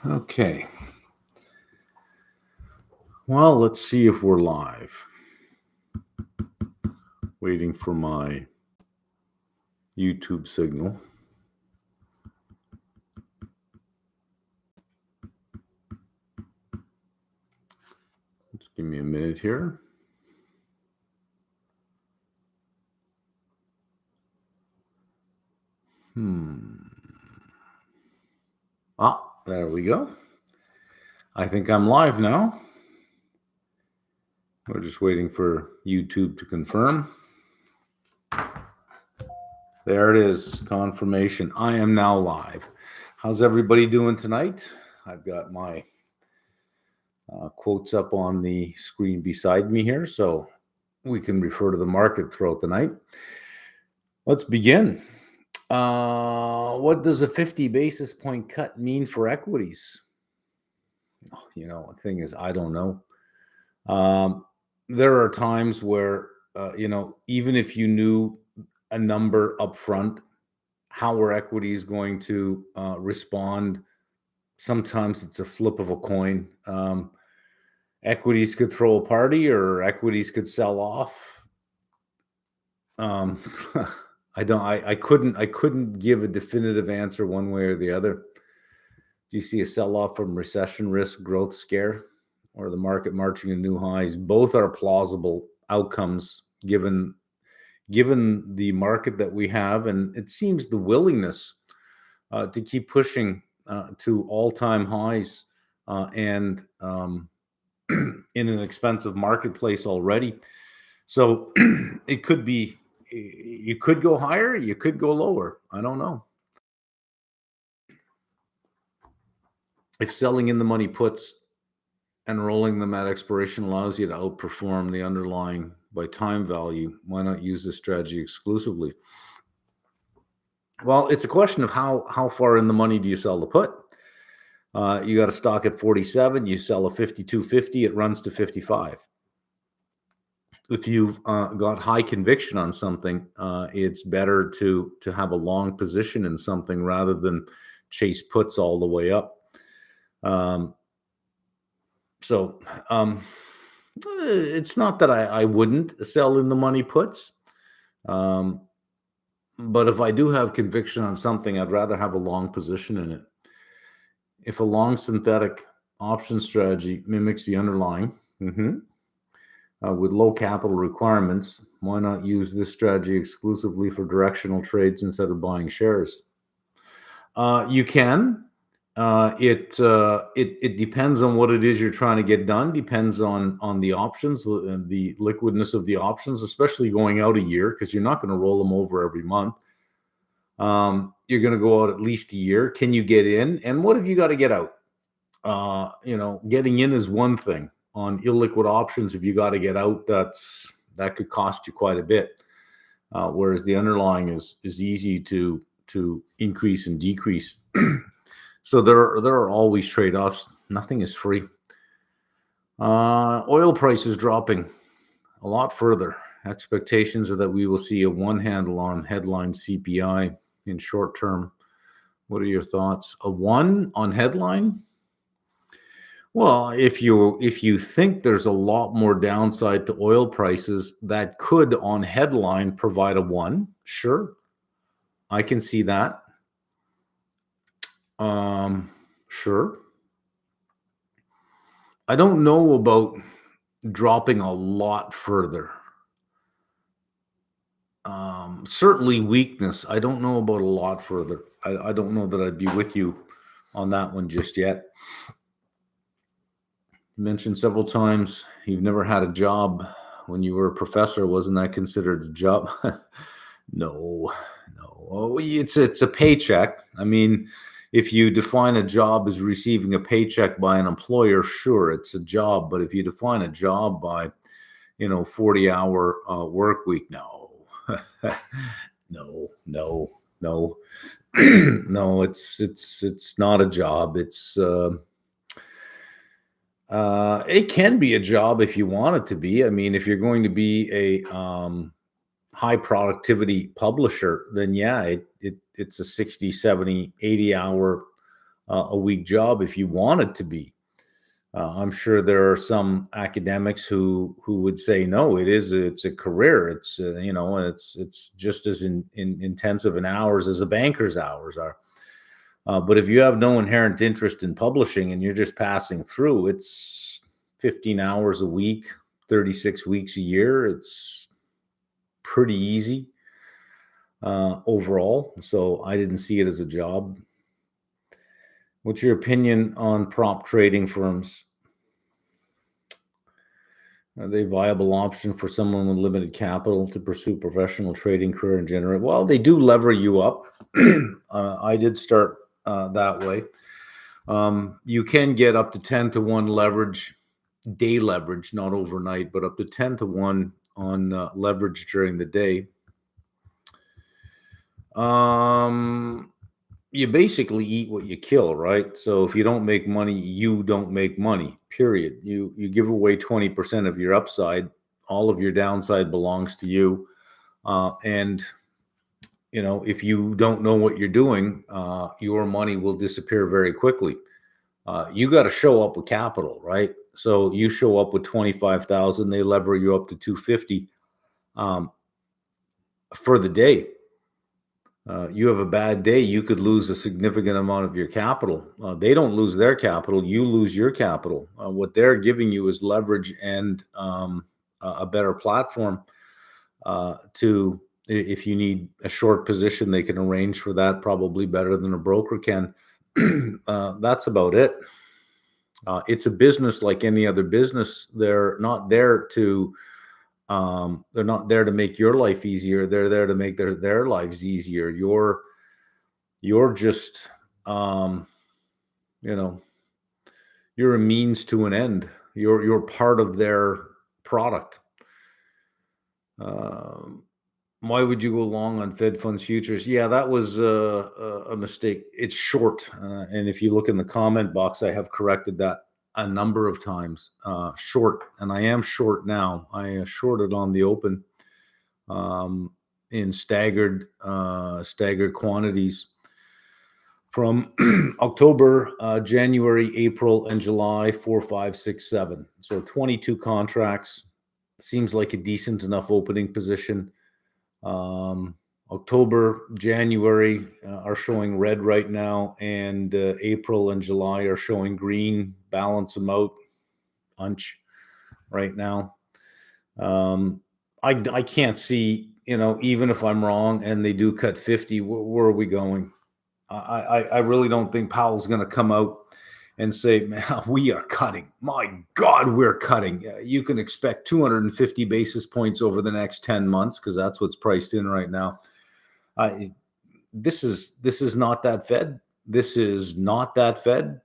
Okay. Well, let's see if we're live. Waiting for my YouTube signal. Just give me a minute here. There we go. I think I'm live now. We're just waiting for YouTube to confirm. There it is, confirmation. I am now live. How's everybody doing tonight? I've got my quotes up on the screen beside me here, so we can refer to the market throughout the night. Let's begin. What does a 50 basis point cut mean for equities? The thing is, I don't know. There are times where, even if you knew a number up front, how are equities going to respond? Sometimes it's a flip of a coin. Equities could throw a party or equities could sell off. I couldn't give a definitive answer one way or the other. Do you see a sell-off from recession risk, growth scare, or the market marching to new highs? Both are plausible outcomes given the market that we have, and it seems the willingness to keep pushing to all-time highs and in an expensive marketplace already. So it could be, you could go higher, you could go lower. I don't know. If selling in the money puts and rolling them at expiration allows you to outperform the underlying by time value, why not use this strategy exclusively? Well, it's a question of how far in the money do you sell the put? You got a stock at 47, you sell a 52.50, it runs to 55. If you've got high conviction on something, it's better to have a long position in something rather than chase puts all the way up. So it's not that I wouldn't sell in the money puts. But if I do have conviction on something, I'd rather have a long position in it. If a long synthetic option strategy mimics the underlying with low capital requirements, why not use this strategy exclusively for directional trades instead of buying shares? You can. It depends on what it is you're trying to get done. Depends on the options and the liquidness of the options, especially going out a year, because you're not going to roll them over every month. You're going to go out at least a year. Can you get in? And what have you got to get out? Getting in is one thing. On illiquid options, if you got to get out, that could cost you quite a bit. Whereas the underlying is easy to increase and decrease. So there are always trade-offs. Nothing is free. Oil prices dropping a lot further. Expectations are that we will see a one handle on headline CPI in short term. What are your thoughts? A one on headline? Well, if you think there's a lot more downside to oil prices, that could on headline provide a one. Sure, I can see that. Sure. I don't know about dropping a lot further. Certainly weakness. I don't know about a lot further. I don't know that I'd be with you on that one just yet. You mentioned several times you've never had a job. When you were a professor, wasn't that considered a job? No. It's a paycheck. I mean, if you define a job as receiving a paycheck by an employer, sure, it's a job. But if you define a job by, 40-hour work week, no, no, no, no. It's not a job. It can be a job if you want it to be. I mean, if you're going to be a high productivity publisher, then yeah, it's a 60, 70, 80 hour a week job if you want it to be. I'm sure there are some academics who would say no, it's a career. It's it's just as in intensive in hours as a banker's hours are. But if you have no inherent interest in publishing and you're just passing through, it's 15 hours a week, 36 weeks a year. It's pretty easy overall. So I didn't see it as a job. What's your opinion on prop trading firms? Are they a viable option for someone with limited capital to pursue professional trading career and generate? Well, they do lever you up. I did start that way. You can get up to 10 to 1 leverage, day leverage, not overnight, but up to 10 to 1 on leverage during the day. You basically eat what you kill, right? So if you don't make money, you don't make money, period. You give away 20% of your upside. All of your downside belongs to you. And if you don't know what you're doing, your money will disappear very quickly. You got to show up with capital, right? So you show up with 25,000, they lever you up to 250 for the day. You have a bad day, you could lose a significant amount of your capital. They don't lose their capital, you lose your capital. What they're giving you is leverage and a better platform to, if you need a short position, they can arrange for that probably better than a broker can. That's about it. It's a business like any other business. They're not there to make your life easier. They're there to make their lives easier. You're just you're a means to an end. You're part of their product. Why would you go long on Fed funds futures? Yeah, that was a mistake. It's short, and if you look in the comment box, I have corrected that a number of times. Short, and I am short now. I shorted on the open in staggered quantities from October, January, April, and July, 4, 5, 6, 7. So 22 contracts. Seems like a decent enough opening position. October, January are showing red right now, and April and July are showing green. Balance them out, punch right now. I can't see, even if I'm wrong and they do cut 50, where are we going? I really don't think Powell's going to come out and say, man, we are cutting. My God, we're cutting. You can expect 250 basis points over the next 10 months because that's what's priced in right now. This is not that Fed. This is not that Fed.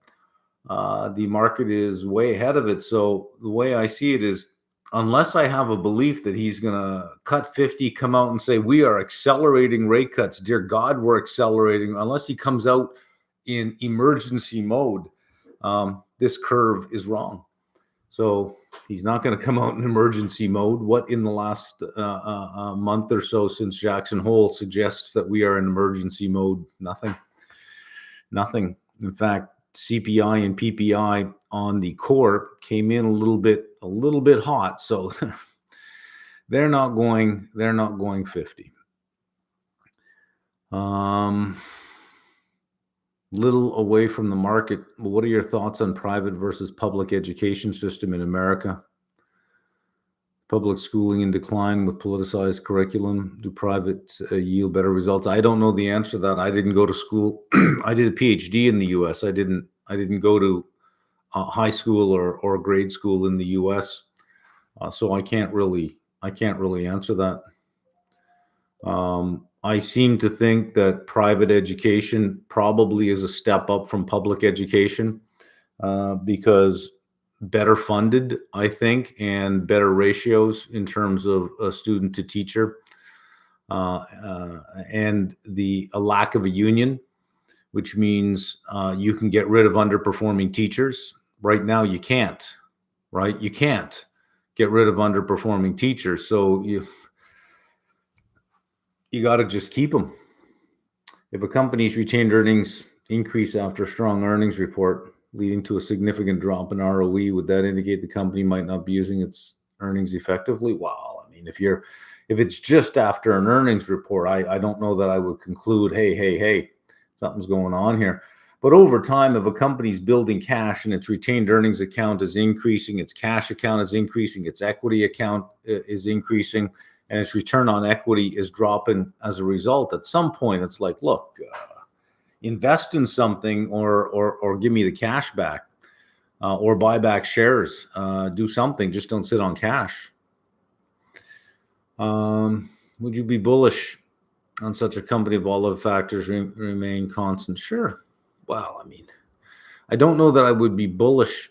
The market is way ahead of it. So the way I see it is, unless I have a belief that he's going to cut 50, come out and say, we are accelerating rate cuts. Dear God, we're accelerating. Unless he comes out in emergency mode, this curve is wrong. So he's not going to come out in emergency mode. What in the last month or so since Jackson Hole suggests that we are in emergency mode? Nothing. In fact, CPI and PPI on the core came in a little bit hot. So they're not going 50. Little away from the market. What are your thoughts on private versus public education system in America? Public schooling in decline with politicized curriculum. Do private yield better results? I don't know the answer to that. I didn't go to school. I did a PhD in the U.S. I didn't go to high school or grade school in the U.S. So I can't really answer that. I seem to think that private education probably is a step up from public education because better funded, I think, and better ratios in terms of a student to teacher and a lack of a union, which means you can get rid of underperforming teachers. Right now, you can't, right? You can't get rid of underperforming teachers. So you got to just keep them. If a company's retained earnings increase after strong earnings report, leading to a significant drop in ROE. Would that indicate the company might not be using its earnings effectively? Well, I mean, if it's just after an earnings report, I don't know that I would conclude, hey, something's going on here. But over time, if a company's building cash and its retained earnings account is increasing, its cash account is increasing, its equity account is increasing, and its return on equity is dropping as a result, at some point, it's like, look, invest in something or give me the cash back, or buy back shares, do something. Just don't sit on cash. Would you be bullish on such a company if all other factors remain constant? Sure. Well, I mean, I don't know that I would be bullish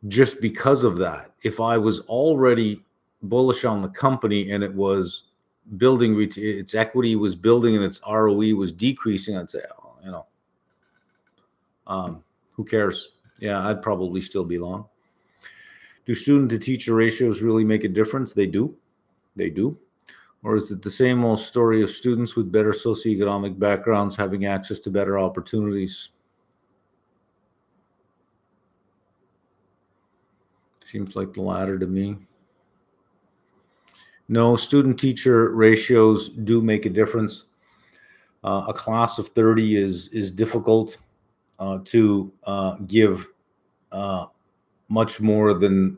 just because of that. If I was already bullish on the company and it was building, its equity was building and its ROE was decreasing, I'd say, who cares? Yeah, I'd probably still be long. Do student to teacher ratios really make a difference? They do. They do. Or is it the same old story of students with better socioeconomic backgrounds having access to better opportunities? Seems like the latter to me. No, student-teacher ratios do make a difference. A class of 30 is difficult to give much more than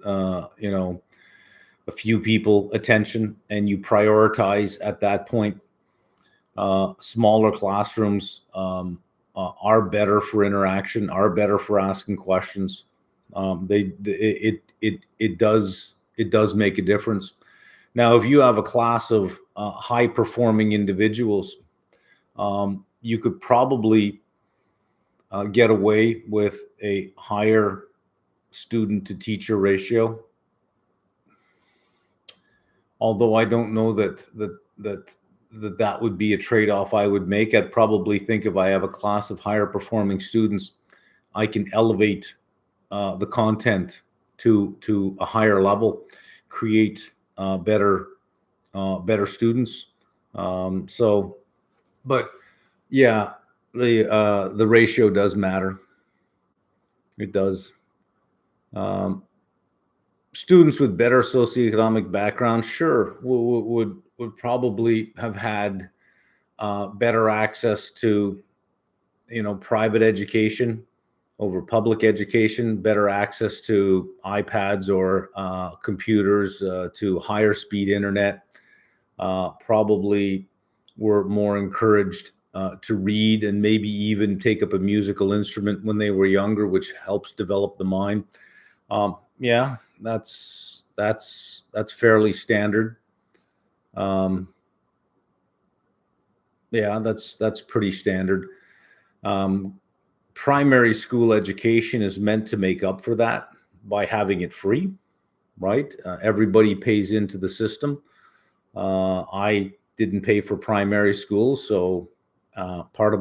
a few people attention, and you prioritize at that point. Smaller classrooms are better for interaction, are better for asking questions. It does make a difference. Now, if you have a class of high performing individuals, you could probably get away with a higher student to teacher ratio. Although I don't know that would be a trade-off I would make. I'd probably think if I have a class of higher performing students, I can elevate the content to a higher level, create better students. But yeah, the ratio does matter. It does. Students with better socioeconomic background, sure, would probably have had better access to, private education over public education, better access to iPads or computers, to higher speed internet, probably were more encouraged to read and maybe even take up a musical instrument when they were younger, which helps develop the mind. Yeah, that's fairly standard. Yeah, that's pretty standard. Primary school education is meant to make up for that by having it free, right? Everybody pays into the system. I didn't pay for primary school, so part of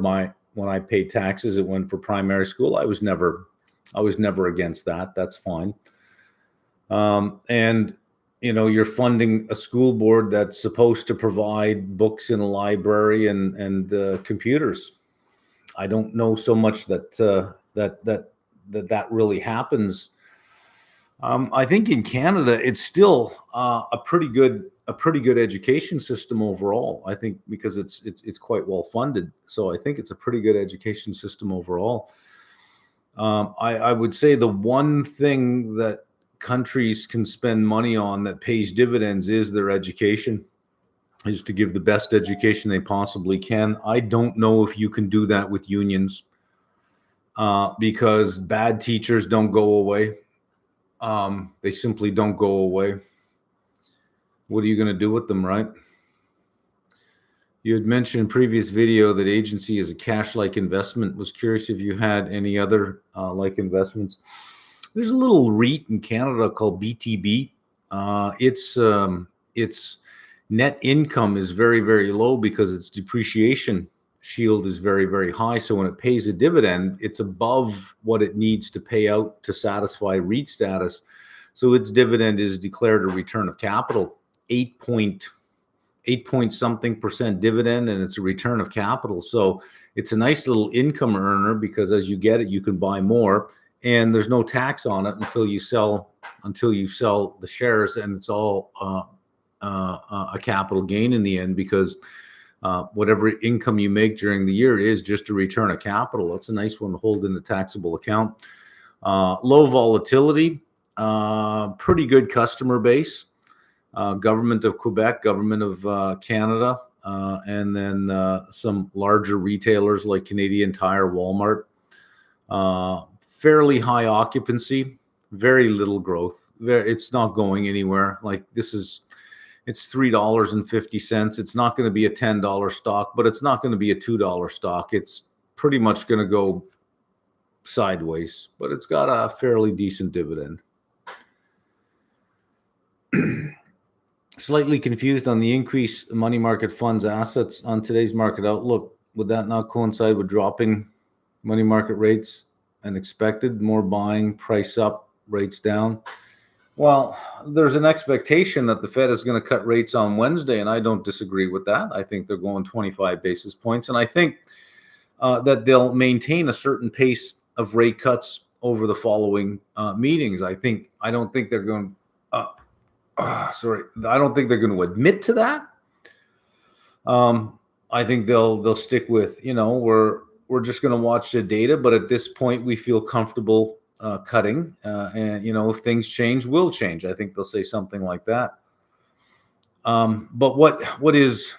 when I paid taxes, it went for primary school. I was never against that. That's fine. And you're funding a school board that's supposed to provide books in a library and computers. I don't know so much that really happens. I think in Canada, it's still a pretty good education system overall. I think because it's quite well funded, so I think it's a pretty good education system overall. I would say the one thing that countries can spend money on that pays dividends is their education, is to give the best education they possibly can. I don't know if you can do that with unions, because bad teachers don't go away. They simply don't go away. What are you going to do with them, right? You had mentioned in previous video that agency is a cash-like investment. Was curious if you had any other like investments. There's a little REIT in Canada called BTB. Its net income is very, very low because its depreciation shield is very, very high. So when it pays a dividend, it's above what it needs to pay out to satisfy REIT status. So its dividend is declared a return of capital, 8.8%. 8 point something percent dividend, and it's a return of capital. So it's a nice little income earner because as you get it, you can buy more, and there's no tax on it until you sell the shares, and it's all a capital gain in the end because whatever income you make during the year is just a return of capital. That's a nice one to hold in the taxable account. Low volatility, pretty good customer base. Government of Quebec, government of Canada, and then some larger retailers like Canadian Tire, Walmart. Fairly high occupancy, very little growth. It's not going anywhere. Like it's $3.50. It's not going to be a $10 stock, but it's not going to be a $2 stock. It's pretty much going to go sideways, but it's got a fairly decent dividend. Slightly confused on the increase in money market funds assets on today's market outlook. Would that not coincide with dropping money market rates and expected more buying, price up, rates down? Well, there's an expectation that the Fed is going to cut rates on Wednesday, and I don't disagree with that. I think they're going 25 basis points, and I think that they'll maintain a certain pace of rate cuts over the following meetings. I don't think they're going. I don't think they're going to admit to that. I think they'll stick with, we're just going to watch the data, but at this point we feel comfortable cutting, and if things change, we'll change. I think they'll say something like that. But what is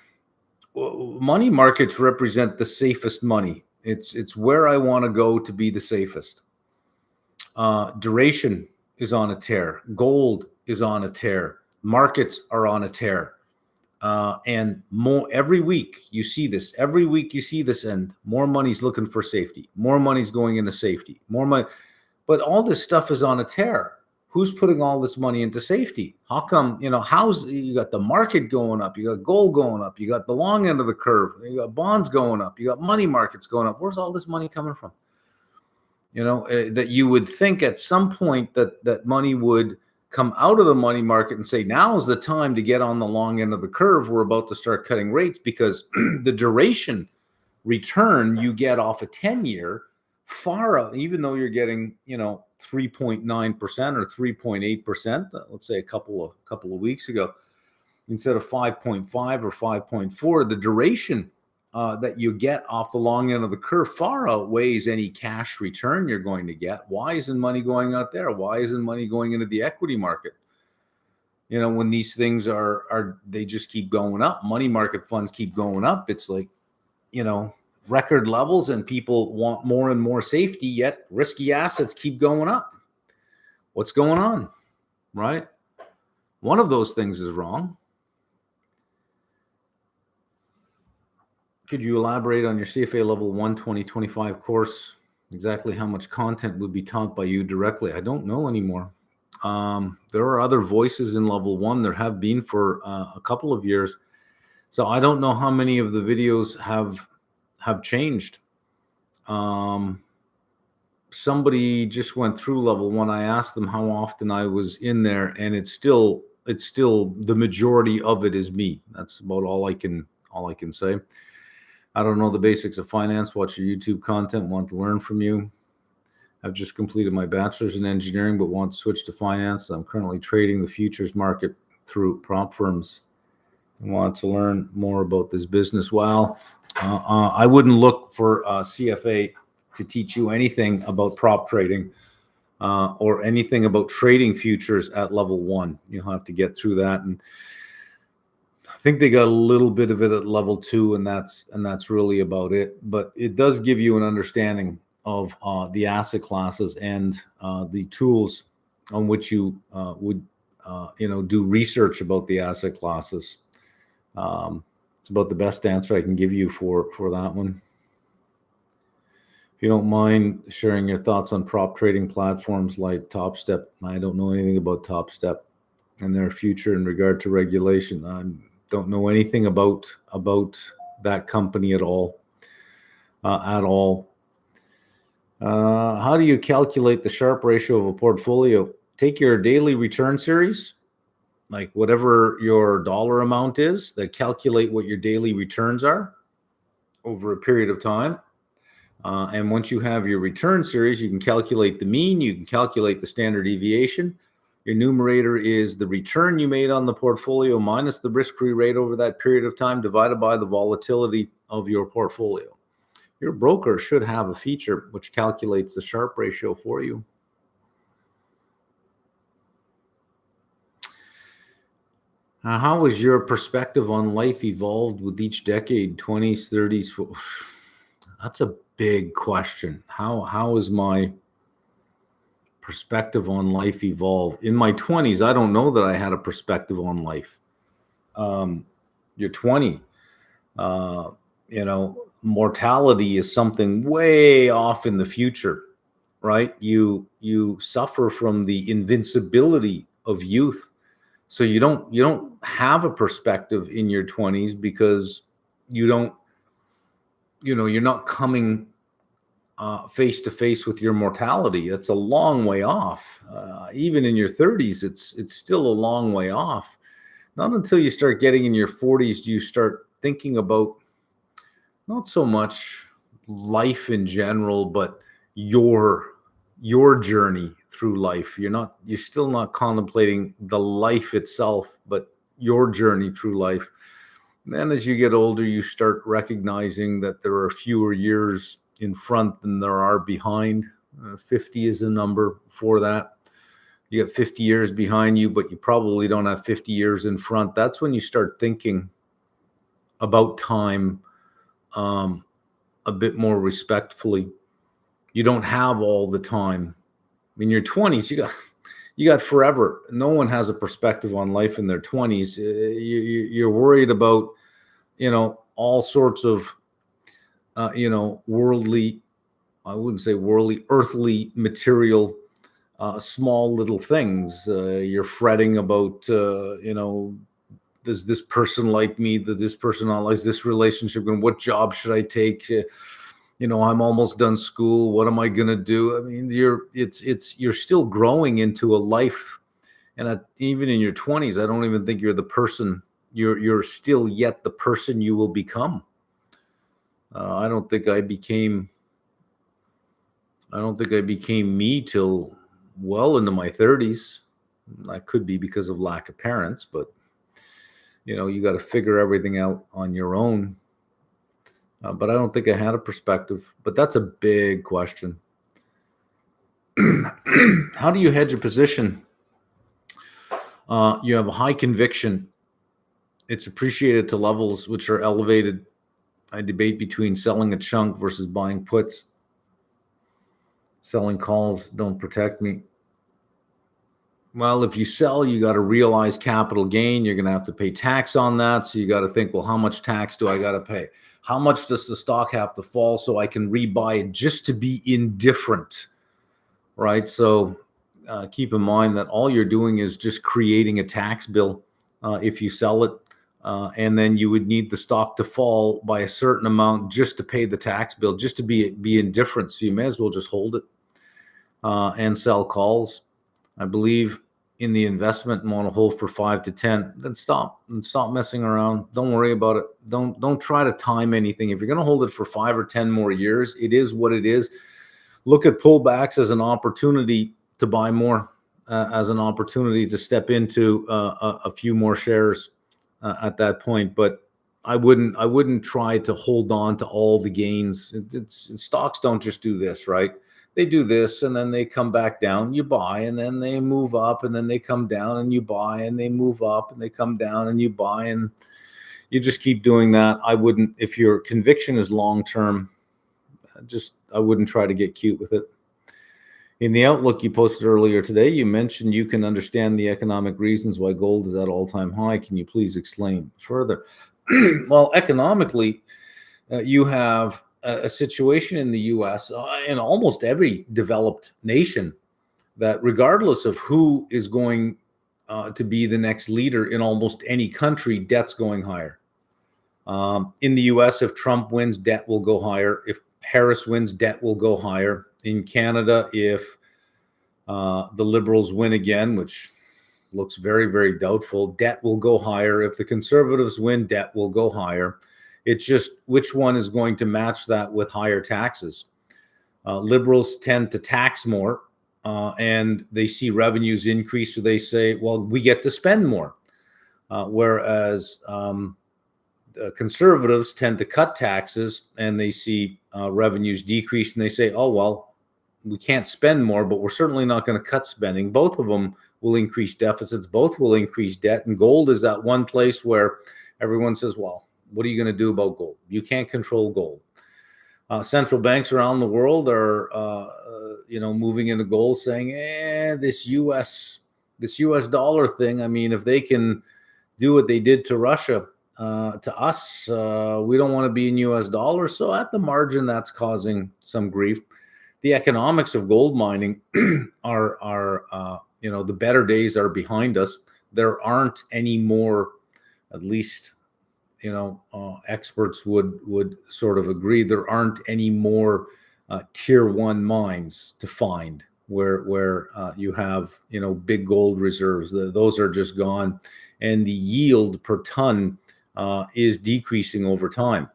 money markets represent the safest money. It's where I want to go to be the safest. Duration is on a tear. Gold is on a tear. Markets are on a tear. And more every week you see this. Every week you see this, and more money's looking for safety. More money's going into safety. More money, but all this stuff is on a tear. Who's putting all this money into safety? How come? How's you got the market going up? You got gold going up. You got the long end of the curve. You got bonds going up. You got money markets going up. Where's all this money coming from? That you would think at some point that money would come out of the money market and say, now is the time to get on the long end of the curve. We're about to start cutting rates because the duration return you get off a 10-year far out, even though you're getting, 3.9% or 3.8%, let's say a couple of weeks ago, instead of 5.5 or 5.4, the duration that you get off the long end of the curve far outweighs any cash return you're going to get. Why isn't money going out there? Why isn't money going into the equity market? When these things are they just keep going up. Money market funds keep going up. It's like, record levels, and people want more and more safety, yet risky assets keep going up. What's going on, right? One of those things is wrong. Could you elaborate on your CFA Level 1 2025 course? Exactly how much content would be taught by you directly? I don't know anymore. There are other voices in Level 1. There have been for a couple of years. So I don't know how many of the videos have changed. Somebody just went through Level 1. I asked them how often I was in there, and it's still the majority of it is me. That's about all I can say. I don't know the basics of finance. Watch your YouTube content. Want to learn from you. I've just completed my bachelor's in engineering, but want to switch to finance. I'm currently trading the futures market through prop firms. I want to learn more about this business. Well, I wouldn't look for CFA to teach you anything about prop trading or anything about trading futures at Level 1. You'll have to get through that, and I think they got a little bit of it at Level 2, and that's really about it. But it does give you an understanding of the asset classes and the tools on which you would do research about the asset classes. It's about the best answer I can give you for that one. If you don't mind sharing your thoughts on prop trading platforms like Top Step. I don't know anything about Top Step and their future in regard to regulation. I don't know anything about that company at all. How do you calculate the Sharpe ratio of a portfolio? Take your daily return series, like whatever your dollar amount is, they calculate what your daily returns are over a period of time. And once you have your return series, you can calculate the mean, you can calculate the standard deviation. Your numerator is the return you made on the portfolio minus the risk-free rate over that period of time divided by the volatility of your portfolio. Your broker should have a feature which calculates the Sharpe ratio for you. How has your perspective on life evolved with each decade, 20s, 30s? That's a big question. How has my perspective on life evolved? In my 20s, I don't know that I had a perspective on life. You're 20. Mortality is something way off in the future, right? You suffer from the invincibility of youth. So you don't have a perspective in your 20s because you're not coming face to face with your mortality. It's a long way off. Even in your 30s, it's still a long way off. Not until you start getting in your 40s do you start thinking about not so much life in general, but your journey through life. You're still not contemplating the life itself, but your journey through life. And then as you get older, you start recognizing that there are fewer years in front than there are behind. 50 is a number for that. You got 50 years behind you, but you probably don't have 50 years in front. That's when you start thinking about time a bit more respectfully. You don't have all the time. In your 20s, you got forever. No one has a perspective on life in their 20s. You're worried about, all sorts of, worldly, I wouldn't say worldly, earthly material, small little things. You're fretting about, does this person like me? Does this person not like this relationship? And what job should I take? I'm almost done school. What am I going to do? I mean, you're still growing into a life. And even in your 20s, I don't even think you're the person. You're still yet the person you will become. I don't think I became me till well into my 30s. I could be because of lack of parents, but you got to figure everything out on your own. But I don't think I had a perspective. But that's a big question. How do you hedge a position? You have a high conviction. It's appreciated to levels which are elevated. I debate between selling a chunk versus buying puts. Selling calls don't protect me. Well, if you sell, you got to realize capital gain. You're going to have to pay tax on that. So you got to think, well, how much tax do I got to pay? How much does the stock have to fall so I can rebuy it just to be indifferent, right? So keep in mind that all you're doing is just creating a tax bill if you sell it. And then you would need the stock to fall by a certain amount just to pay the tax bill, just to be indifferent. So you may as well just hold it and sell calls. I believe in the investment and want to hold for 5 to 10, then stop messing around. Don't worry about it. Don't try to time anything. If you're going to hold it for 5 or 10 more years, it is what it is. Look at pullbacks as an opportunity to buy more, as an opportunity to step into a few more shares at that point. But I wouldn't try to hold on to all the gains. Stocks don't just do this, right? They do this and then they come back down, you buy, and then they move up and then they come down and you buy, and they move up and they come down and you buy, and you just keep doing that. I wouldn't, if your conviction is long-term, I wouldn't try to get cute with it. In the outlook you posted earlier today, you mentioned you can understand the economic reasons why gold is at all-time high. Can you please explain further? Well, economically, you have a situation in the U.S. And almost every developed nation that regardless of who is going to be the next leader in almost any country, debt's going higher. In the U.S., if Trump wins, debt will go higher. If Harris wins, debt will go higher. In Canada, if the Liberals win again, which looks very, very doubtful. Debt will go higher. If the Conservatives win, debt will go higher. It's just which one is going to match that with higher taxes. Liberals tend to tax more, and they see revenues increase, so they say, well, we get to spend more. Whereas conservatives tend to cut taxes, and they see revenues decrease, and they say, oh, well, we can't spend more, but we're certainly not going to cut spending. Both of them will increase deficits. Both will increase debt. And gold is that one place where everyone says, well, what are you going to do about gold? You can't control gold. Central banks around the world are, moving into gold, saying, this U.S. dollar thing. I mean, if they can do what they did to Russia, to us, we don't want to be in U.S. dollars. So at the margin, that's causing some grief. The economics of gold mining are the better days are behind us. There aren't any more, at least, experts would sort of agree, there aren't any more tier one mines to find where you have, big gold reserves. Those are just gone. And the yield per ton is decreasing over time.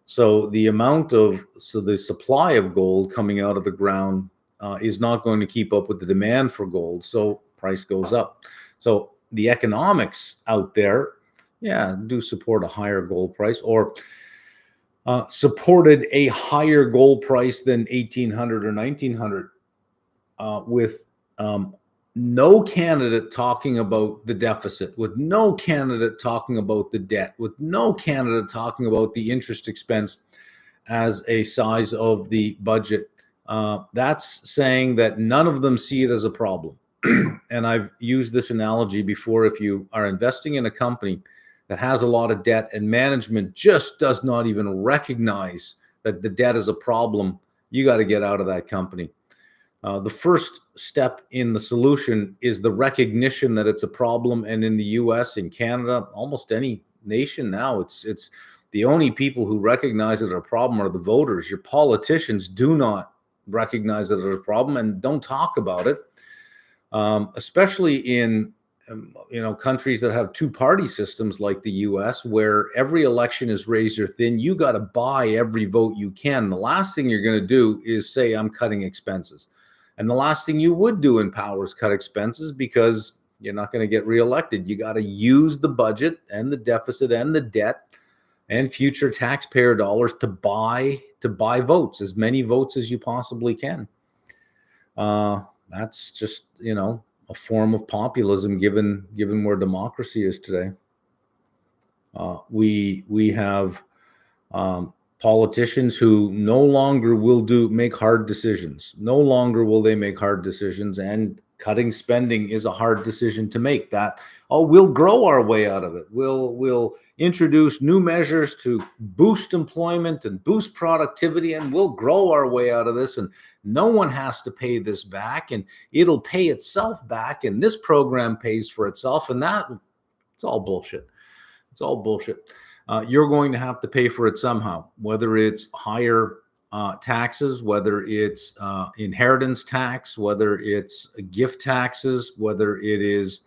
So the supply of gold coming out of the ground is not going to keep up with the demand for gold. So price goes up. So the economics out there, do support a higher gold price, or supported a higher gold price than 1,800 or 1,900 with no candidate talking about the deficit, with no candidate talking about the debt, with no candidate talking about the interest expense as a size of the budget. That's saying that none of them see it as a problem. And I've used this analogy before. If you are investing in a company that has a lot of debt and management just does not even recognize that the debt is a problem, you got to get out of that company. The first step in the solution is the recognition that it's a problem. And in the US, in Canada, almost any nation now, it's the only people who recognize it as a problem are the voters. Your politicians do not recognize it as a problem and don't talk about it, especially in countries that have two-party systems like the US, where every election is razor thin. You got to buy every vote you can. The last thing you're going to do is say, I'm cutting expenses. And the last thing you would do in power is cut expenses, because you're not going to get reelected. You got to use the budget and the deficit and the debt and future taxpayer dollars to buy votes, as many votes as you possibly can. That's just, a form of populism given where democracy is today. We have politicians who no longer will make hard decisions. No longer will they make hard decisions, and cutting spending is a hard decision to make. We'll grow our way out of it. We'll introduce new measures to boost employment and boost productivity, and we'll grow our way out of this, and no one has to pay this back, and it'll pay itself back, and this program pays for itself, and it's all bullshit. It's all bullshit. You're going to have to pay for it somehow, whether it's higher taxes, whether it's inheritance tax, whether it's gift taxes, whether it is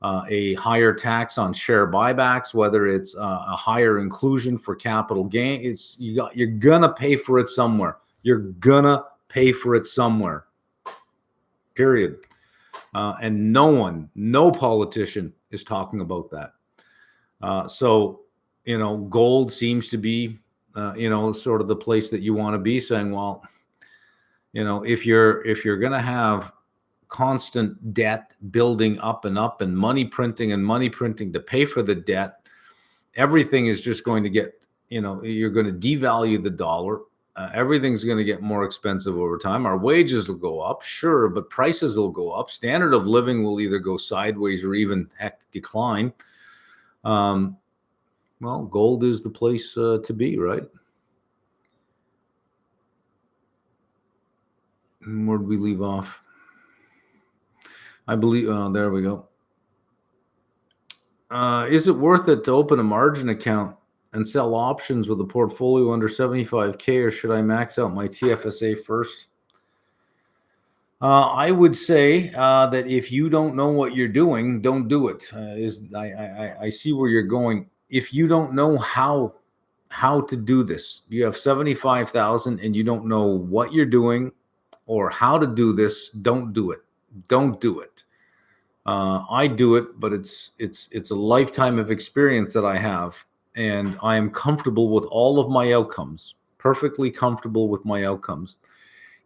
a higher tax on share buybacks, whether it's a higher inclusion for capital gain. You're gonna pay for it somewhere. You're gonna pay for it somewhere. Period. And no politician is talking about that. So gold seems to be, sort of the place that you want to be, saying, well, if you're going to have constant debt building up and money printing to pay for the debt, everything is just going to get, you're going to devalue the dollar. Everything's going to get more expensive over time. Our wages will go up, sure, but prices will go up. Standard of living will either go sideways or even decline. Well, gold is the place to be, right? And where did we leave off? I believe, there we go. Is it worth it to open a margin account and sell options with a portfolio under 75K, or should I max out my TFSA first? I would say that if you don't know what you're doing, don't do it. I see where you're going. If you don't know how to do this, you have 75,000 and you don't know what you're doing or how to do this, don't do it. Don't do it. I do it, but it's a lifetime of experience that I have, and I am comfortable with all of my outcomes. Perfectly comfortable with my outcomes.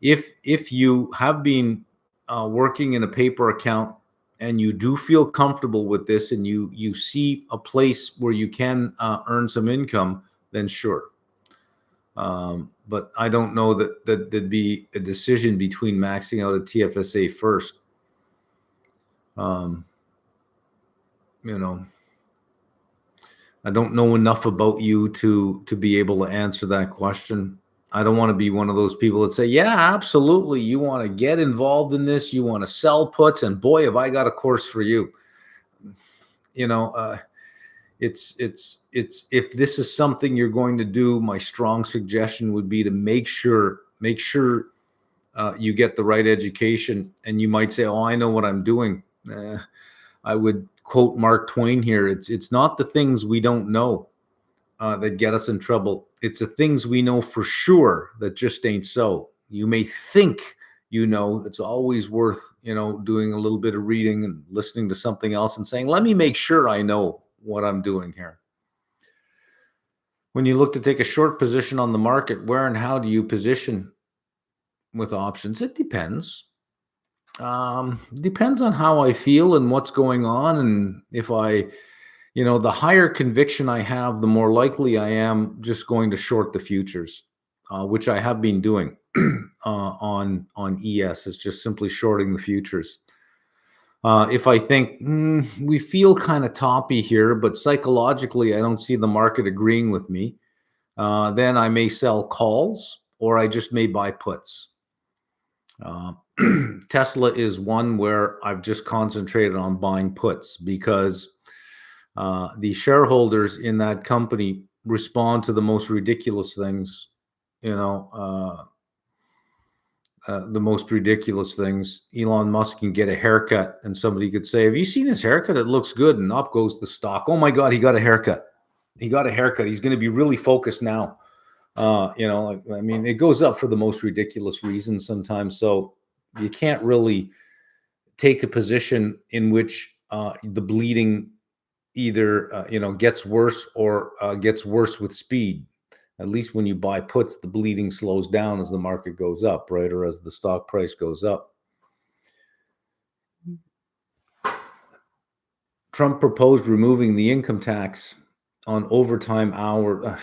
If you have been working in a paper account and you do feel comfortable with this, and you see a place where you can earn some income, then sure. But I don't know that there'd be a decision between maxing out a TFSA first. Um, you know, I don't know enough about you to be able to answer that question. I don't want to be one of those people that say, "Yeah, absolutely, you want to get involved in this, you want to sell puts, and boy, have I got a course for you." You know, it's if this is something you're going to do, my strong suggestion would be to make sure you get the right education. And you might say, "Oh, I know what I'm doing." I would quote Mark Twain here. It's not the things we don't know that get us in trouble. It's the things we know for sure that just ain't so. You may think it's always worth, doing a little bit of reading and listening to something else and saying, let me make sure I know what I'm doing here. When you look to take a short position on the market, where and how do you position with options? It depends. Depends on how I feel and what's going on. And if the higher conviction I have, the more likely I am just going to short the futures, which I have been doing on ES. It's just simply shorting the futures. If I think we feel kind of toppy here, but psychologically I don't see the market agreeing with me, then I may sell calls or I just may buy puts. Tesla is one where I've just concentrated on buying puts because the shareholders in that company respond to the most ridiculous things, the most ridiculous things. Elon Musk can get a haircut and somebody could say, have you seen his haircut? It looks good. And up goes the stock. Oh my God, he got a haircut. He got a haircut. He's going to be really focused now. It goes up for the most ridiculous reasons sometimes. So you can't really take a position in which the bleeding either gets worse or gets worse with speed. At least when you buy puts, the bleeding slows down as the market goes up, right? Or as the stock price goes up. Trump proposed removing the income tax on overtime hour.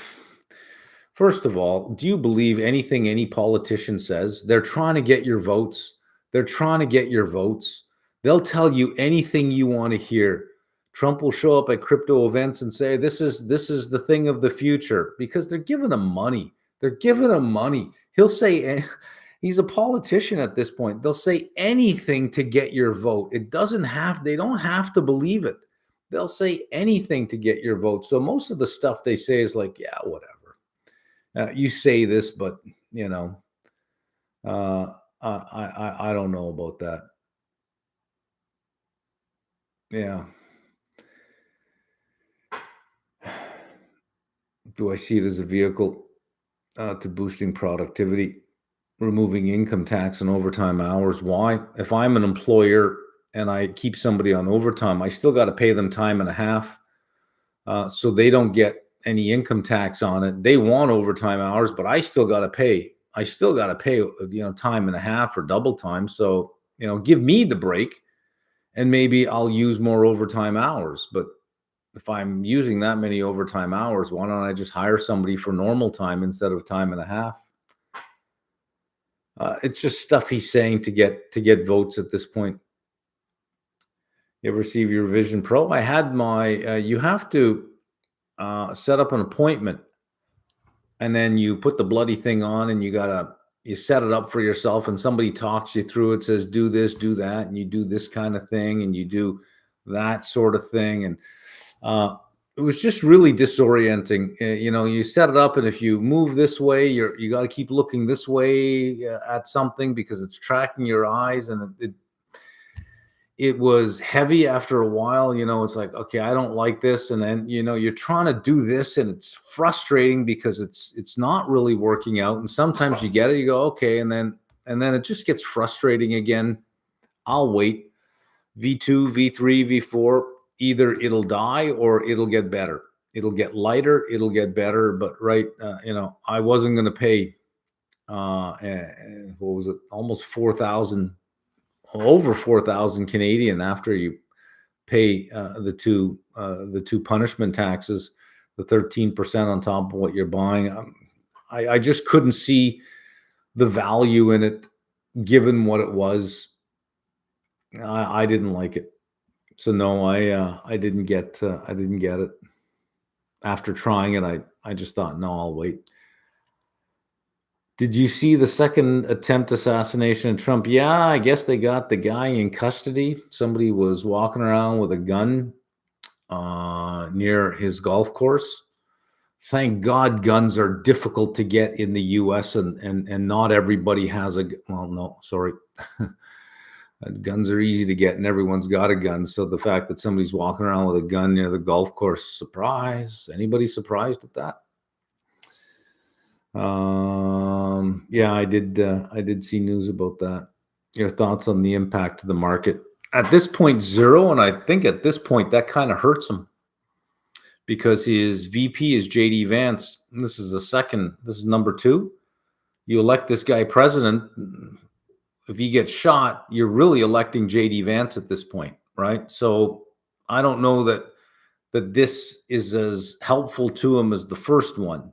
First of all, do you believe anything any politician says? They're trying to get your votes. They're trying to get your votes. They'll tell you anything you want to hear. Trump will show up at crypto events and say, this is the thing of the future, because they're giving him money. They're giving him money. He'll say, he's a politician at this point. They'll say anything to get your vote. They don't have to believe it. They'll say anything to get your vote. So most of the stuff they say is like, yeah, whatever. You say this, but I don't know about that. Yeah. Do I see it as a vehicle to boosting productivity, removing income tax and overtime hours? Why? If I'm an employer and I keep somebody on overtime, I still got to pay them time and a half, so they don't get any income tax on it. They want overtime hours, but I still got to pay. Time and a half or double time. So, give me the break and maybe I'll use more overtime hours. But if I'm using that many overtime hours, why don't I just hire somebody for normal time instead of time and a half? It's just stuff he's saying to get votes at this point. You ever receive your Vision Pro? I had my, you have to set up an appointment and then you put the bloody thing on and you set it up for yourself and somebody talks you through it, says, do this, do that. And you do this kind of thing and you do that sort of thing. And it was just really disorienting. You set it up, and if you move this way, you got to keep looking this way at something because it's tracking your eyes, and it was heavy after a while. It's like, okay, I don't like this, and then you're trying to do this, and it's frustrating because it's not really working out. And sometimes you get it, you go, okay, and then it just gets frustrating again. I'll wait. V2, V3, V4, either it'll die or it'll get better. It'll get lighter, it'll get better. But I wasn't going to pay, what was it, almost 4,000, over 4,000 Canadian after you pay the two punishment taxes, the 13% on top of what you're buying. I just couldn't see the value in it, given what it was. I didn't like it. So no, I didn't get it. After trying it, I just thought, no, I'll wait. Did you see the second attempt assassination of Trump? Yeah, I guess they got the guy in custody. Somebody was walking around with a gun near his golf course. Thank God guns are difficult to get in the US, and not everybody has well, no, sorry. Guns are easy to get, and everyone's got a gun. So the fact that somebody's walking around with a gun near the golf course, surprise. Anybody surprised at that? Yeah, I did see news about that. Your thoughts on the impact to the market? At this point, zero, and I think at this point that kind of hurts him because his VP is JD Vance. This is number 2. You elect this guy president. If he gets shot, you're really electing JD Vance at this point, right? So I don't know that this is as helpful to him as the first one.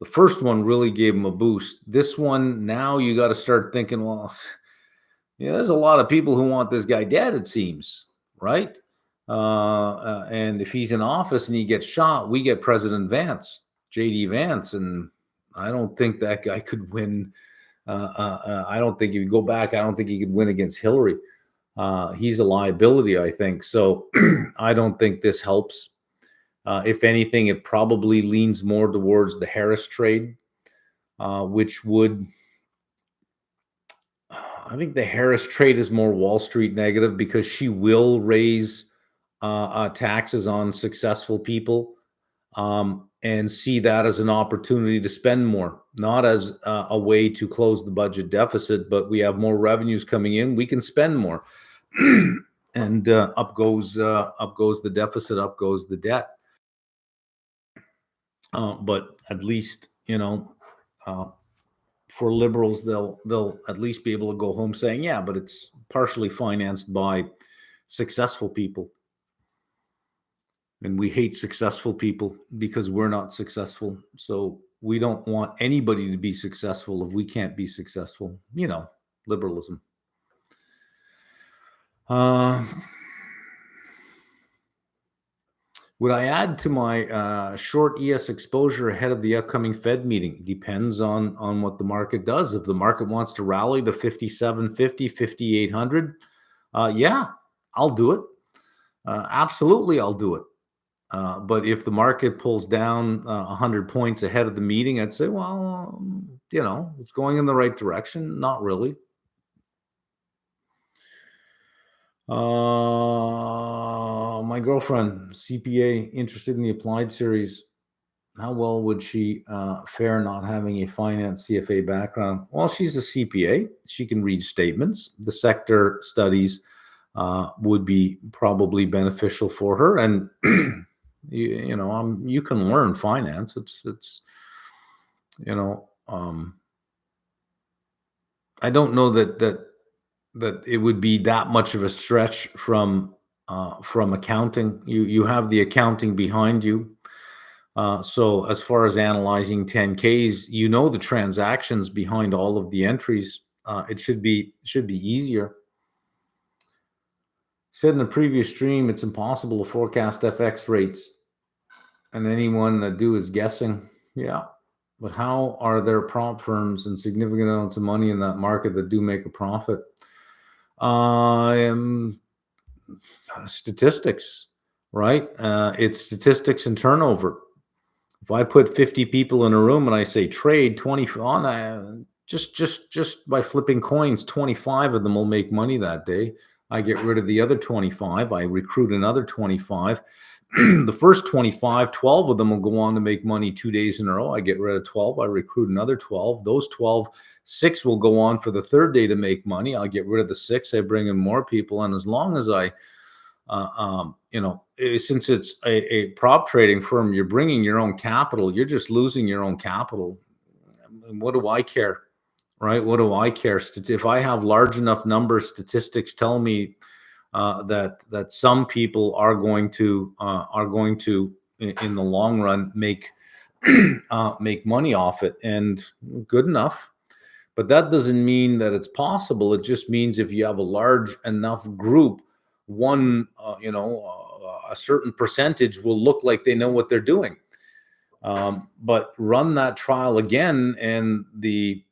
The first one really gave him a boost. This one, now you got to start thinking, well, there's a lot of people who want this guy dead, it seems, right? And if he's in office and he gets shot, we get President Vance, JD Vance, and I don't think that guy could win. I don't think he would go back. I don't think he could win against Hillary. He's a liability, I think. So I don't think this helps. If anything, it probably leans more towards the Harris trade, which would, I think the Harris trade is more Wall Street negative because she will raise taxes on successful people and see that as an opportunity to spend more, not as a way to close the budget deficit, but we have more revenues coming in, we can spend more. And up goes the deficit, up goes the debt. But at least, for liberals, they'll at least be able to go home saying, yeah, but it's partially financed by successful people. And we hate successful people because we're not successful. So we don't want anybody to be successful if we can't be successful. Liberalism. Would I add to my short ES exposure ahead of the upcoming Fed meeting? Depends on what the market does. If the market wants to rally to 5750, 5800, yeah, I'll do it. Absolutely, I'll do it. But if the market pulls down 100 points ahead of the meeting, I'd say, well, it's going in the right direction. Not really. My girlfriend, CPA, interested in the applied series. How well would she fare not having a finance CFA background? Well, she's a CPA. She can read statements. The sector studies would be probably beneficial for her. And, you can learn finance. I don't know that it would be that much of a stretch from accounting. You have the accounting behind you. So as far as analyzing 10Ks, the transactions behind all of the entries. It should be easier. Said in the previous stream, it's impossible to forecast FX rates, and anyone that do is guessing. Yeah. But how are there prop firms and significant amounts of money in that market that do make a profit? Statistics. right? It's statistics and turnover. If I put 50 people in a room and I say trade 20 on, just by flipping coins, 25 of them will make money that day. I get rid of the other 25. I recruit another 25. The first 25, 12 of them will go on to make money 2 days in a row. I get rid of 12. I recruit another 12. Those 12, 6 will go on for the third day to make money. I'll get rid of the 6. I bring in more people. And as long as since it's a prop trading firm, you're bringing your own capital. You're just losing your own capital. What do I care, right? What do I care? If I have large enough numbers, statistics tell me that some people are going to in the long run make make money off it, and good enough. But that doesn't mean that it's possible. It just means if you have a large enough group, a certain percentage will look like they know what they're doing. But run that trial again, and the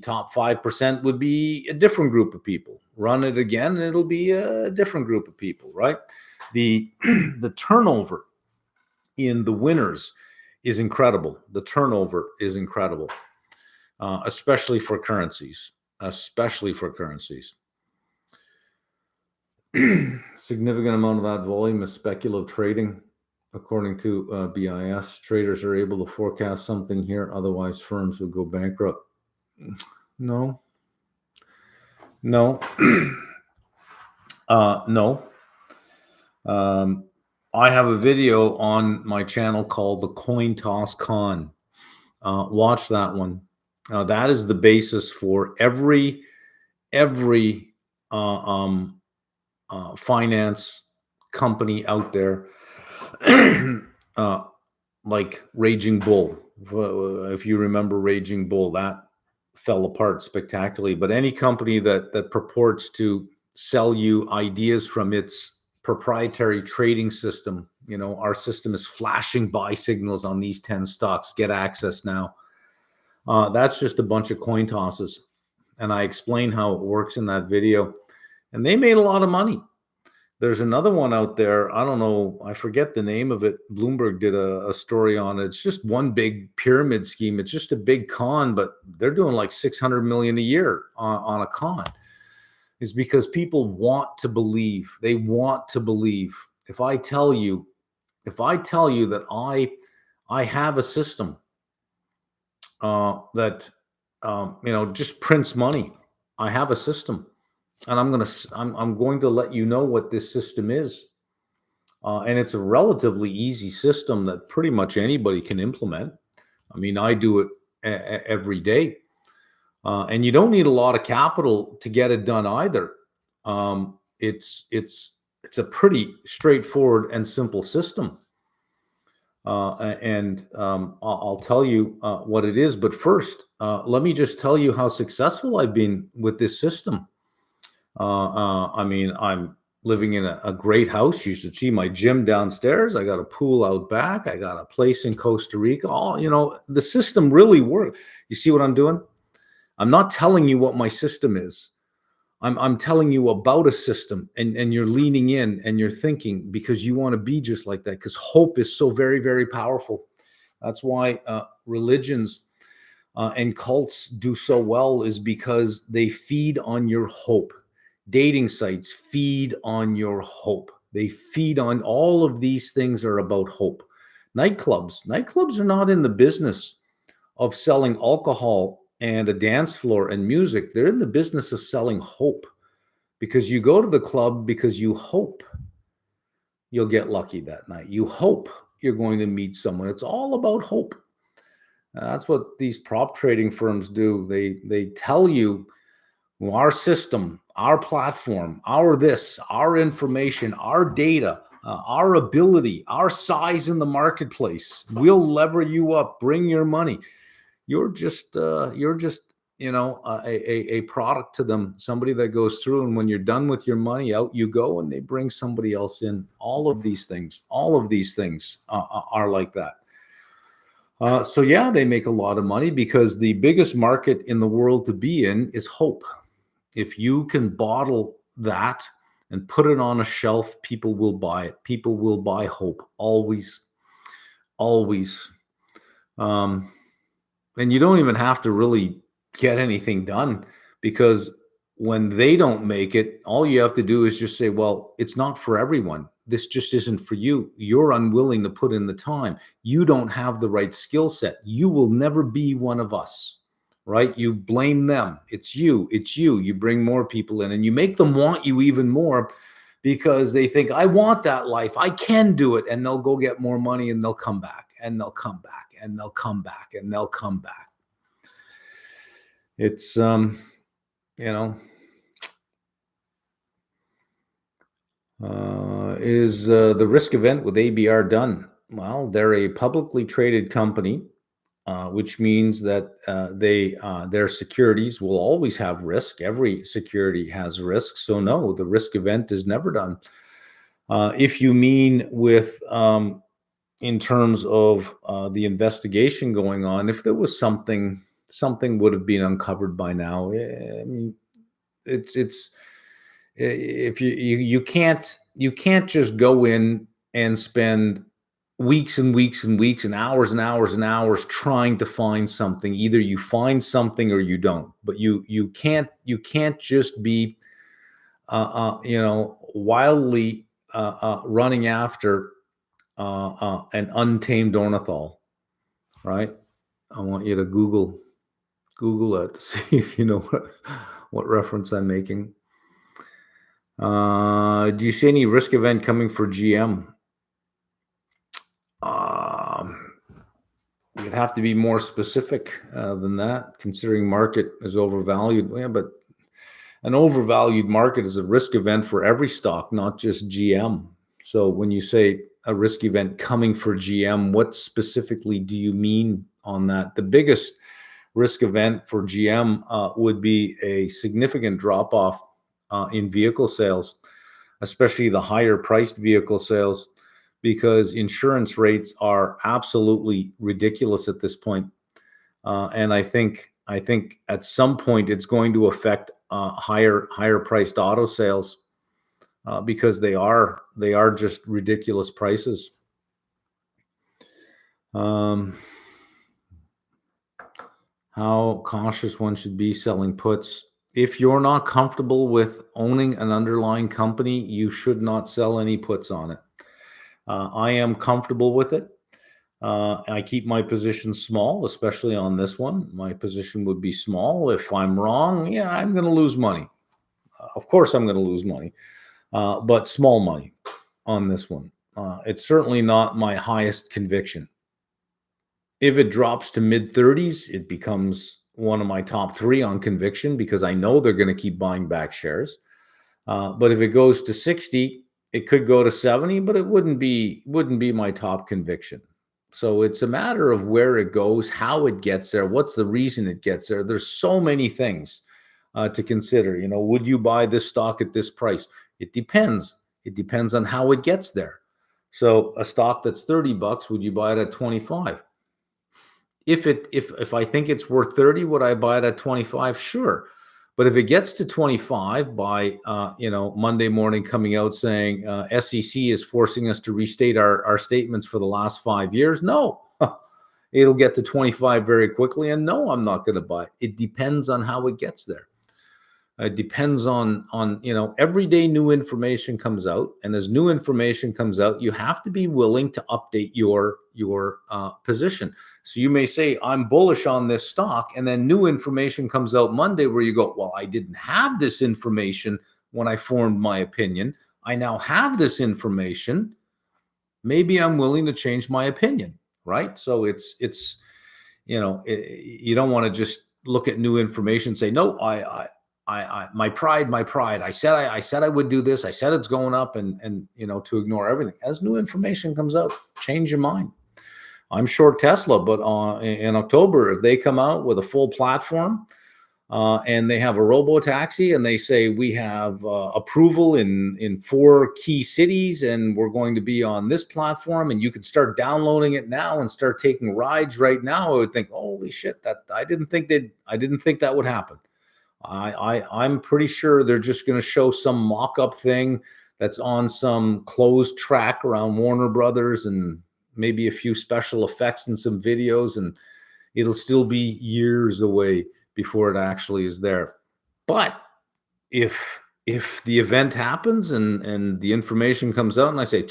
top 5% would be a different group of people. Run it again, and it'll be a different group of people, right? The the turnover in the winners is incredible. The turnover is incredible, especially for currencies. Especially for currencies. Significant amount of that volume is speculative trading. According to BIS, traders are able to forecast something here. Otherwise, firms would go bankrupt. No. No. No. I have a video on my channel called the Coin Toss Con. Watch that one. That is the basis for every finance company out there, like Raging Bull. If you remember Raging Bull, that fell apart spectacularly. But any company that purports to sell you ideas from its proprietary trading system, our system is flashing buy signals on these 10 stocks. Get access now. That's just a bunch of coin tosses. And I explain how it works in that video. And they made a lot of money. There's another one out there. I don't know. I forget the name of it. Bloomberg did a story on it. It's just one big pyramid scheme. It's just a big con, but they're doing like 600 million a year on a con. Is because people want to believe. They want to believe. If I tell you that I have a system that just prints money. I have a system. And I'm going to let you know what this system is. And it's a relatively easy system that pretty much anybody can implement. I mean, I do it every day. And you don't need a lot of capital to get it done either. It's a pretty straightforward and simple system. I'll tell you what it is. But first, let me just tell you how successful I've been with this system. I mean, I'm living in a great house. You should see my gym downstairs. I got a pool out back. I got a place in Costa Rica. The system really works. You see what I'm doing? I'm not telling you what my system is. I'm telling you about a system, and you're leaning in and you're thinking because you want to be just like that, because hope is so very, very powerful. That's why religions and cults do so well, is because they feed on your hope. Dating sites feed on your hope. They feed on all of these things are about hope. Nightclubs are not in the business of selling alcohol and a dance floor and music. They're in the business of selling hope, because you go to the club because you hope you'll get lucky that night. You hope you're going to meet someone. It's all about hope. That's what these prop trading firms do. They tell you, our system, our platform, our information, our data, our ability, our size in the marketplace, we'll lever you up, bring your money. You're just a product to them, somebody that goes through, and when you're done with your money, out you go, and they bring somebody else in. All of these things are like that. So yeah, they make a lot of money because the biggest market in the world to be in is hope. If you can bottle that and put it on a shelf. People will buy it. People will buy hope. Always, always. Um, and you don't even have to really get anything done, because when they don't make it, all you have to do is just say, well, it's not for everyone. This just isn't for you. You're unwilling to put in the time. You don't have the right skill set. You will never be one of us, right? You blame them. It's you. It's you. You bring more people in and you make them want you even more, because they think, I want that life. I can do it. And they'll go get more money and they'll come back and they'll come back and they'll come back and they'll come back. It's, is the risk event with ABR done? Well, they're a publicly traded company, which means that their securities will always have risk. Every security has risk. So no, the risk event is never done. If you mean with in terms of the investigation going on, if there was something would have been uncovered by now. I mean, it's if you can't just go in and spend weeks and weeks and weeks and hours and hours and hours trying to find something. Either you find something or you don't. But you can't just be wildly running after an untamed ornithol, right? I want you to Google it to see if you know what reference I'm making. Do you see any risk event coming for GM? You'd have to be more specific than that, considering market is overvalued. Yeah, but an overvalued market is a risk event for every stock, not just GM. So when you say a risk event coming for GM, what specifically do you mean on that? The biggest risk event for GM would be a significant drop-off in vehicle sales, especially the higher priced vehicle sales, because insurance rates are absolutely ridiculous at this point. And I think at some point it's going to affect higher priced auto sales because they are just ridiculous prices. How cautious one should be selling puts. If you're not comfortable with owning an underlying company, you should not sell any puts on it. I am comfortable with it. I keep my position small, especially on this one. My position would be small. If I'm wrong, yeah, I'm going to lose money. Of course, I'm going to lose money, but small money on this one. It's certainly not my highest conviction. If it drops to mid 30s, it becomes one of my top 3 on conviction, because I know they're going to keep buying back shares. But if it goes to 60, it could go to 70, but it wouldn't be my top conviction. So it's a matter of where it goes, how it gets there, what's the reason it gets there. There's so many things to consider. Would you buy this stock at this price? It depends. It depends on how it gets there. So a stock that's $30, would you buy it at 25? If I think it's worth 30, would I buy it at 25? Sure. But if it gets to 25 by Monday morning coming out saying SEC is forcing us to restate our statements for the last 5 years, no, it'll get to 25 very quickly. And no, I'm not going to buy it. It depends on how it gets there. It depends on every day new information comes out, and as new information comes out, you have to be willing to update your position. So you may say, I'm bullish on this stock, and then new information comes out Monday where you go, well, I didn't have this information when I formed my opinion. I now have this information. Maybe I'm willing to change my opinion, right? So it's you don't want to just look at new information and say, no, my pride. I said I would do this. I said it's going up, and to ignore everything. As new information comes out, change your mind. I'm short Tesla, but in October, if they come out with a full platform and they have a robo-taxi and they say we have approval in 4 key cities and we're going to be on this platform and you can start downloading it now and start taking rides right now, I would think, holy shit, that I didn't think that would happen. I'm pretty sure they're just going to show some mock-up thing that's on some closed track around Warner Brothers, and maybe a few special effects and some videos, and it'll still be years away before it actually is there. But if the event happens and the information comes out and I say,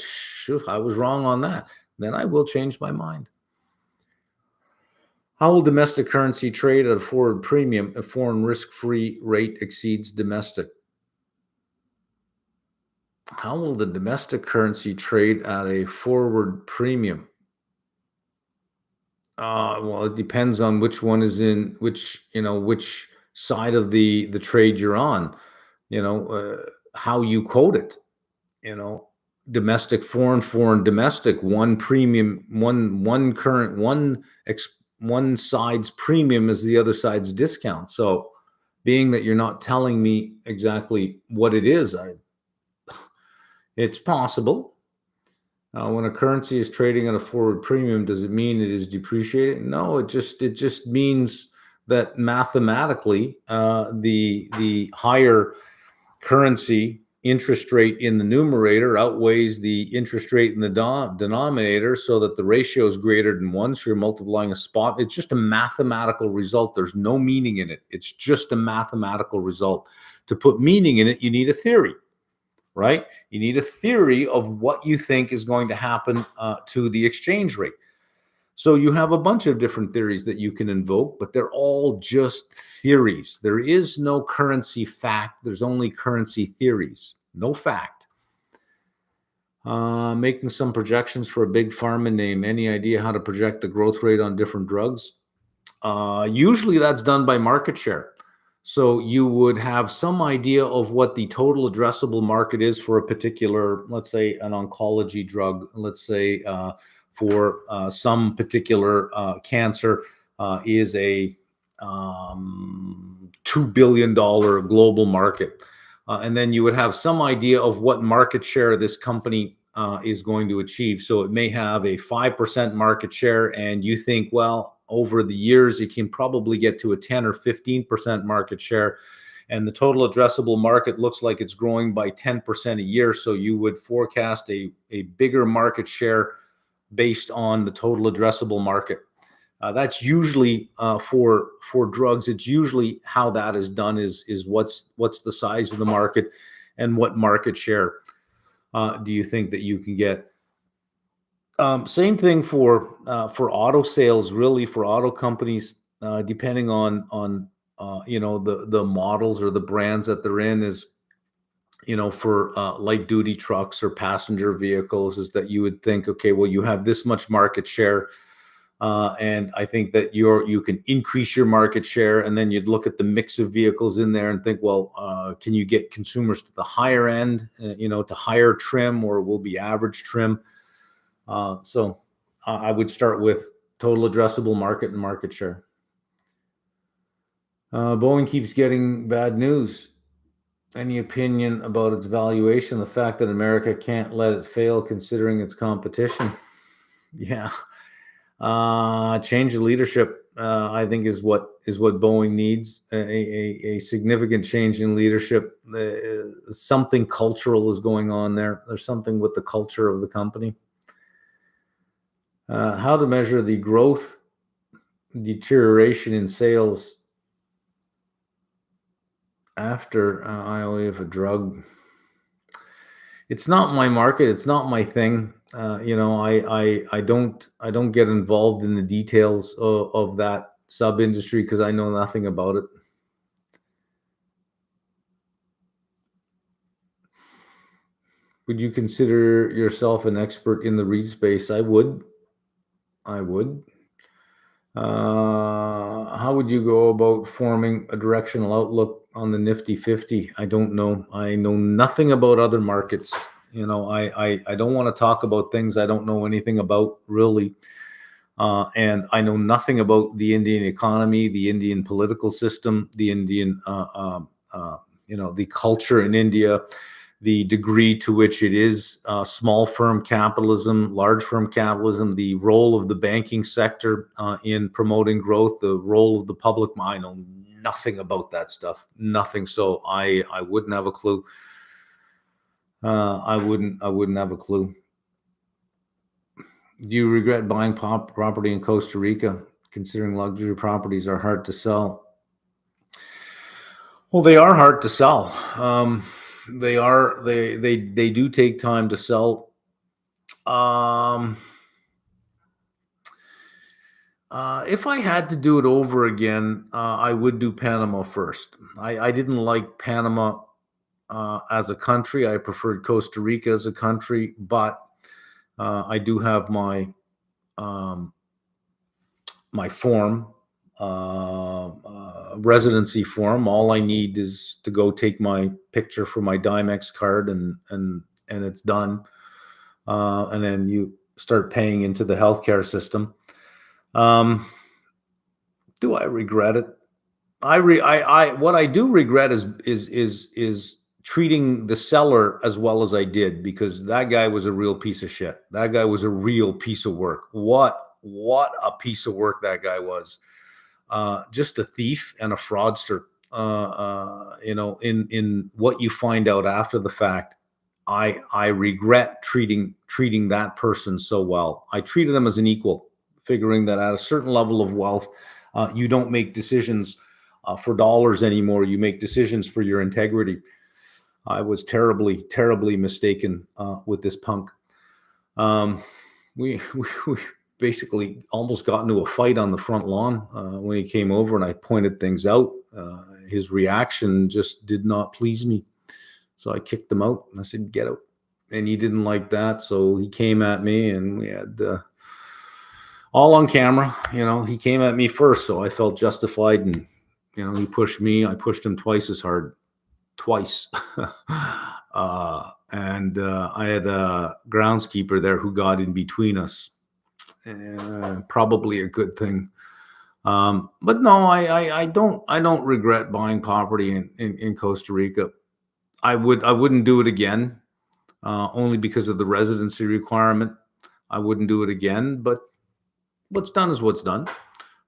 I was wrong on that, then I will change my mind. How will domestic currency trade at a forward premium if foreign risk-free rate exceeds domestic? How will the domestic currency trade at a forward premium? Well, it depends on which one is in which side of the trade you're on. How you quote it. Domestic, foreign, domestic. One premium, one current, one side's premium is the other side's discount. So, being that you're not telling me exactly what it is, it's possible. When a currency is trading at a forward premium, does it mean it is depreciating? No, it just means that mathematically, the higher currency interest rate in the numerator outweighs the interest rate in the denominator, so that the ratio is greater than one. So you're multiplying a spot. It's just a mathematical result. There's no meaning in it. It's just a mathematical result. To put meaning in it, you need a theory. Right? You need a theory of what you think is going to happen to the exchange rate. So you have a bunch of different theories that you can invoke, but they're all just theories. There is no currency fact. There's only currency theories. No fact. Making some projections for a big pharma name. Any idea how to project the growth rate on different drugs? Usually that's done by market share. So you would have some idea of what the total addressable market is for a particular, let's say, an oncology drug. Let's say for some particular cancer is a $2 billion global market. And then you would have some idea of what market share this company is going to achieve. So it may have a 5% market share, and you think, well, over the years, it can probably get to a 10 or 15% market share. And the total addressable market looks like it's growing by 10% a year. So you would forecast a bigger market share based on the total addressable market. That's usually for drugs. It's usually how that is done is what's the size of the market and what market share do you think that you can get. Same thing for auto sales, really, for auto companies, depending on the models or the brands that they're in, is for light duty trucks or passenger vehicles, is that you would think, okay, well, you have this much market share, and I think that you can increase your market share, and then you'd look at the mix of vehicles in there and think, well, can you get consumers to the higher end, to higher trim, or will be average trim? So I would start with total addressable market and market share. Boeing keeps getting bad news. Any opinion about its valuation? The fact that America can't let it fail considering its competition. Yeah. Change of leadership, I think, is what Boeing needs. A significant change in leadership. Something cultural is going on there. There's something with the culture of the company. How to measure the growth deterioration in sales after IOA of a drug. It's not my market. It's not my thing. I don't get involved in the details of that sub industry because I know nothing about it. Would you consider yourself an expert in the REIT space? I would. How would you go about forming a directional outlook on the Nifty 50? I don't know. I know nothing about other markets. I don't want to talk about things I don't know anything about, really. And I know nothing about the Indian economy, the Indian political system, the Indian, the culture in India, the degree to which it is small firm capitalism, large firm capitalism, the role of the banking sector in promoting growth, the role of the public. I know nothing about that stuff, nothing. So I wouldn't have a clue. I wouldn't have a clue. Do you regret buying property in Costa Rica, considering luxury properties are hard to sell? Well, they are hard to sell. They are. They do take time to sell. If I had to do it over again, I would do Panama first. I didn't like Panama as a country. I preferred Costa Rica as a country, but I do have my my form, residency form. All I need is to go take my picture for my Dimex card, and it's done. And then you start paying into the healthcare system. Do I regret it? What I do regret is treating the seller as well as I did, because that guy was a real piece of shit. That guy was a real piece of work. What a piece of work that guy was. Just a thief and a fraudster. In what you find out after the fact, I regret treating that person so well. I treated him as an equal, figuring that at a certain level of wealth, you don't make decisions for dollars anymore. You make decisions for your integrity. I was terribly, terribly mistaken with this punk. We basically almost got into a fight on the front lawn when he came over, and I pointed things out. His reaction just did not please me. So I kicked him out. I said, get out. And he didn't like that. So he came at me, and we had all on camera. He came at me first. So I felt justified. And, he pushed me. I pushed him twice as hard. Twice. And I had a groundskeeper there who got in between us. Probably a good thing. But no, I don't regret buying property in Costa Rica. I wouldn't do it again, only because of the residency requirement. I wouldn't do it again, but what's done is what's done,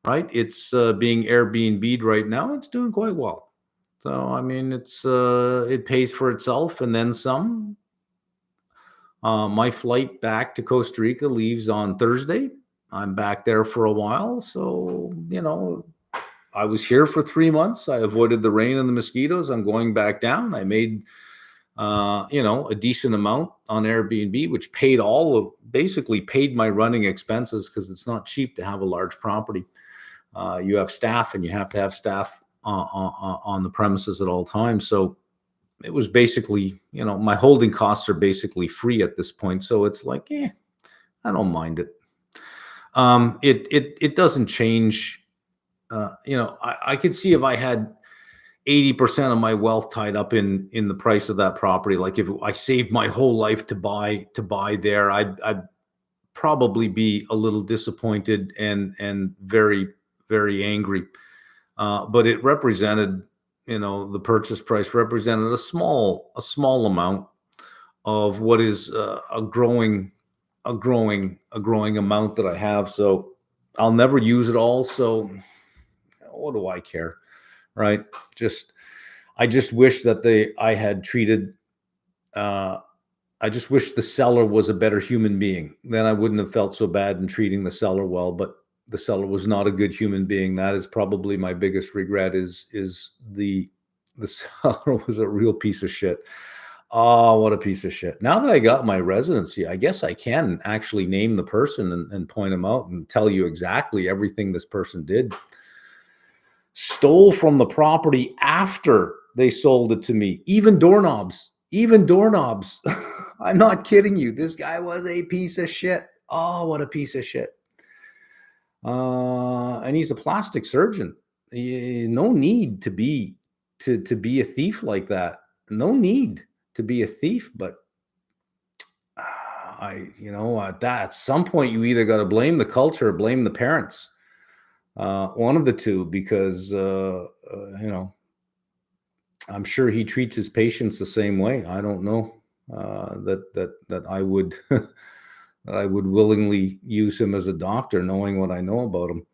right? It's being Airbnb'd right now. It's doing quite well. So, I mean, it pays for itself and then some. My flight back to Costa Rica leaves on Thursday. I'm back there for a while. So, I was here for 3 months. I avoided the rain and the mosquitoes. I'm going back down. I made, a decent amount on Airbnb, which basically paid my running expenses, because it's not cheap to have a large property. You have staff, and you have to have staff on the premises at all times. So it was basically, my holding costs are basically free at this point. So it's like, I don't mind it. It doesn't change. I could see if I had 80% of my wealth tied up in the price of that property. Like if I saved my whole life to buy there, I'd probably be a little disappointed and very, very angry. But it represented, the purchase price represented a small amount of what is a growing amount that I have. So I'll never use it all. So what do I care? Right. I just wish that I had treated, I just wish the seller was a better human being. Then I wouldn't have felt so bad in treating the seller well, but the seller was not a good human being. That is probably my biggest regret, is the seller was a real piece of shit. Oh, what a piece of shit. Now that I got my residency, I guess I can actually name the person and point him out and tell you exactly everything this person did. Stole from the property after they sold it to me. Even doorknobs. I'm not kidding you. This guy was a piece of shit. Oh, what a piece of shit. And he's a plastic surgeon. No need to be a thief like that. No need to be a thief, but at some point you either got to blame the culture or blame the parents. One of the two, because I'm sure he treats his patients the same way. I don't know that I would that I would willingly use him as a doctor, knowing what I know about him.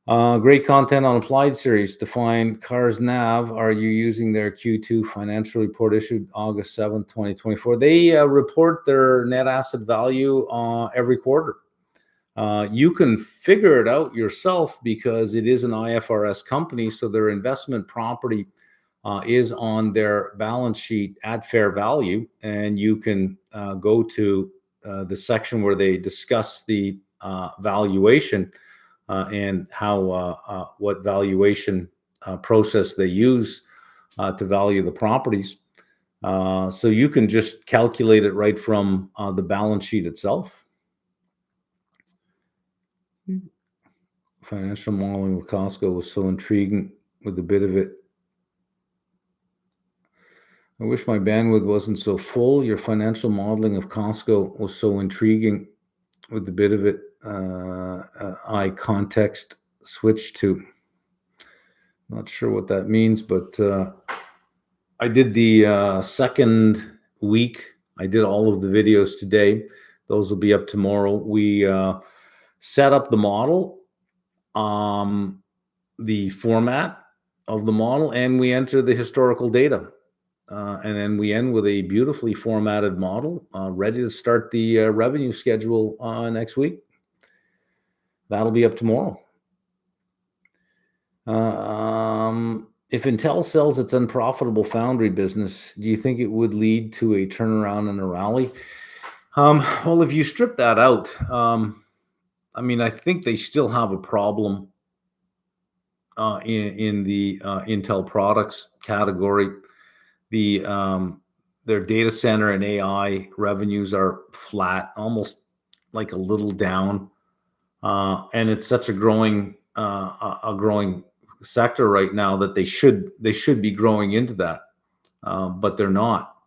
Great content on Applied Series. To find Cars Nav, are you using their Q2 financial report issued August 7th, 2024? They report their net asset value every quarter. You can figure it out yourself because it is an IFRS company, so their investment property is on their balance sheet at fair value, and you can go to the section where they discuss the valuation and how what valuation process they use to value the properties. So you can just calculate it right from the balance sheet itself. Financial modeling with Costco was so intriguing with a bit of it. I wish my bandwidth wasn't so full. Your financial modeling of Costco was so intriguing with a bit of it. I context switch to. Not sure what that means, but I did the second week. I did all of the videos today. Those will be up tomorrow. We set up the model, the format of the model, and we enter the historical data. And then we end with a beautifully formatted model, ready to start the revenue schedule next week. That'll be up tomorrow. If Intel sells its unprofitable foundry business, do you think it would lead to a turnaround and a rally? Well, if you strip that out, I mean, I think they still have a problem in the Intel products category. Their data center and AI revenues are flat, almost like a little down, and it's such a growing sector right now that they should be growing into that, but they're not.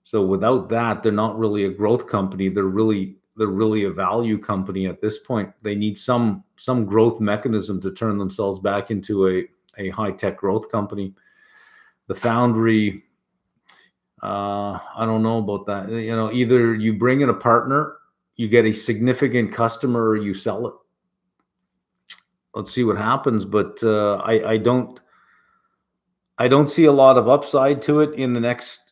So without that, they're not really a growth company. They're really a value company at this point. They need some growth mechanism to turn themselves back into a high tech growth company. The foundry, I don't know about that. You know, either you bring in a partner, you get a significant customer, or you sell it. Let's see what happens, but I don't see a lot of upside to it in the next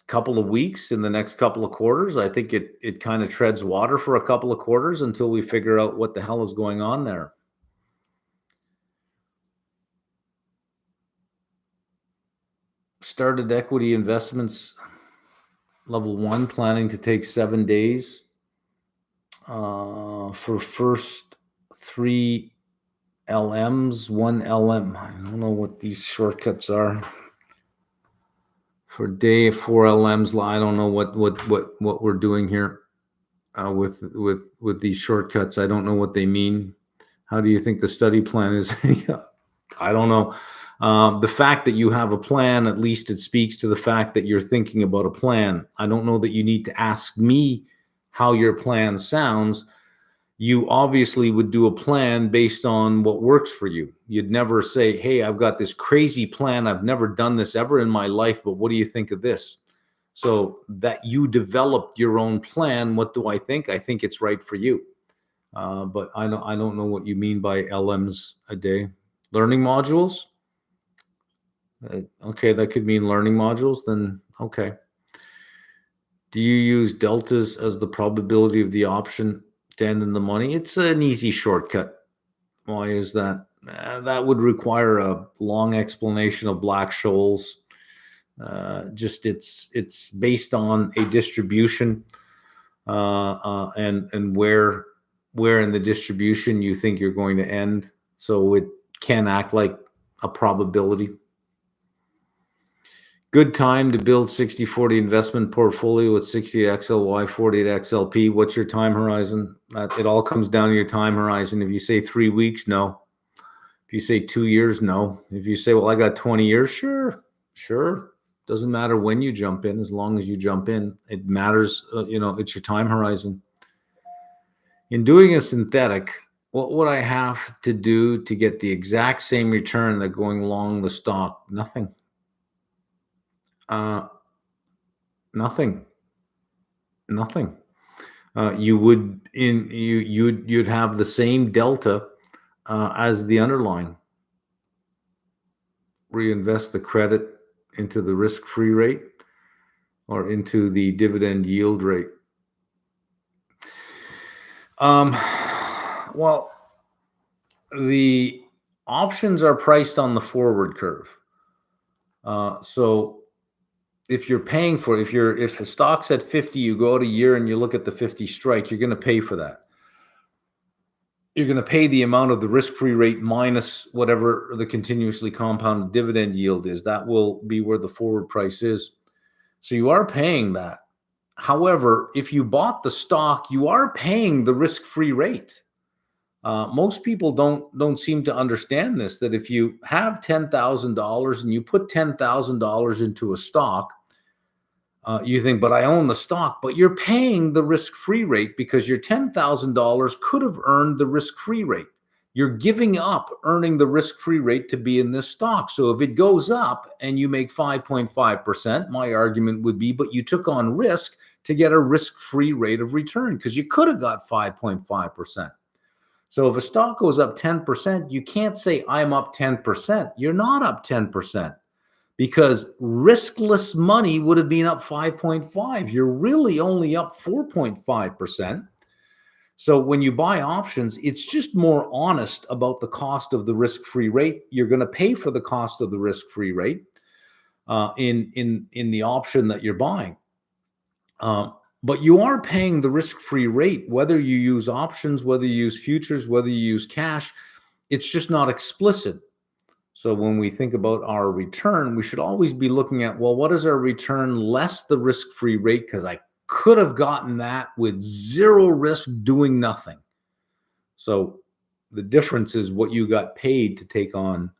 couple of weeks, in the next couple of quarters. I think it kind of treads water for a couple of quarters until we figure out what the hell is going on there. Started equity investments level 1, planning to take 7 days for first 3 LMs, 1 LM. I don't know what these shortcuts are. For day 4 LMs, I don't know what we're doing here with these shortcuts. I don't know what they mean. How do you think the study plan is? I don't know. The fact that you have a plan, at least it speaks to the fact that you're thinking about a plan. I don't know that you need to ask me how your plan sounds. You obviously would do a plan based on what works for you. You'd never say, hey, I've got this crazy plan. I've never done this ever in my life, but what do you think of this? So that you developed your own plan. What do I think? I think it's right for you. But I don't know what you mean by LMs a day. Learning modules? Okay, that could mean learning modules, then okay. Do you use deltas as the probability of the option to end in the money? It's an easy shortcut. Why is that? That would require a long explanation of Black-Scholes. Just it's based on a distribution and where in the distribution you think you're going to end. So it can act like a probability. Good time to build 60/40 investment portfolio with 60 XLY, 40 XLP. What's your time horizon? It all comes down to your time horizon. If you say 3 weeks, no. If you say 2 years, no. If you say, well, I got 20 years, sure. Doesn't matter when you jump in, as long as you jump in. It matters, it's your time horizon. In doing a synthetic, what would I have to do to get the exact same return that going long the stock? Nothing. Nothing. You'd have the same delta as the underlying. Reinvest the credit into the risk-free rate or into the dividend yield rate. Well, the options are priced on the forward curve. So if you're paying for it, if the stock's at 50, you go out a year and you look at the 50 strike, you're going to pay for that. You're going to pay the amount of the risk-free rate minus whatever the continuously compounded dividend yield is. That will be where the forward price is. So you are paying that. However, if you bought the stock, you are paying the risk-free rate. Most people don't seem to understand this, that if you have $10,000 and you put $10,000 into a stock, you think, but I own the stock, but you're paying the risk-free rate because your $10,000 could have earned the risk-free rate. You're giving up earning the risk-free rate to be in this stock. So if it goes up and you make 5.5%, my argument would be, but you took on risk to get a risk-free rate of return because you could have got 5.5%. So if a stock goes up 10%, you can't say I'm up 10%. You're not up 10%. Because riskless money would have been up 5.5. You're really only up 4.5%. So when you buy options, it's just more honest about the cost of the risk-free rate. You're going to pay for the cost of the risk-free rate in the option that you're buying. But you are paying the risk-free rate, whether you use options, whether you use futures, whether you use cash. It's just not explicit. So when we think about our return, we should always be looking at, well, what is our return less the risk-free rate? Because I could have gotten that with zero risk doing nothing. So the difference is what you got paid to take on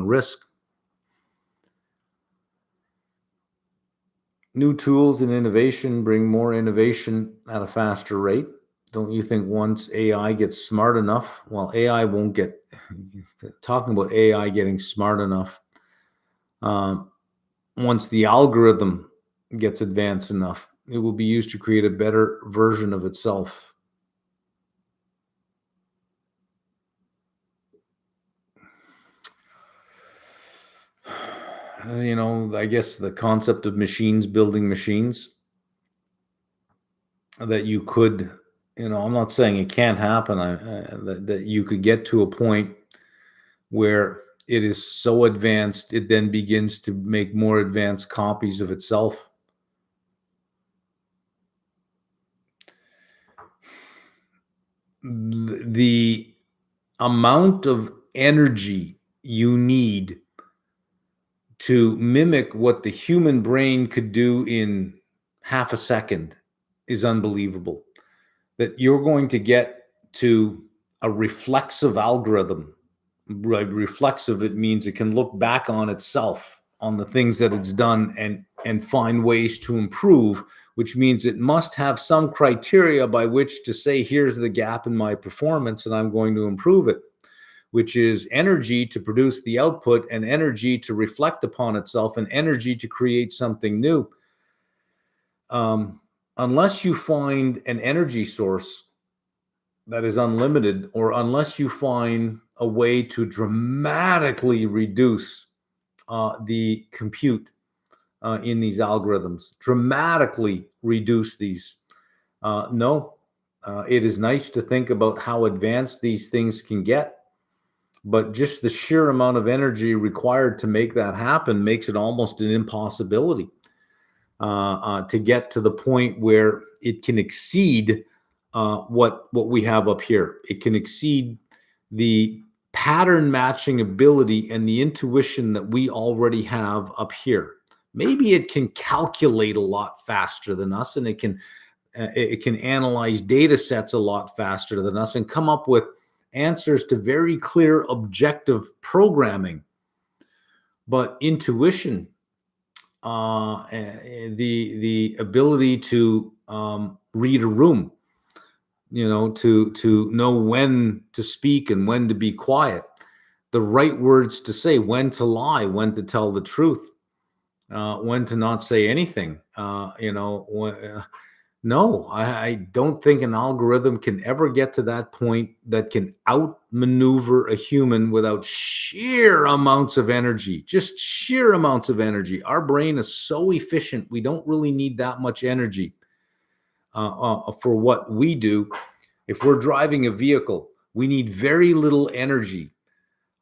risk. New tools and innovation bring more innovation at a faster rate. Don't you think once AI gets smart enough, well, AI won't get, talking about AI getting smart enough, once the algorithm gets advanced enough, it will be used to create a better version of itself. You know, I guess the concept of machines building machines, that you could, you know, I'm not saying it can't happen, that you could get to a point where it is so advanced, it then begins to make more advanced copies of itself. The amount of energy you need to mimic what the human brain could do in half a second is unbelievable. That you're going to get to a reflexive algorithm. Reflexive, it means it can look back on itself, on the things that it's done, and find ways to improve, which means it must have some criteria by which to say, here's the gap in my performance and I'm going to improve it, which is energy to produce the output and energy to reflect upon itself and energy to create something new. Unless you find an energy source that is unlimited, or unless you find a way to dramatically reduce the compute in these algorithms, dramatically reduce these. It is nice to think about how advanced these things can get, but just the sheer amount of energy required to make that happen makes it almost an impossibility to get to the point where it can exceed what we have up here. It can exceed the pattern matching ability and the intuition that we already have up here. Maybe it can calculate a lot faster than us, and it can analyze data sets a lot faster than us and come up with answers to very clear objective programming. But intuition, the ability to read a room, you know, to know when to speak and when to be quiet, the right words to say, when to lie, when to tell the truth, when to not say anything, No, I don't think an algorithm can ever get to that point that can outmaneuver a human without sheer amounts of energy, just sheer amounts of energy. Our brain is so efficient, we don't really need that much energy for what we do. If we're driving a vehicle, we need very little energy,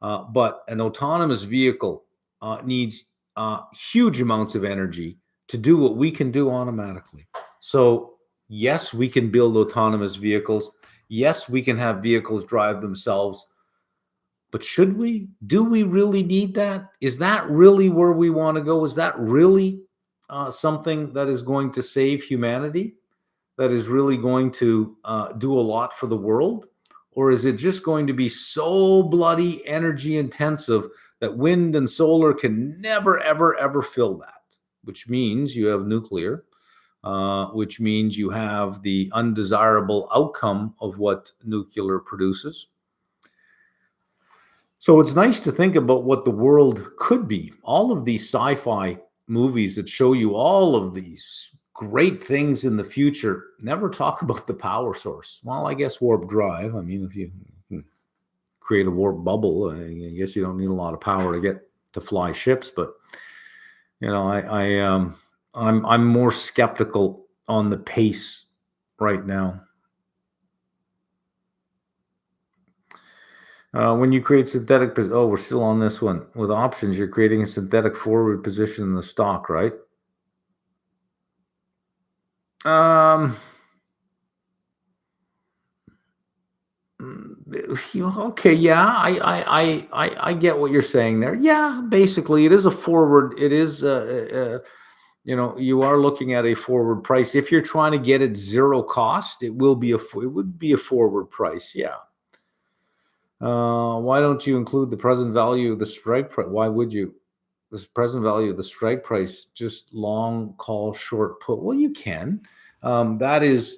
but an autonomous vehicle needs huge amounts of energy to do what we can do automatically. So, yes, we can build autonomous vehicles. Yes, we can have vehicles drive themselves. But should we? Do we really need that? Is that really where we want to go? Is that really something that is going to save humanity? That is really going to do a lot for the world? Or is it just going to be so bloody energy intensive that wind and solar can never, ever, ever fill that? Which means you have nuclear, which means you have the undesirable outcome of what nuclear produces. So it's nice to think about what the world could be. All of these sci-fi movies that show you all of these great things in the future never talk about the power source. Well, I guess warp drive. I mean, if you create a warp bubble, I guess you don't need a lot of power to get to fly ships. But I'm more skeptical on the pace right now. When you create synthetic, we're still on this one. With options, you're creating a synthetic forward position in the stock, right? Okay, yeah, I get what you're saying there. Yeah, basically, it is a forward. It is, you are looking at a forward price. If you're trying to get it zero cost, it would be a forward price. Yeah. Why don't you include the present value of the strike price? Why would you? The present value of the strike price, just long call, short put. Well, you can. That is,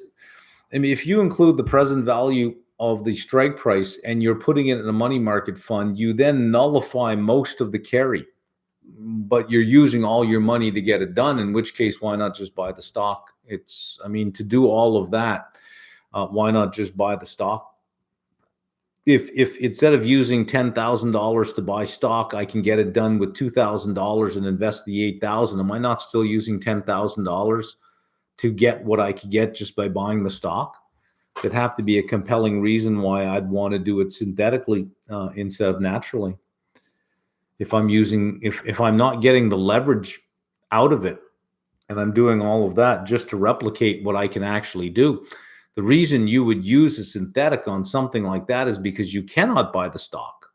I mean, if you include the present value of the strike price and you're putting it in a money market fund, you then nullify most of the carry, but you're using all your money to get it done. In which case, why not just buy the stock? To do all of that, why not just buy the stock? If instead of using $10,000 to buy stock, I can get it done with $2,000 and invest the 8,000. Am I not still using $10,000 to get what I could get just by buying the stock? It'd have to be a compelling reason why I'd want to do it synthetically instead of naturally. If I'm not getting the leverage out of it, and I'm doing all of that just to replicate what I can actually do. The reason you would use a synthetic on something like that is because you cannot buy the stock.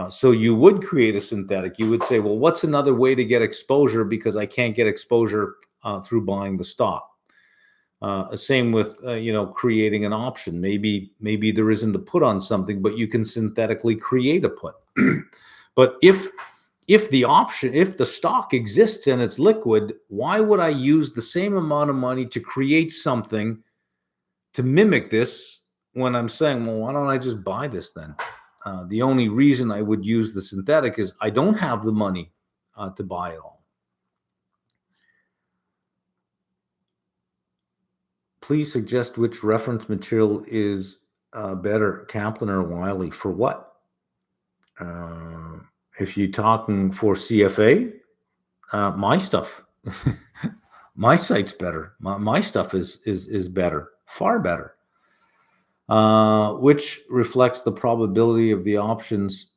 So you would create a synthetic. You would say, well, what's another way to get exposure because I can't get exposure through buying the stock? Same with creating an option. Maybe there isn't a put on something, but you can synthetically create a put. But if the stock exists and it's liquid, why would I use the same amount of money to create something to mimic this when I'm saying, well, why don't I just buy this then? The only reason I would use the synthetic is I don't have the money to buy it all. Please suggest which reference material is better, Kaplan or Wiley. For what? If you're talking for CFA, my stuff, my site's better. My stuff is better, far better. Which reflects the probability of the options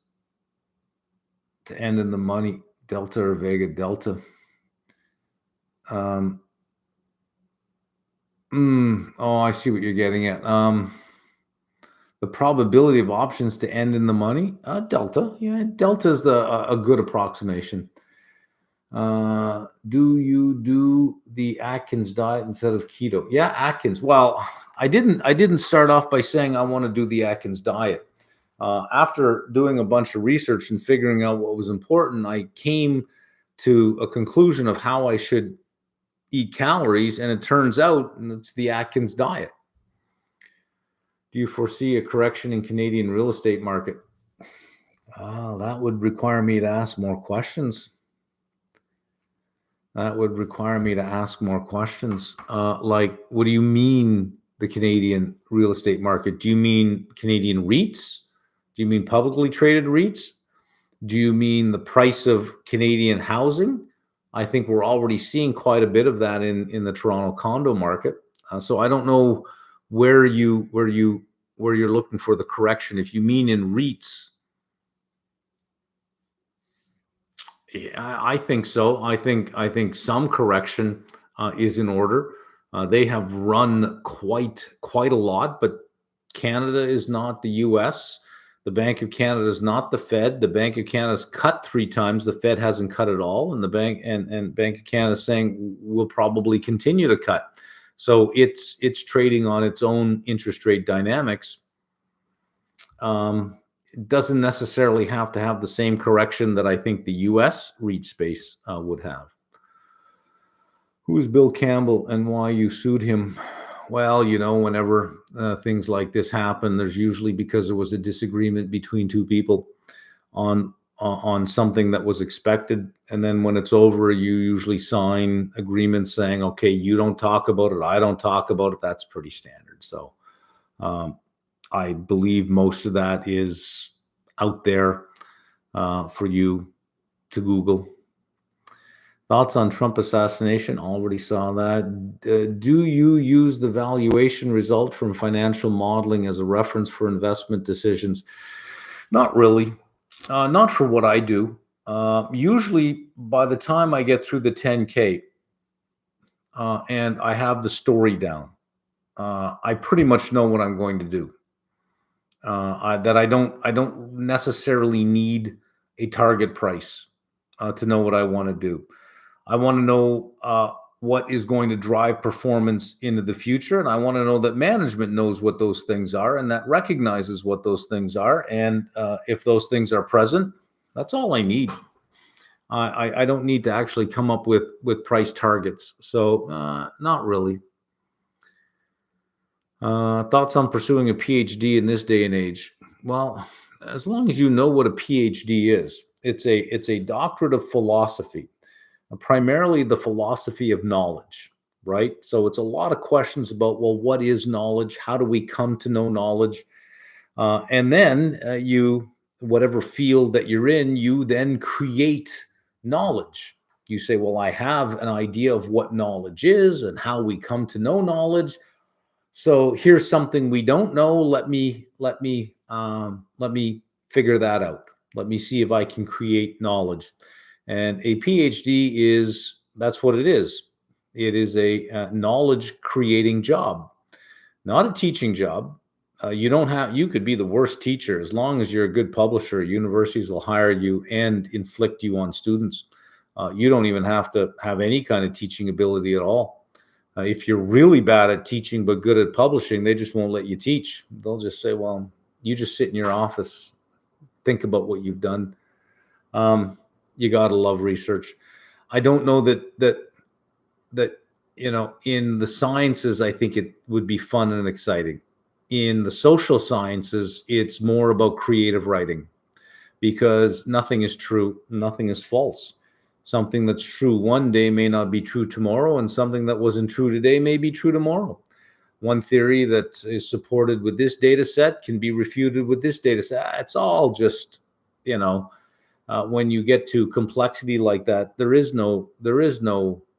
to end in the money, delta or vega delta. I see what you're getting at. The probability of options to end in the money, delta. Yeah, delta is a good approximation. Do you do the Atkins diet instead of keto? Yeah, Atkins. Well, I didn't start off by saying I want to do the Atkins diet. After doing a bunch of research and figuring out what was important, I came to a conclusion of how I should eat calories, and it turns out it's the Atkins diet. Do you foresee a correction in Canadian real estate market? That would require me to ask more questions. That would require me to ask more questions. Like, what do you mean the Canadian real estate market? Do you mean Canadian REITs? Do you mean publicly traded REITs? Do you mean the price of Canadian housing? I think we're already seeing quite a bit of that in the Toronto condo market. So I don't know where you're looking for the correction. If you mean in REITs, yeah, I think so. I think some correction is in order. They have run quite a lot, but Canada is not the U.S. The Bank of Canada is not the Fed. The Bank of Canada's cut 3 times. The Fed hasn't cut at all, and the Bank of Canada is saying we'll probably continue to cut. So it's trading on its own interest rate dynamics. It doesn't necessarily have to have the same correction that I think the U.S. REIT space would have. Who is Bill Campbell and why you sued him? Well, whenever things like this happen, there's usually because there was a disagreement between two people on something that was expected, and then when it's over, you usually sign agreements saying, okay, you don't talk about it, I don't talk about it. That's pretty standard. So I believe most of that is out there for you to Google. Thoughts on Trump assassination? Already saw that. Do you use the valuation result from financial modeling as a reference for investment decisions? Not really. Not for what I do. Usually, by the time I get through the 10K and I have the story down, I pretty much know what I'm going to do. I don't necessarily need a target price to know what I want to do. I want to know what is going to drive performance into the future, and I want to know that management knows what those things are and that recognizes what those things are. And if those things are present, that's all I need. I don't need to actually come up with price targets. So not really. Thoughts on pursuing a PhD in this day and age? Well, as long as you know what a PhD is, it's a doctorate of philosophy, primarily the philosophy of knowledge, right? So it's a lot of questions about, well, what is knowledge? How do we come to know knowledge? And then whatever field that you're in, you then create knowledge. You say, well, I have an idea of what knowledge is and how we come to know knowledge. So here's something we don't know. Let me figure that out. Let me see if I can create knowledge. And a PhD that's what it is. It is a knowledge creating job, not a teaching job. You could be the worst teacher as long as you're a good publisher. Universities will hire you and inflict you on students. You don't even have to have any kind of teaching ability at all. If you're really bad at teaching but good at publishing, they just won't let you teach. They'll just say, well, you just sit in your office, think about what you've done. You got to love research. I don't know that in the sciences, I think it would be fun and exciting. In the social sciences, it's more about creative writing, because nothing is true, nothing is false. Something that's true one day may not be true tomorrow, and something that wasn't true today may be true tomorrow. One theory that is supported with this data set can be refuted with this data set. It's all just, when you get to complexity like that, there is no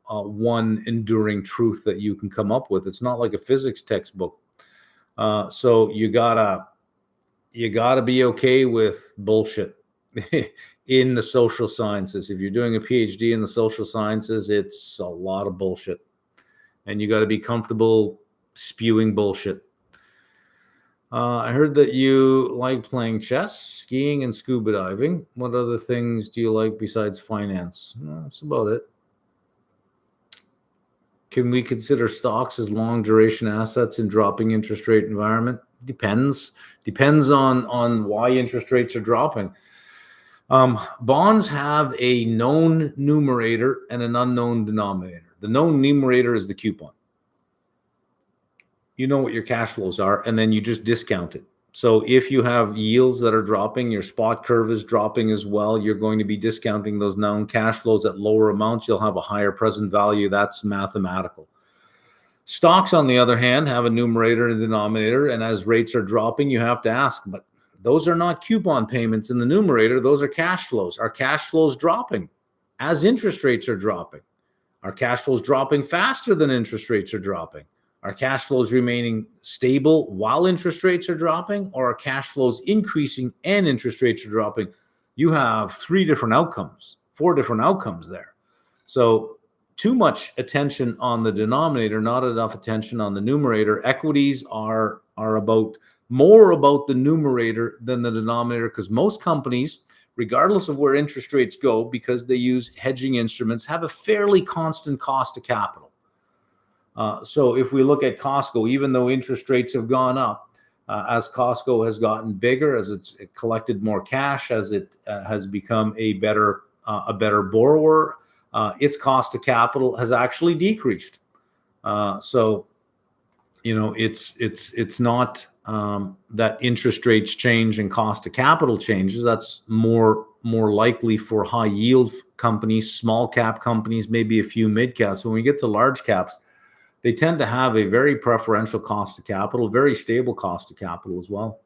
one enduring truth that you can come up with. It's not like a physics textbook. So you gotta be okay with bullshit in the social sciences. If you're doing a PhD in the social sciences, it's a lot of bullshit, and you got to be comfortable spewing bullshit. I heard that you like playing chess, skiing, and scuba diving. What other things do you like besides finance? That's about it. Can we consider stocks as long duration assets in dropping interest rate environment? Depends on why interest rates are dropping. Bonds have a known numerator and an unknown denominator. The known numerator is the coupon. You know what your cash flows are, and then you just discount it. So if you have yields that are dropping, your spot curve is dropping as well, you're going to be discounting those known cash flows at lower amounts. You'll have a higher present value. That's mathematical. Stocks, on the other hand, have a numerator and denominator. And as rates are dropping, you have to ask, but those are not coupon payments in the numerator. Those are cash flows. Are cash flows dropping as interest rates are dropping? Are cash flows dropping faster than interest rates are dropping? Are cash flows remaining stable while interest rates are dropping, or are cash flows increasing and interest rates are dropping? You have 3 different outcomes, 4 different outcomes there. So too much attention on the denominator, not enough attention on the numerator. Equities are about more about the numerator than the denominator, because most companies, regardless of where interest rates go, because they use hedging instruments, have a fairly constant cost of capital. So if we look at Costco, even though interest rates have gone up, as Costco has gotten bigger, as it's collected more cash, as it has become a better borrower, its cost of capital has actually decreased. So it's not that interest rates change and cost of capital changes. That's more likely for high yield companies, small cap companies, maybe a few mid caps. When we get to large caps, they tend to have a very preferential cost of capital, very stable cost of capital as well.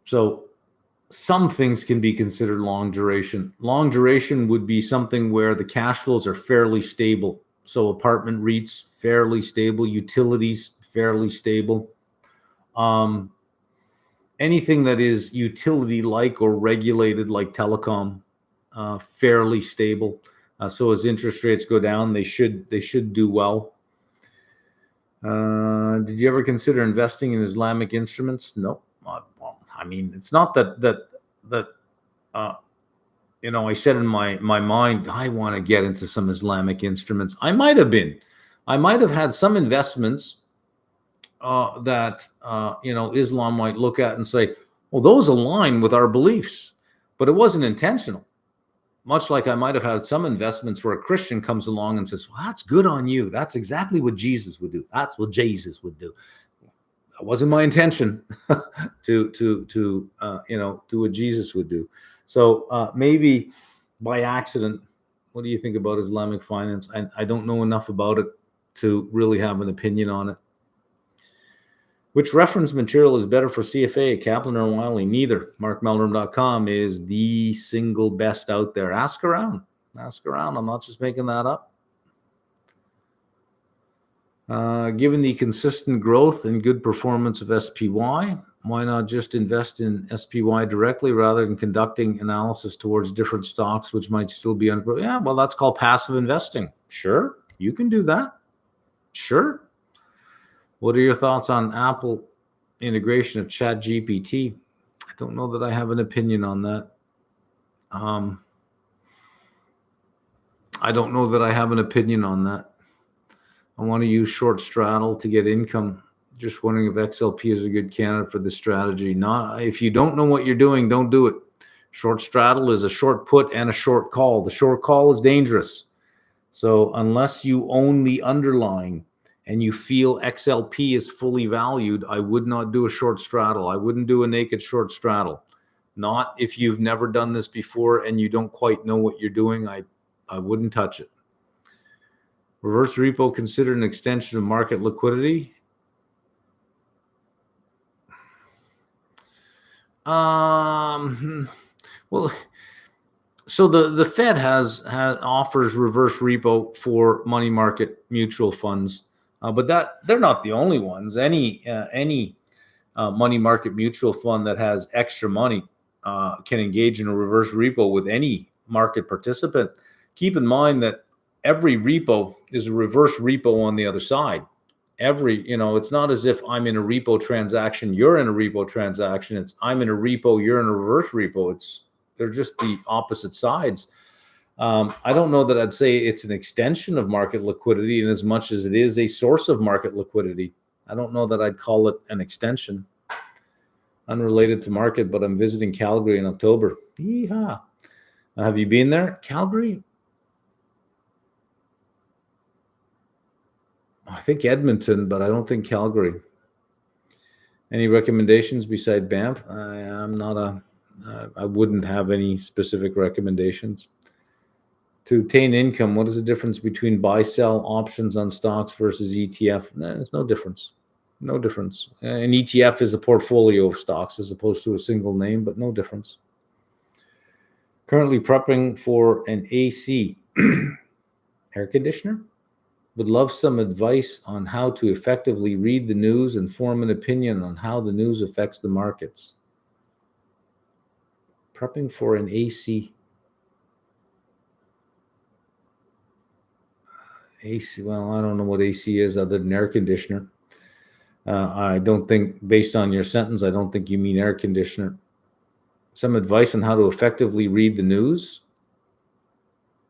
So some things can be considered long duration. Long duration would be something where the cash flows are fairly stable. So apartment REITs, fairly stable. Utilities, fairly stable. Anything that is utility-like or regulated, like telecom, fairly stable. So as interest rates go down, they should do well. Did you ever consider investing in Islamic instruments? No. I mean, it's not that I said in my mind, I want to get into some Islamic instruments. I might have had some investments that Islam might look at and say, well, those align with our beliefs, but it wasn't intentional. Much like I might have had some investments where a Christian comes along and says, well, that's good on you. That's exactly what Jesus would do. That's what Jesus would do. That wasn't my intention to do what Jesus would do. So maybe by accident. What do you think about Islamic finance? I don't know enough about it to really have an opinion on it. Which reference material is better for CFA, Kaplan or Wiley? Neither. MarkMeldrum.com is the single best out there. Ask around. I'm not just making that up. Given the consistent growth and good performance of SPY, why not just invest in SPY directly rather than conducting analysis towards different stocks, which might still be under? Yeah, well, that's called passive investing. Sure, you can do that. Sure. What are your thoughts on Apple integration of ChatGPT? I don't know that I have an opinion on that. I don't know that I have an opinion on that. I want to use short straddle to get income. Just wondering if XLP is a good candidate for this strategy. Not if you don't know what you're doing, don't do it. Short straddle is a short put and a short call. The short call is dangerous. So unless you own the underlying and you feel XLP is fully valued, I would not do a short straddle. I wouldn't do a naked short straddle. Not if you've never done this before and you don't quite know what you're doing. I wouldn't touch it. Reverse repo considered an extension of market liquidity? Well, so the Fed has offers reverse repo for money market mutual funds, but they're not the only ones. Any money market mutual fund that has extra money can engage in a reverse repo with any market participant. Keep in mind that every repo is a reverse repo on the other side. It's not as if I'm in a repo transaction, you're in a repo transaction. It's I'm in a repo, you're in a reverse repo. They're just the opposite sides. I don't know that I'd say it's an extension of market liquidity in as much as it is a source of market liquidity. I don't know that I'd call it an extension. Unrelated to market, but I'm visiting Calgary in October. Yeehaw. Have you been there? Calgary? I think Edmonton, but I don't think Calgary. Any recommendations beside Banff? I'm not a. I wouldn't have any specific recommendations. To obtain income, what is the difference between buy-sell options on stocks versus ETF? There's no difference. No difference. An ETF is a portfolio of stocks as opposed to a single name, but no difference. Currently prepping for an AC air conditioner. Would love some advice on how to effectively read the news and form an opinion on how the news affects the markets. Prepping for an AC. AC, well, I don't know what AC is other than air conditioner. I don't think, based on your sentence, I don't think you mean air conditioner. Some advice on how to effectively read the news?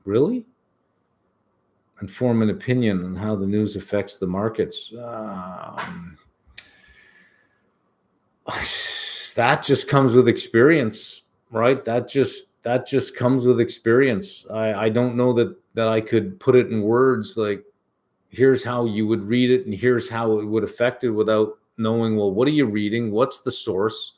Really? And form an opinion on how the news affects the markets. That just comes with experience, right? That just comes with experience. I don't know that I could put it in words like, here's how you would read it and here's how it would affect it without knowing, well, what are you reading? What's the source?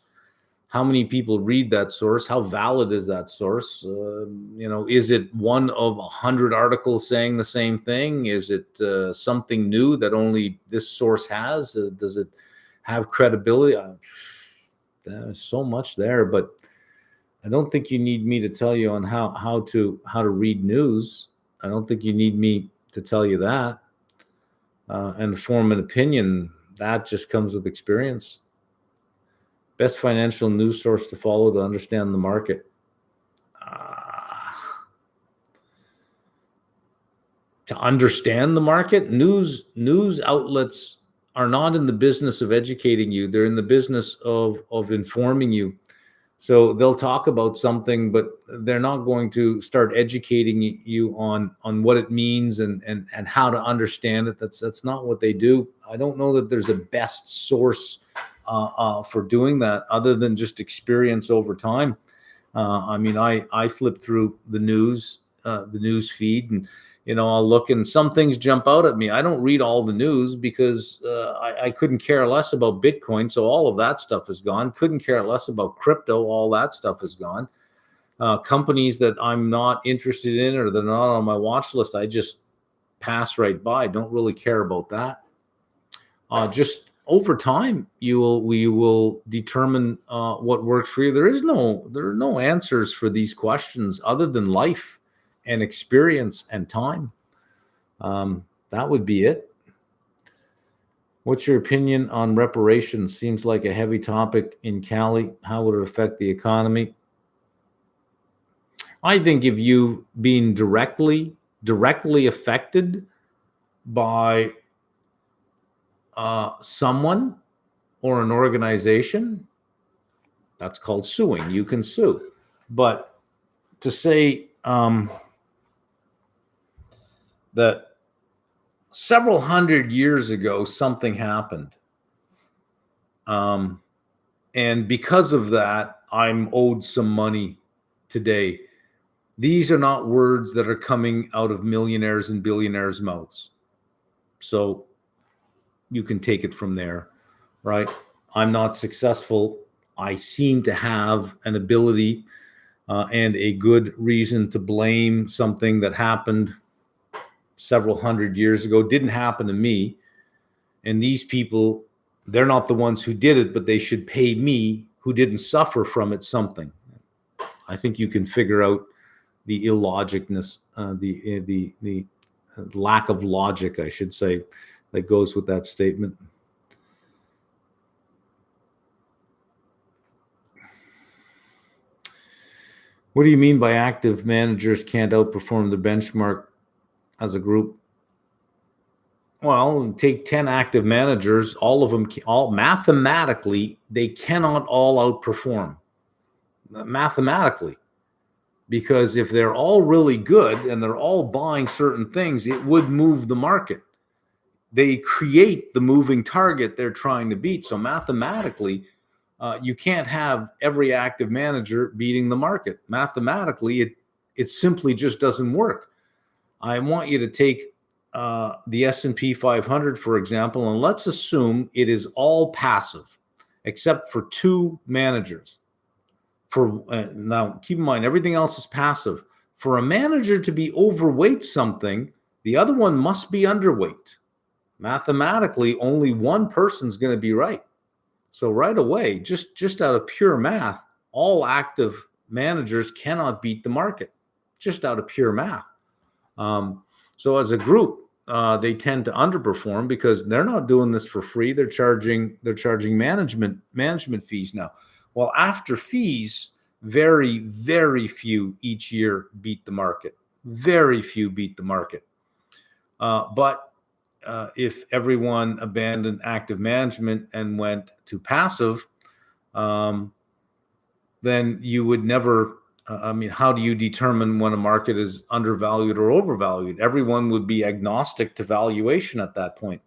How many people read that source? How valid is that source? Is it one of 100 articles saying the same thing? Is it something new that only this source has? Does it have credibility? There's so much there, but I don't think you need me to tell you on how to read news. I don't think you need me to tell you that. And form an opinion. That just comes with experience. Best financial news source to follow to understand the market. To understand the market, news outlets are not in the business of educating you. They're in the business of informing you. So they'll talk about something, but they're not going to start educating you on what it means and how to understand it. That's not what they do. I don't know that there's a best source for doing that other than just experience over time. I flip through the news feed, and I'll look, and some things jump out at me. I don't read all the news because I couldn't care less about Bitcoin, so all of that stuff is gone. Couldn't care less about crypto, all that stuff is gone. Companies that I'm not interested in or they're not on my watch list, I just pass right by. Don't really care about that. Just over time, we will determine what works for you. There are no answers for these questions other than life and experience and time. That would be it. What's your opinion on reparations? Seems like a heavy topic in Cali. How would it affect the economy? I think if you've been directly affected by someone or an organization, that's called suing. You can sue. But to say that several hundred years ago something happened, and because of that I'm owed some money today, these are not words that are coming out of millionaires and billionaires' mouths. So you can take it from there, right? I'm not successful. I seem to have an ability and a good reason to blame something that happened several hundred years ago. Didn't happen to me. And these people, they're not the ones who did it, but they should pay me, who didn't suffer from it, something. I think you can figure out the illogicness, the lack of logic, I should say, that goes with that statement. What do you mean by active managers can't outperform the benchmark as a group? Well, take 10 active managers, all of them, all mathematically, they cannot all outperform. Mathematically. Because if they're all really good and they're all buying certain things, it would move the market. They create the moving target they're trying to beat. So mathematically, you can't have every active manager beating the market. Mathematically, it simply just doesn't work. I want you to take the S&P 500, for example, and let's assume it is all passive. except for two managers. Now, keep in mind, everything else is passive. For a manager to be overweight something, the other one must be underweight. Mathematically, only one person's going to be right. So right away, just out of pure math, all active managers cannot beat the market, just out of pure math. So as a group, they tend to underperform because they're not doing this for free. They're charging management fees now. Well, after fees, very, very few each year beat the market. Very few beat the market. But if everyone abandoned active management and went to passive, then you would never. How do you determine when a market is undervalued or overvalued? Everyone would be agnostic to valuation at that point,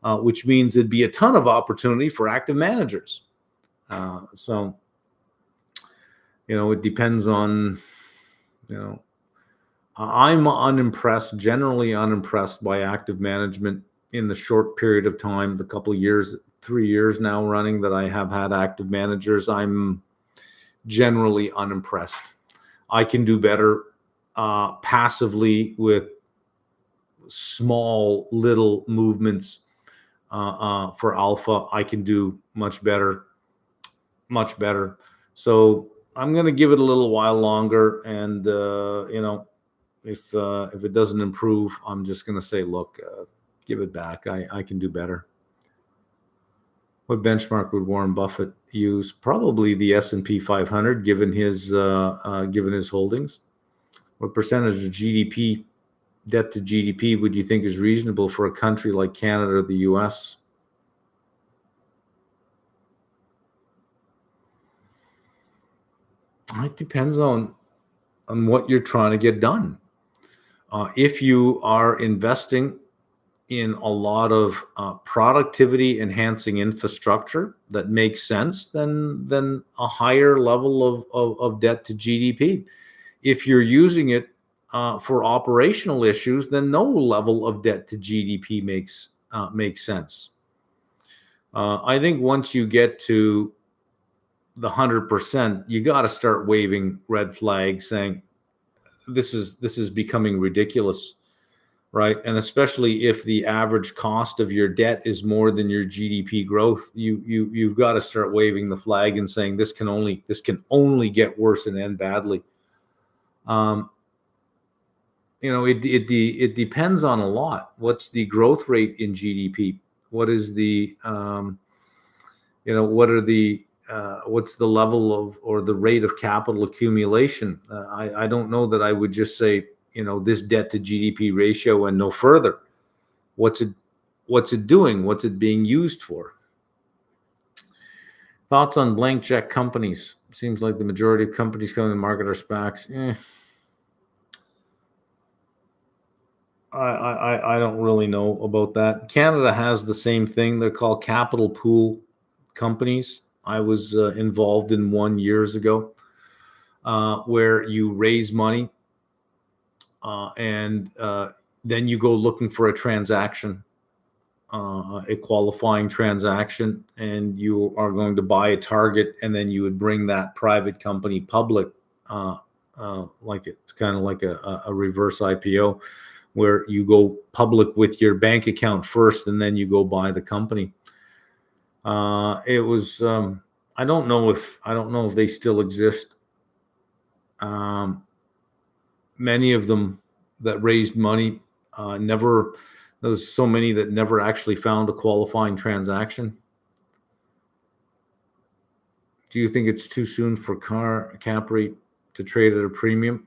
which means there'd be a ton of opportunity for active managers. So, it depends on, I'm generally unimpressed by active management in the short period of time, the couple of years, 3 years now running that I have had active managers. I'm generally unimpressed. I can do better passively with small little movements for alpha. I can do much better. So I'm going to give it a little while longer, and if it doesn't improve, I'm just going to say, look, give it back. I can do better. What benchmark would Warren Buffett use? Probably the S&P 500, given his holdings. What percentage of GDP, debt to GDP, would you think is reasonable for a country like Canada or the U.S.? It depends on what you're trying to get done. If you are investing in a lot of productivity enhancing infrastructure that makes sense, then a higher level of debt to GDP. If you're using it for operational issues, then no level of debt to GDP makes sense. I think once you get to the 100%, you got to start waving red flags, saying this is becoming ridiculous. Right. And especially if the average cost of your debt is more than your GDP growth, you've got to start waving the flag and saying this can only get worse and end badly. It depends on a lot. What's the growth rate in GDP? What is the what's the level of or the rate of capital accumulation? I don't know that I would just say, this debt to GDP ratio and no further. What's it doing? What's it being used for? Thoughts on blank check companies? Seems like the majority of companies coming to the market are SPACs. I don't really know about that. Canada has the same thing. They're called capital pool companies. I was involved in one years ago where you raise money and then you go looking for a transaction, a qualifying transaction, and you are going to buy a target, and then you would bring that private company public, like it's kind of like a reverse IPO, where you go public with your bank account first, and then you go buy the company. It was I don't know if they still exist. Many of them that raised money there was so many that never actually found a qualifying transaction. Do you think it's too soon for cap rate to trade at a premium?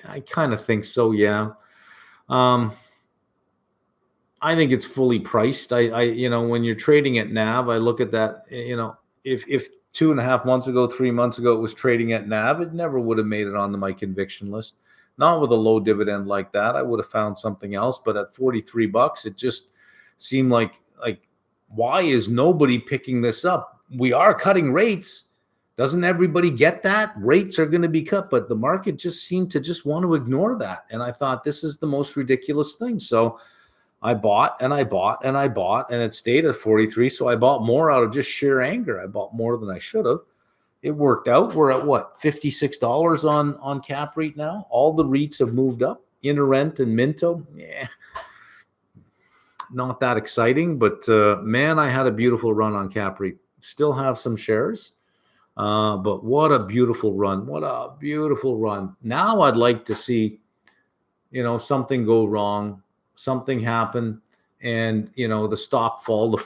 I kind of think so, yeah. I think it's fully priced. When you're trading at NAV, I look at that, if 2.5 months ago, 3 months ago, it was trading at NAV, it never would have made it onto my conviction list. Not with a low dividend like that. I would have found something else, but at $43, it just seemed like why is nobody picking this up? We are cutting rates. Doesn't everybody get that? Rates are going to be cut, but the market just seemed to just want to ignore that. And I thought, this is the most ridiculous thing. So I bought and I bought and I bought, and it stayed at 43. So I bought more out of just sheer anger. I bought more than I should have. It worked out. We're at what, $56 on CapREIT now. All the REITs have moved up. Interrent and Minto, yeah, not that exciting. But man, I had a beautiful run on CapREIT. Still have some shares, but what a beautiful run! What a beautiful run! Now I'd like to see, something go wrong, something happen, and the stock fall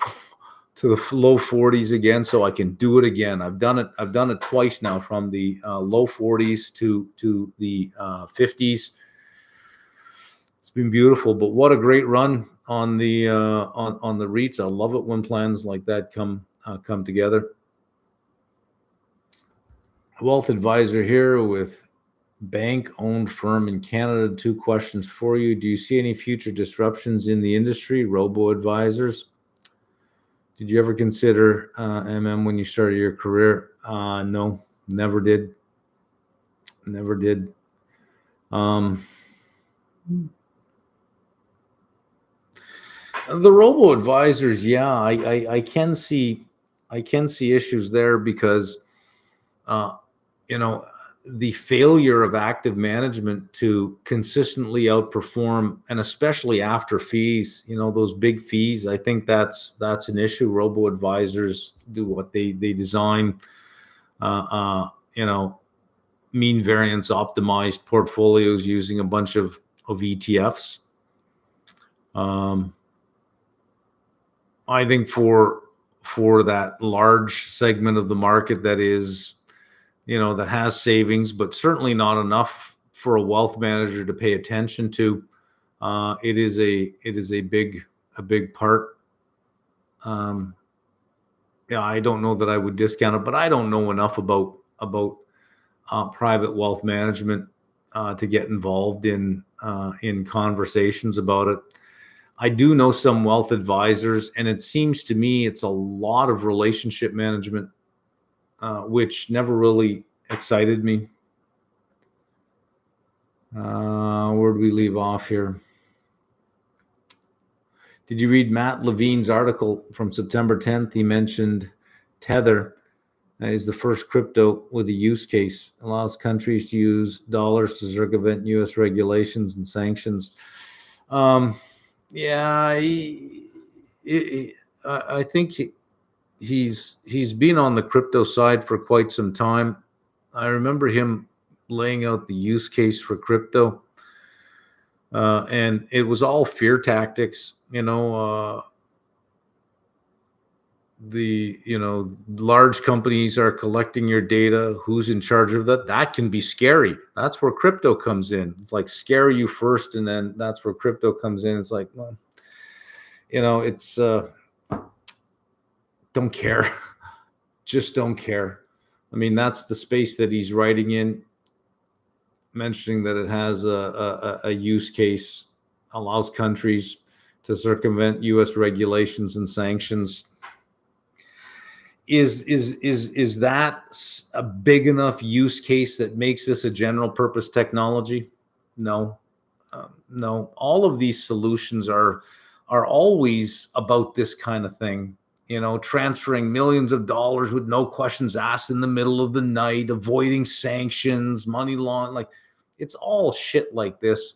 to the low 40s again, so I can do it again. I've done it twice now, from the low 40s to the 50s. It's been beautiful. But what a great run on the on the REITs. I love it when plans like that come together. Wealth advisor here with bank-owned firm in Canada. 2 questions for you. Do you see any future disruptions in the industry? Robo-advisors. Did you ever consider when you started your career? No, never did. Never did. The robo-advisors, yeah, I can see issues there, because the failure of active management to consistently outperform, and especially after fees, those big fees, I think that's an issue. Robo advisors do what they design, mean variance optimized portfolios using a bunch of ETFs. I think for that large segment of the market that is, that has savings, but certainly not enough for a wealth manager to pay attention to. It is a big part. I don't know that I would discount it, but I don't know enough about private wealth management to get involved in conversations about it. I do know some wealth advisors, and it seems to me it's a lot of relationship management, which never really excited me. Where do we leave off here? Did you read Matt Levine's article from September 10th? He mentioned Tether is the first crypto with a use case, allows countries to use dollars to circumvent U.S. regulations and sanctions. Yeah, I think he's been on the crypto side for quite some time. I remember him laying out the use case for crypto, and it was all fear tactics. Large companies are collecting your data. Who's in charge of that? That can be scary. That's where crypto comes in. It's like scare you first, and then that's where crypto comes in. It's like, well, it's don't care. Just don't care. I mean, that's the space that he's writing in, mentioning that it has a use case, allows countries to circumvent U.S. regulations and sanctions. Is that a big enough use case that makes this a general purpose technology? No. No. All of these solutions are always about this kind of thing. Transferring millions of dollars with no questions asked in the middle of the night, avoiding sanctions, money laundering. Like, it's all shit like this,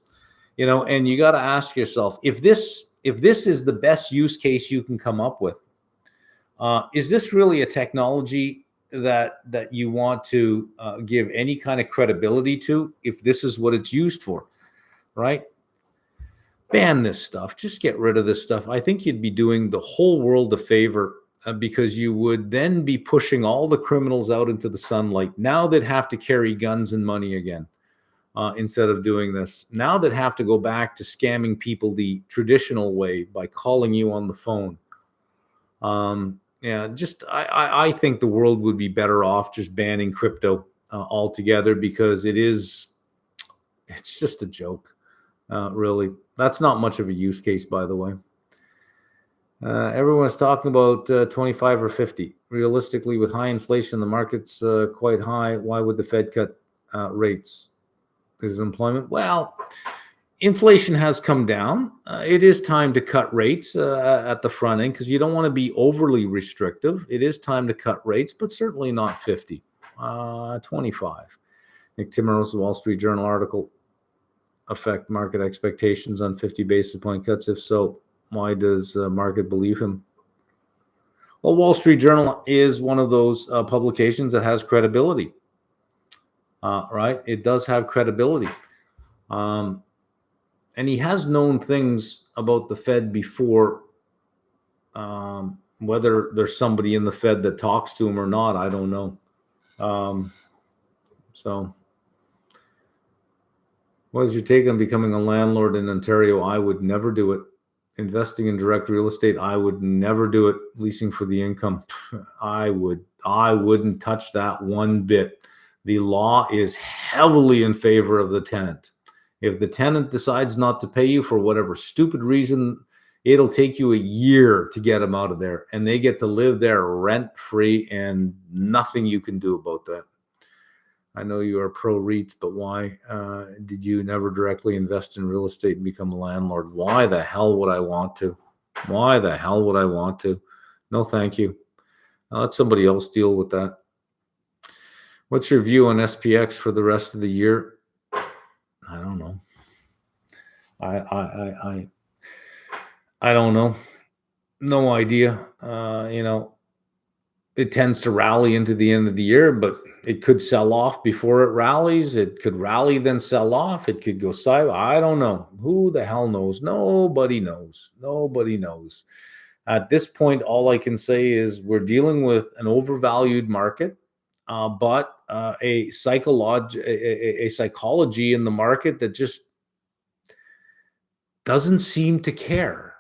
and you got to ask yourself, if this is the best use case you can come up with, is this really a technology that you want to give any kind of credibility to, if this is what it's used for, right? Ban this stuff. Just get rid of this stuff. I think you'd be doing the whole world a favor, because you would then be pushing all the criminals out into the sunlight. Now they'd have to carry guns and money again, instead of doing this. Now they'd have to go back to scamming people the traditional way by calling you on the phone. I think the world would be better off just banning crypto altogether, because it's just a joke. Really, that's not much of a use case, by the way. Everyone's talking about 25 or 50. Realistically, with high inflation, the market's quite high. Why would the Fed cut rates? Is it employment? Well, inflation has come down. It is time to cut rates at the front end because you don't want to be overly restrictive. It is time to cut rates, but certainly not 50, 25. Nick Timmer's Wall Street Journal article, affect market expectations on 50 basis point cuts? If so, why does market believe him? Well, Wall Street Journal is one of those publications that has credibility, right? It does have credibility. And he has known things about the Fed before. Whether there's somebody in the Fed that talks to him or not, I don't know. So what is your take on becoming a landlord in Ontario? I would never do it. Investing in direct real estate, I would never do it. Leasing for the income, I wouldn't touch that one bit. The law is heavily in favor of the tenant. If the tenant decides not to pay you for whatever stupid reason, it'll take you a year to get them out of there, and they get to live there rent-free, and nothing you can do about that. I know you are pro REITs, but why did you never directly invest in real estate and become a landlord? Why the hell would I want to? Why the hell would I want to? No, thank you. I'll let somebody else deal with that. What's your view on SPX for the rest of the year? I don't know. I don't know. No idea. It tends to rally into the end of the year, but it could sell off before it rallies. It could rally, then sell off. It could go sideways. I don't know. Who the hell knows? Nobody knows. Nobody knows. At this point, all I can say is we're dealing with an overvalued market, but a psychology in the market that just doesn't seem to care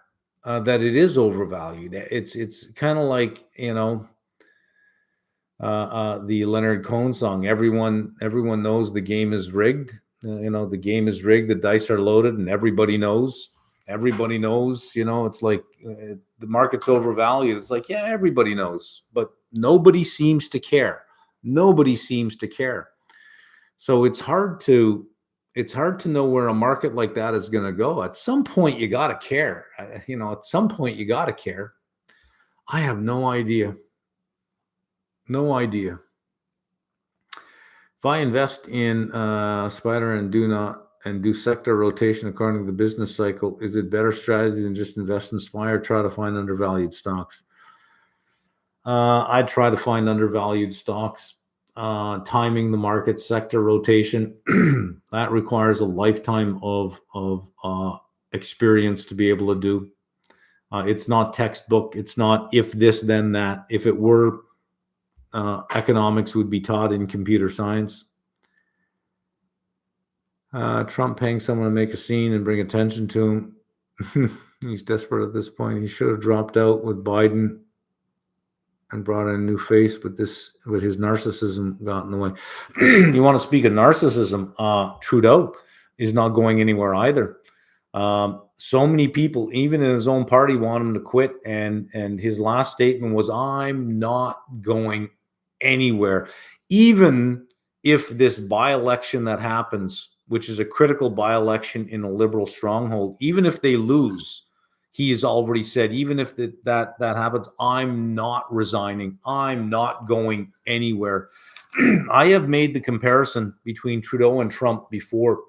that it is overvalued. It's kind of like, the Leonard Cohen song, everyone knows the game is rigged. The game is rigged, the dice are loaded, and everybody knows. It's like the market's overvalued. It's like, yeah, everybody knows, but nobody seems to care. So it's hard to know where a market like that is going to go. At some point you got to care. I have no idea. If I invest in Spider and do sector rotation according to the business cycle, is it better strategy than just invest in SPY or try to find undervalued stocks? I'd try to find undervalued stocks. Timing the market, sector rotation, that requires a lifetime of experience to be able to do. It's not textbook. It's not if this, then that. If it were, economics would be taught in computer science. Trump paying someone to make a scene and bring attention to him. He's desperate at this point. He should have dropped out with Biden and brought in a new face, but his narcissism got in the way. You want to speak of narcissism? Trudeau is not going anywhere either. So many people, even in his own party, want him to quit. And his last statement was, "I'm not going anywhere." Even if this by-election that happens, which is a critical by-election in a liberal stronghold, even if they lose, he's already said, even if that happens, I'm not resigning. I'm not going anywhere. I have made the comparison between Trudeau and Trump before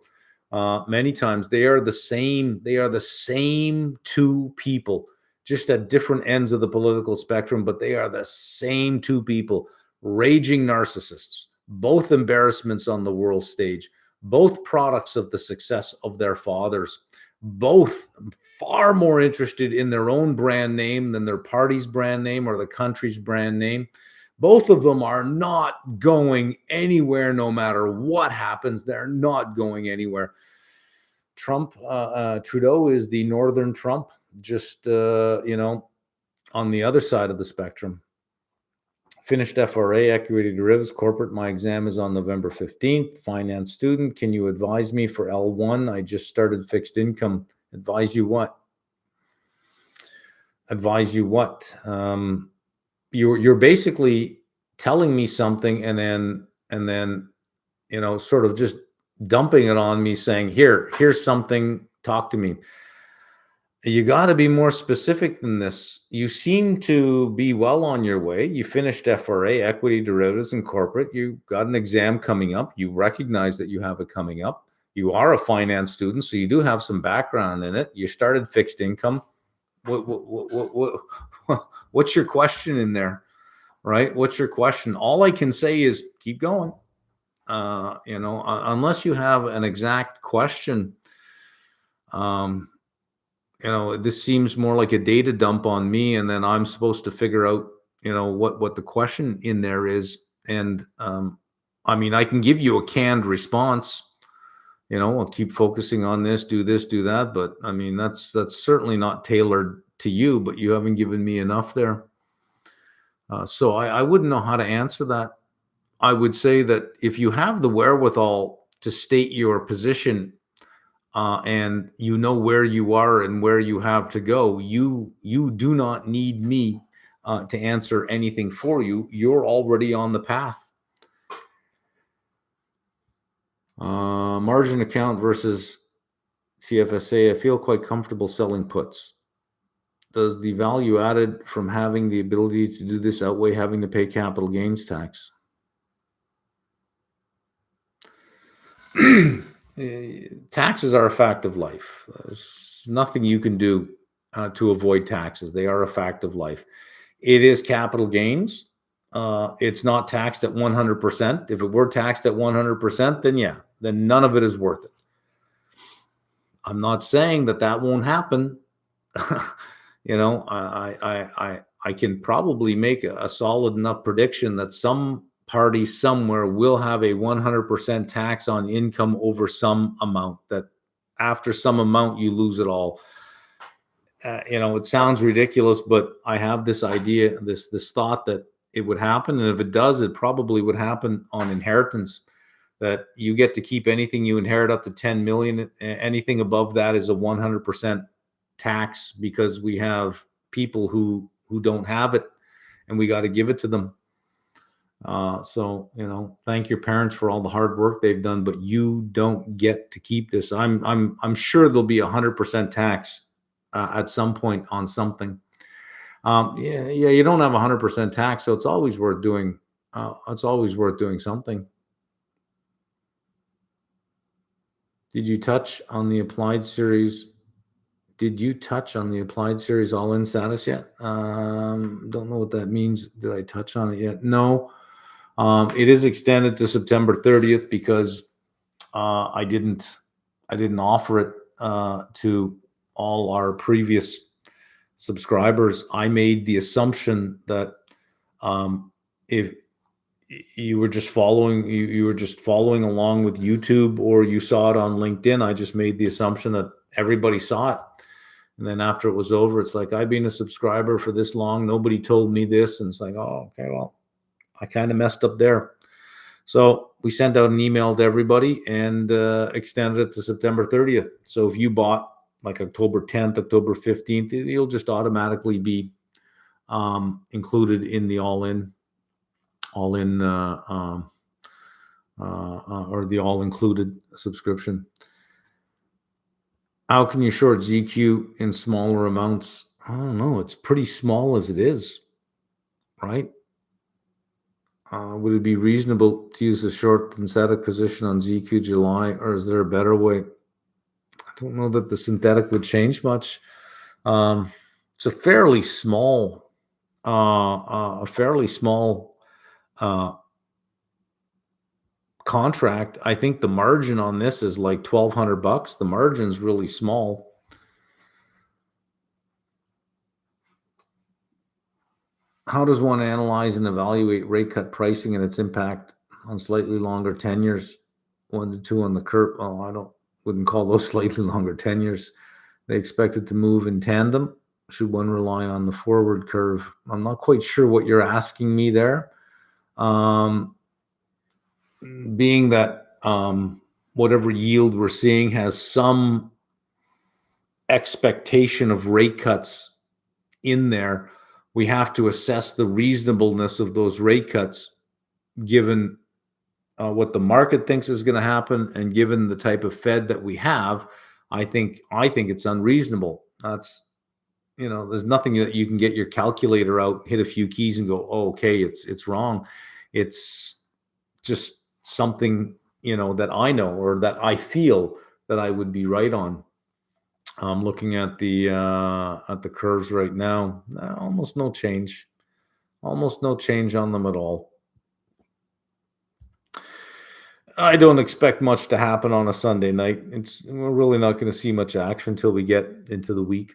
many times. They are the same. They are the same two people, just at different ends of the political spectrum, but they are the same two people. Raging narcissists, both embarrassments on the world stage, both products of the success of their fathers, both far more interested in their own brand name than their party's brand name or the country's brand name. Both of them are not going anywhere no matter what happens. They're not going anywhere. Trudeau is the northern Trump, just, on the other side of the spectrum. Finished FRA, equity derivatives, corporate. My exam is on November 15th. Finance student. Can you advise me for L1? I just started fixed income. Advise you what? You're basically telling me something and then, sort of just dumping it on me saying, here's something, talk to me. You got to be more specific than this. You seem to be well on your way. You finished FRA, equity derivatives and corporate. You got an exam coming up. You recognize that you have it coming up. You are a finance student, so you do have some background in it. You started fixed income. What's your question in there, right? What's your question? All I can say is keep going. Unless you have an exact question, this seems more like a data dump on me, and then I'm supposed to figure out, what the question in there is. And I can give you a canned response. I'll keep focusing on this, do that. But that's certainly not tailored to you. But you haven't given me enough there, so I wouldn't know how to answer that. I would say that if you have the wherewithal to state your position, and you know where you are and where you have to go, you do not need me to answer anything for you. You're already on the path. Margin account versus CFSA. I feel quite comfortable selling puts. Does the value added from having the ability to do this outweigh having to pay capital gains tax? Taxes are a fact of life. There's nothing you can do to avoid taxes. They are a fact of life. It is capital gains. It's not taxed at 100%. If it were taxed at 100%, then none of it is worth it. I'm not saying that won't happen. I can probably make a solid enough prediction that some party somewhere will have a 100% tax on income over some amount, that after some amount you lose it all. It sounds ridiculous, but I have this idea, this thought that it would happen. And if it does, it probably would happen on inheritance, that you get to keep anything you inherit up to 10 million. Anything above that is a 100% tax, because we have people who don't have it and we got to give it to them. So thank your parents for all the hard work they've done, but you don't get to keep this. I'm sure there'll be 100% tax at some point on something. You don't have 100% tax, so it's always worth doing. It's always worth doing something. Did you touch on the applied series? All-in status yet? Don't know what that means. Did I touch on it yet? No. It is extended to September 30th because I didn't offer it to all our previous subscribers. I made the assumption that if you were just following, you were just following along with YouTube, or you saw it on LinkedIn, I just made the assumption that everybody saw it. And then after it was over, it's like, I've been a subscriber for this long, nobody told me this. And it's like, oh, okay, well, I kind of messed up there. So we sent out an email to everybody and extended it to September 30th. So if you bought like October 10th, October 15th, you'll just automatically be included in the all-in or the all-included subscription. How can you short ZQ in smaller amounts? I don't know. It's pretty small as it is, right? Would it be reasonable to use a short synthetic position on ZQ July, or is there a better way? I don't know that the synthetic would change much. It's a fairly small, contract. I think the margin on this is like $1,200. The margin's really small. How does one analyze and evaluate rate cut pricing and its impact on slightly longer tenures, 1 to 2 on the curve? Oh, I wouldn't call those slightly longer tenures. They expect it to move in tandem. Should one rely on the forward curve? I'm not quite sure what you're asking me there. Being that whatever yield we're seeing has some expectation of rate cuts in there, we have to assess the reasonableness of those rate cuts given what the market thinks is going to happen, and given the type of Fed that we have, I think it's unreasonable. That's there's nothing that you can get your calculator out, hit a few keys, and go, oh, okay, it's wrong. It's just something that I know or that I feel that I would be right on. I'm looking at the curves right now. Almost no change. Almost no change on them at all. I don't expect much to happen on a Sunday night. We're really not going to see much action until we get into the week.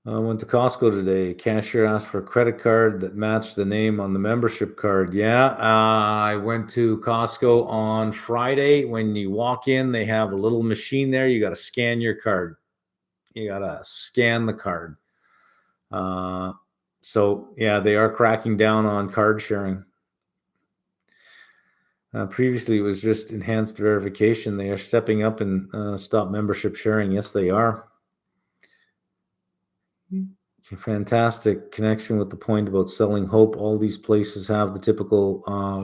I went to Costco today. Cashier asked for a credit card that matched the name on the membership card. Yeah, I went to Costco on Friday. When you walk in, they have a little machine there. You got to scan your card. You got to scan the card. So, yeah, they are cracking down on card sharing. Previously, it was just enhanced verification. They are stepping up and stop membership sharing. Yes, they are. Fantastic connection with the point about selling hope. All these places have the typical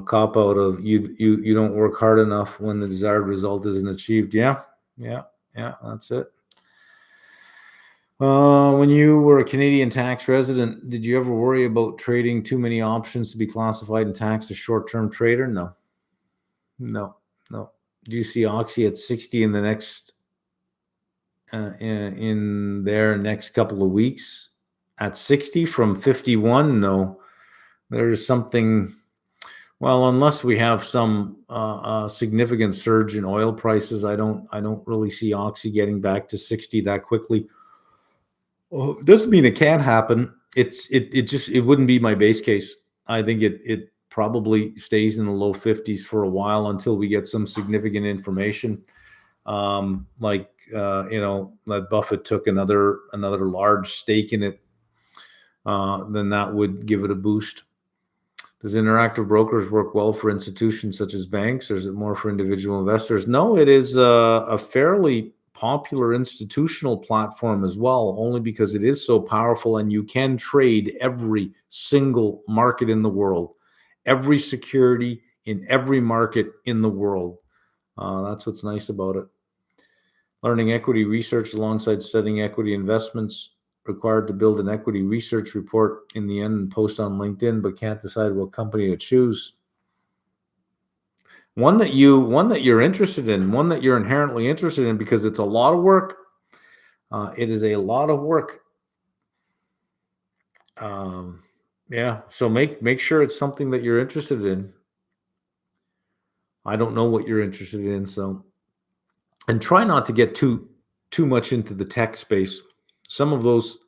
cop out of you don't work hard enough when the desired result isn't achieved. Yeah, that's it. When you were a Canadian tax resident, did you ever worry about trading too many options to be classified and taxed as short-term trader? No. Do you see Oxy at 60 in the next in their next couple of weeks? At 60 from 51? No. There's something. Well, unless we have some significant surge in oil prices, I don't really see Oxy getting back to 60 that quickly. Well, it doesn't mean it can't happen. It wouldn't be my base case. I think it probably stays in the low 50s for a while until we get some significant information. That Buffett took another large stake in it, then that would give it a boost. Does interactive brokers work well for institutions such as banks, or is it more for individual investors? No, it is a fairly popular institutional platform as well, only because it is so powerful and you can trade every single market in the world, every security in every market in the world. That's what's nice about it. Learning equity research alongside studying equity investments. Required to build an equity research report in the end and post on LinkedIn, but can't decide what company to choose. One that you're interested in, one that you're inherently interested in, because it's a lot of work. It is a lot of work. So make sure it's something that you're interested in. I don't know what you're interested in, and try not to get too much into the tech space. Some of those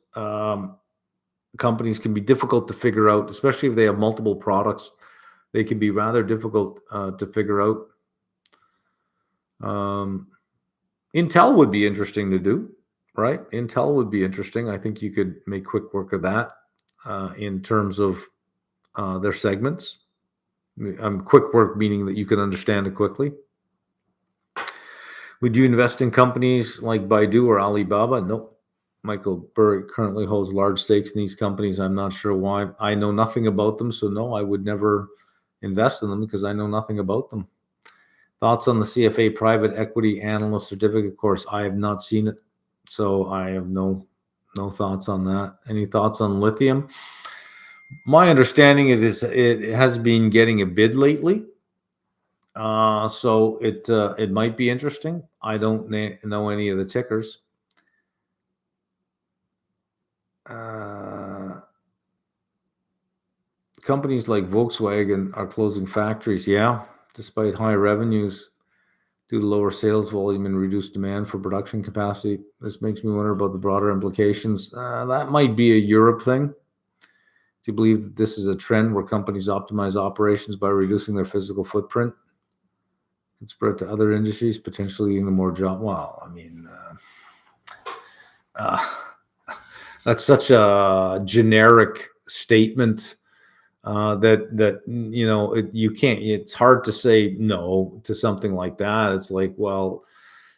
companies can be difficult to figure out, especially if they have multiple products. They can be rather difficult to figure out. Intel would be interesting to do, right? Intel would be interesting. I think you could make quick work of that in terms of their segments. Quick work meaning that you can understand it quickly. Would you invest in companies like Baidu or Alibaba? Nope. Michael Burry currently holds large stakes in these companies. I'm not sure why. I know nothing about them, so no, I would never invest in them because I know nothing about them. Thoughts on the CFA private equity analyst certificate course? I have not seen it, so I have no thoughts on that. Any thoughts on lithium? My understanding it has been getting a bid lately. So it might be interesting. I don't know any of the tickers. Companies like Volkswagen are closing factories. Yeah, despite high revenues due to lower sales volume and reduced demand for production capacity. This makes me wonder about the broader implications. That might be a Europe thing. Do you believe that this is a trend where companies optimize operations by reducing their physical footprint? Could spread to other industries, potentially even more job. Well, I mean, that's such a generic statement that you can't. It's hard to say no to something like that. It's like, well,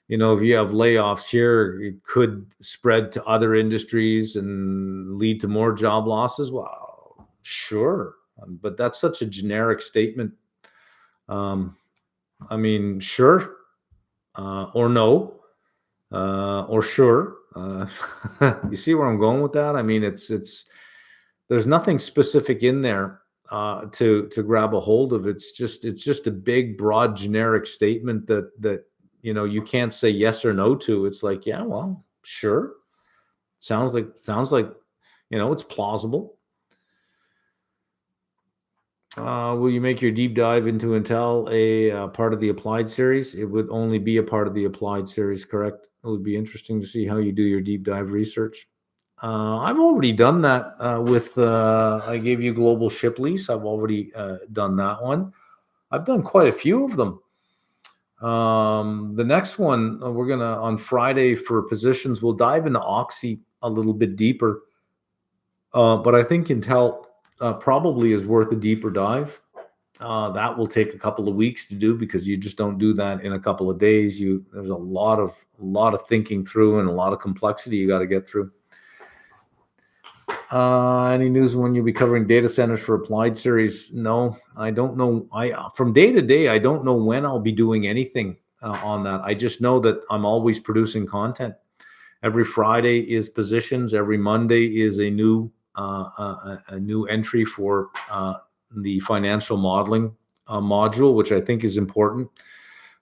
if you have layoffs here, it could spread to other industries and lead to more job losses. Well, sure. But that's such a generic statement. I mean, sure, or no, or sure. You see where I'm going with that? I mean, it's there's nothing specific in there to grab a hold of. It's just a big, broad, generic statement that you can't say yes or no to. It's like, yeah, well, sure, sounds like it's plausible. Will you make your deep dive into Intel a part of the applied series? It would only be a part of the applied series, correct? It would be interesting to see how you do your deep dive research. I've already done that with, I gave you global ship lease. I've already done that one. I've done quite a few of them. The next one, we're going to, on Friday for positions, we'll dive into Oxy a little bit deeper. But I think Intel probably is worth a deeper dive. That will take a couple of weeks to do because you just don't do that in a couple of days. There's a lot of thinking through and a lot of complexity you got to get through. Any news when you'll be covering data centers for applied series? No, I don't know. From day to day, I don't know when I'll be doing anything on that. I just know that I'm always producing content. Every Friday is positions. Every Monday is a new entry for the financial modeling module, which I think is important.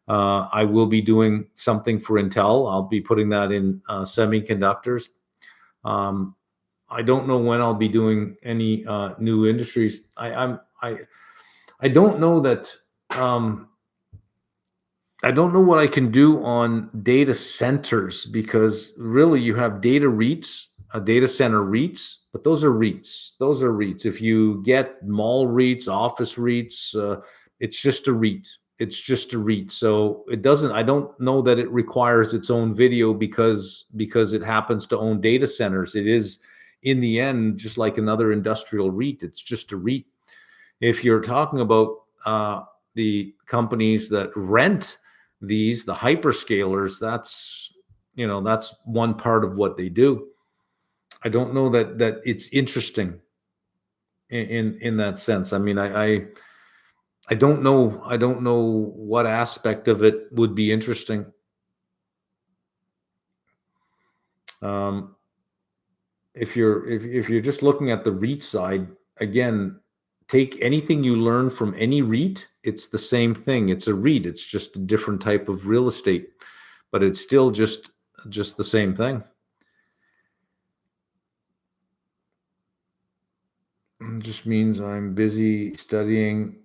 I will be doing something for Intel. I'll be putting that in semiconductors. I don't know when I'll be doing any new industries. I don't know that. I don't know what I can do on data centers because really you have data REITs, data center REITs, but those are REITs. Those are REITs. If you get mall REITs, office REITs, it's just a REIT. It's just a REIT. So it doesn't, I don't know that it requires its own video because it happens to own data centers. It is in the end, just like another industrial REIT, it's just a REIT. If you're talking about the companies that rent the hyperscalers, that's one part of what they do. I don't know that it's interesting in that sense. I mean, I don't know what aspect of it would be interesting. If you're just looking at the REIT side, again, take anything you learn from any REIT, it's the same thing. It's a REIT. It's just a different type of real estate, but it's still just the same thing. It just means I'm busy studying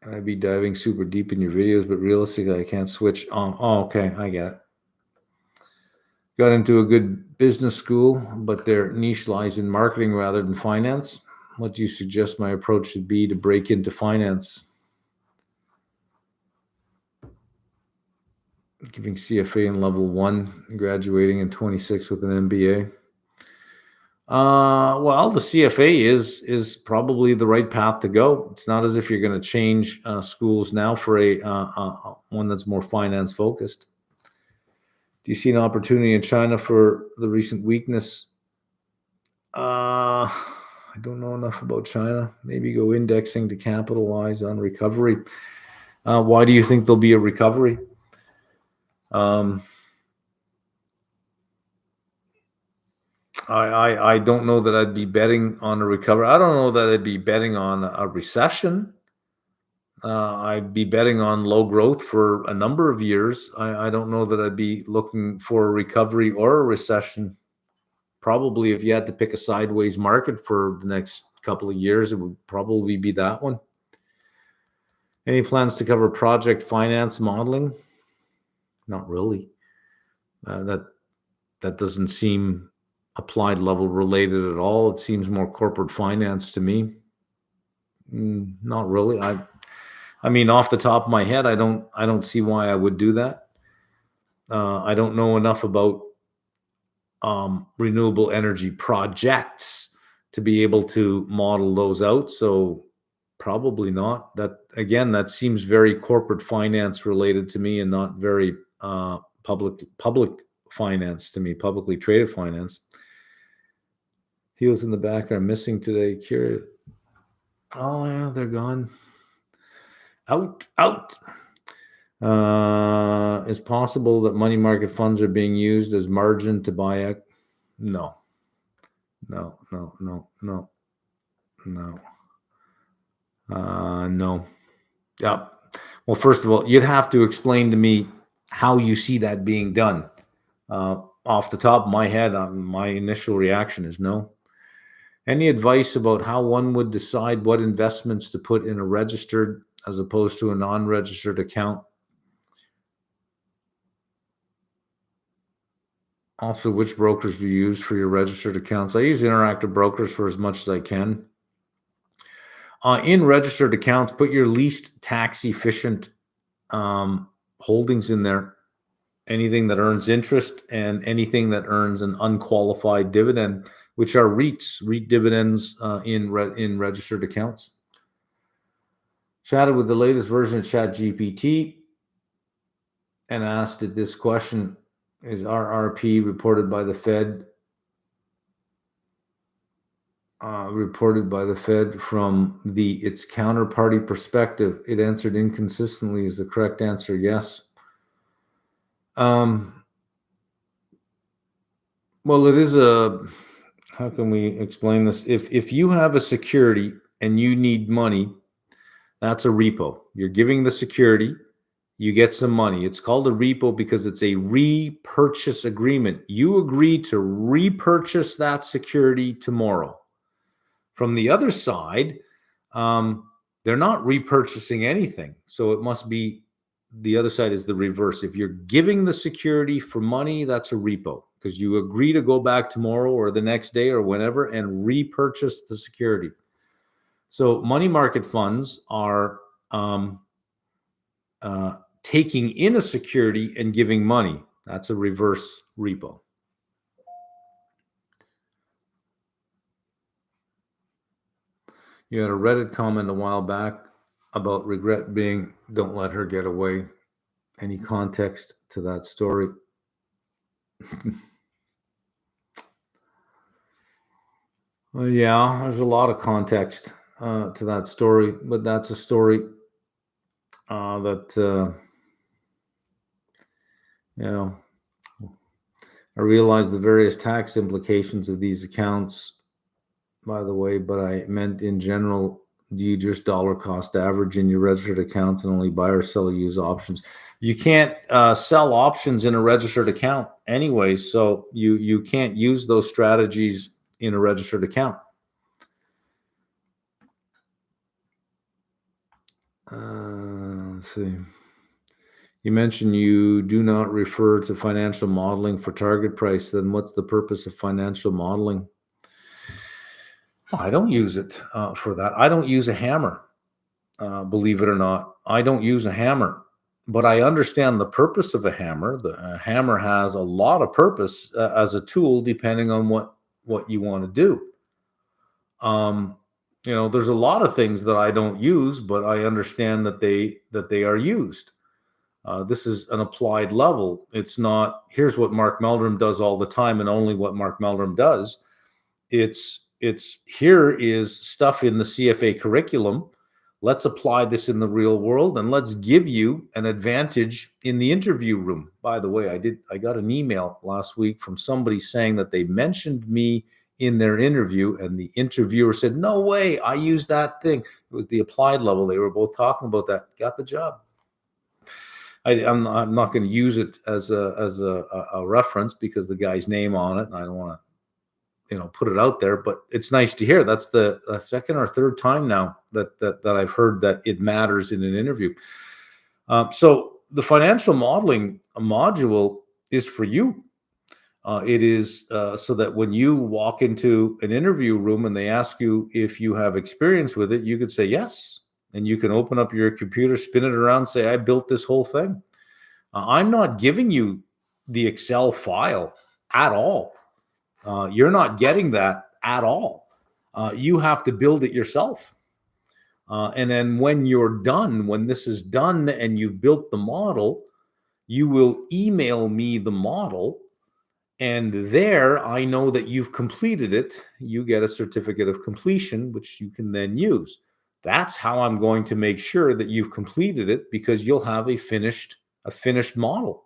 and I'd be diving super deep in your videos, but realistically, I can't switch on. Oh, okay. I get it. Got into a good business school, but their niche lies in marketing rather than finance. What do you suggest my approach should be to break into finance? Giving CFA in level 1, graduating in 26 with an MBA. Well, the CFA is probably the right path to go. It's not as if you're going to change schools now for a one that's more finance focused. Do you see an opportunity in China for the recent weakness? I don't know enough about China. Maybe go indexing to capitalize on recovery. Why do you think there'll be a recovery? I don't know that I'd be betting on a recovery. I don't know that I'd be betting on a recession. I'd be betting on low growth for a number of years. I don't know that I'd be looking for a recovery or a recession. Probably if you had to pick a sideways market for the next couple of years, it would probably be that one. Any plans to cover project finance modeling? Not really. That doesn't seem applied level related at all. It seems more corporate finance to me. Not really. I mean, off the top of my head, I don't see why I would do that. I don't know enough about renewable energy projects to be able to model those out. So probably not. That seems very corporate finance related to me and not very public finance to me, publicly traded finance. Heels in the back are missing today. Curious. Oh yeah, they're gone. Out, out. It's possible that money market funds are being used as margin to buy out. No, no, no, no, no, no. No. Yeah. Well, first of all, you'd have to explain to me how you see that being done. Off the top of my head, my initial reaction is no. Any advice about how one would decide what investments to put in a registered as opposed to a non-registered account? Also, which brokers do you use for your registered accounts? I use interactive brokers for as much as I can. In registered accounts, put your least tax efficient holdings in there. Anything that earns interest and anything that earns an unqualified dividend, which are REIT dividends in registered accounts. Chatted with the latest version of ChatGPT and asked it this question: is RRP reported by the Fed from its counterparty perspective? It answered inconsistently. Is the correct answer yes? Well, it is how can we explain this? If you have a security and you need money, that's a repo. You're giving the security, you get some money. It's called a repo because it's a repurchase agreement. You agree to repurchase that security tomorrow. From the other side, they're not repurchasing anything. So it must be the other side is the reverse. If you're giving the security for money, that's a repo because you agree to go back tomorrow or the next day or whenever and repurchase the security. So money market funds are taking in a security and giving money. That's a reverse repo. You had a Reddit comment a while back about regret being don't let her get away. Any context to that story? Well, yeah, there's a lot of context to that story, but that's a story that I realize the various tax implications of these accounts, by the way, but I meant in general, do you just dollar cost average in your registered accounts and only buy or sell or use options? You can't sell options in a registered account anyway, so you can't use those strategies in a registered account. Let's see. You mentioned you do not refer to financial modeling for target price. Then what's the purpose of financial modeling? I don't use it for that. I don't use a hammer, believe it or not. I don't use a hammer, but I understand the purpose of a hammer. The hammer has a lot of purpose as a tool, depending on what you want to do. There's a lot of things that I don't use, but I understand that they are used. This is an applied level. It's not, here's what Mark Meldrum does all the time and only what Mark Meldrum does. It's here is stuff in the CFA curriculum. Let's apply this in the real world and let's give you an advantage in the interview room. By the way, I got an email last week from somebody saying that they mentioned me in their interview and the interviewer said, "No way, I used that thing." It was the applied level. They were both talking about that. Got the job. I'm not going to use it as a reference because the guy's name on it, and I don't want to put it out there. But it's nice to hear. That's the second or third time now that I've heard that it matters in an interview. So the financial modeling module is for you. It is so that when you walk into an interview room and they ask you if you have experience with it, you could say yes. And you can open up your computer, spin it around, say, I built this whole thing. I'm not giving you the Excel file at all. You're not getting that at all. You have to build it yourself. And then when you're done, when this is done and you've built the model, you will email me the model. And there I know that you've completed it. You get a certificate of completion, which you can then use. That's how I'm going to make sure that you've completed it, because you'll have a finished model.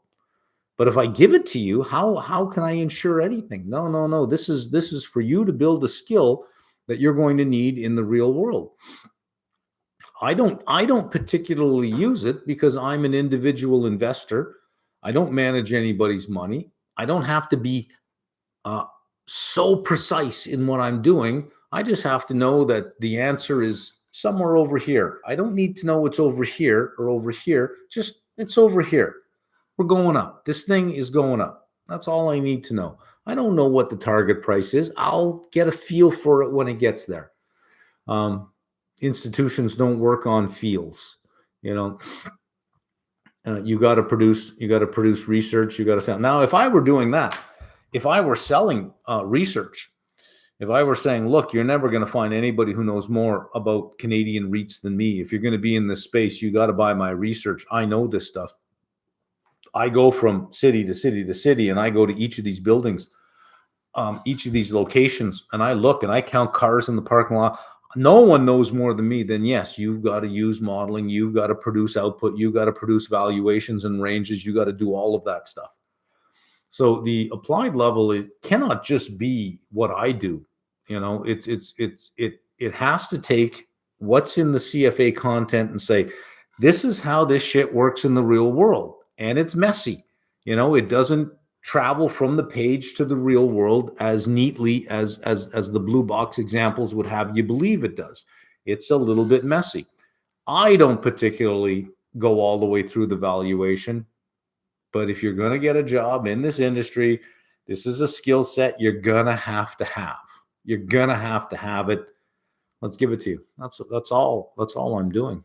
But if I give it to you, how can I ensure anything? No, no, no. This is for you to build a skill that you're going to need in the real world. I don't particularly use it because I'm an individual investor. I don't manage anybody's money. I don't have to be uh, so precise in what I'm doing. I just have to know that the answer is somewhere over here. I don't need to know it's over here or over here. Just it's over here. We're going up. This thing is going up. That's all I need to know. I don't know what the target price is. I'll get a feel for it when it gets there. Um, Institutions don't work on feels. You know, you got to produce. You got to produce research. You got to sell. Now, if I were doing that, if I were selling research, if I were saying, look, you're never going to find anybody who knows more about Canadian REITs than me. If you're going to be in this space, you got to buy my research. I know this stuff. I go from city to city to city, and I go to each of these buildings, each of these locations, and I look and I count cars in the parking lot. No one knows more than me. Then yes, you've got to use modeling. You've got to produce output. You've got to produce valuations and ranges. You got to do all of that stuff. So the applied level, it cannot just be what I do. It has to take what's in the CFA content and say, this is how this shit works in the real world, and it's messy. It doesn't travel from the page to the real world as neatly as the blue box examples would have you believe it does. It's a little bit messy. I don't particularly go all the way through the valuation. But if you're going to get a job in this industry, this is a skill set you're going to have to have. You're going to have it. Let's give it to you. That's all. That's all I'm doing.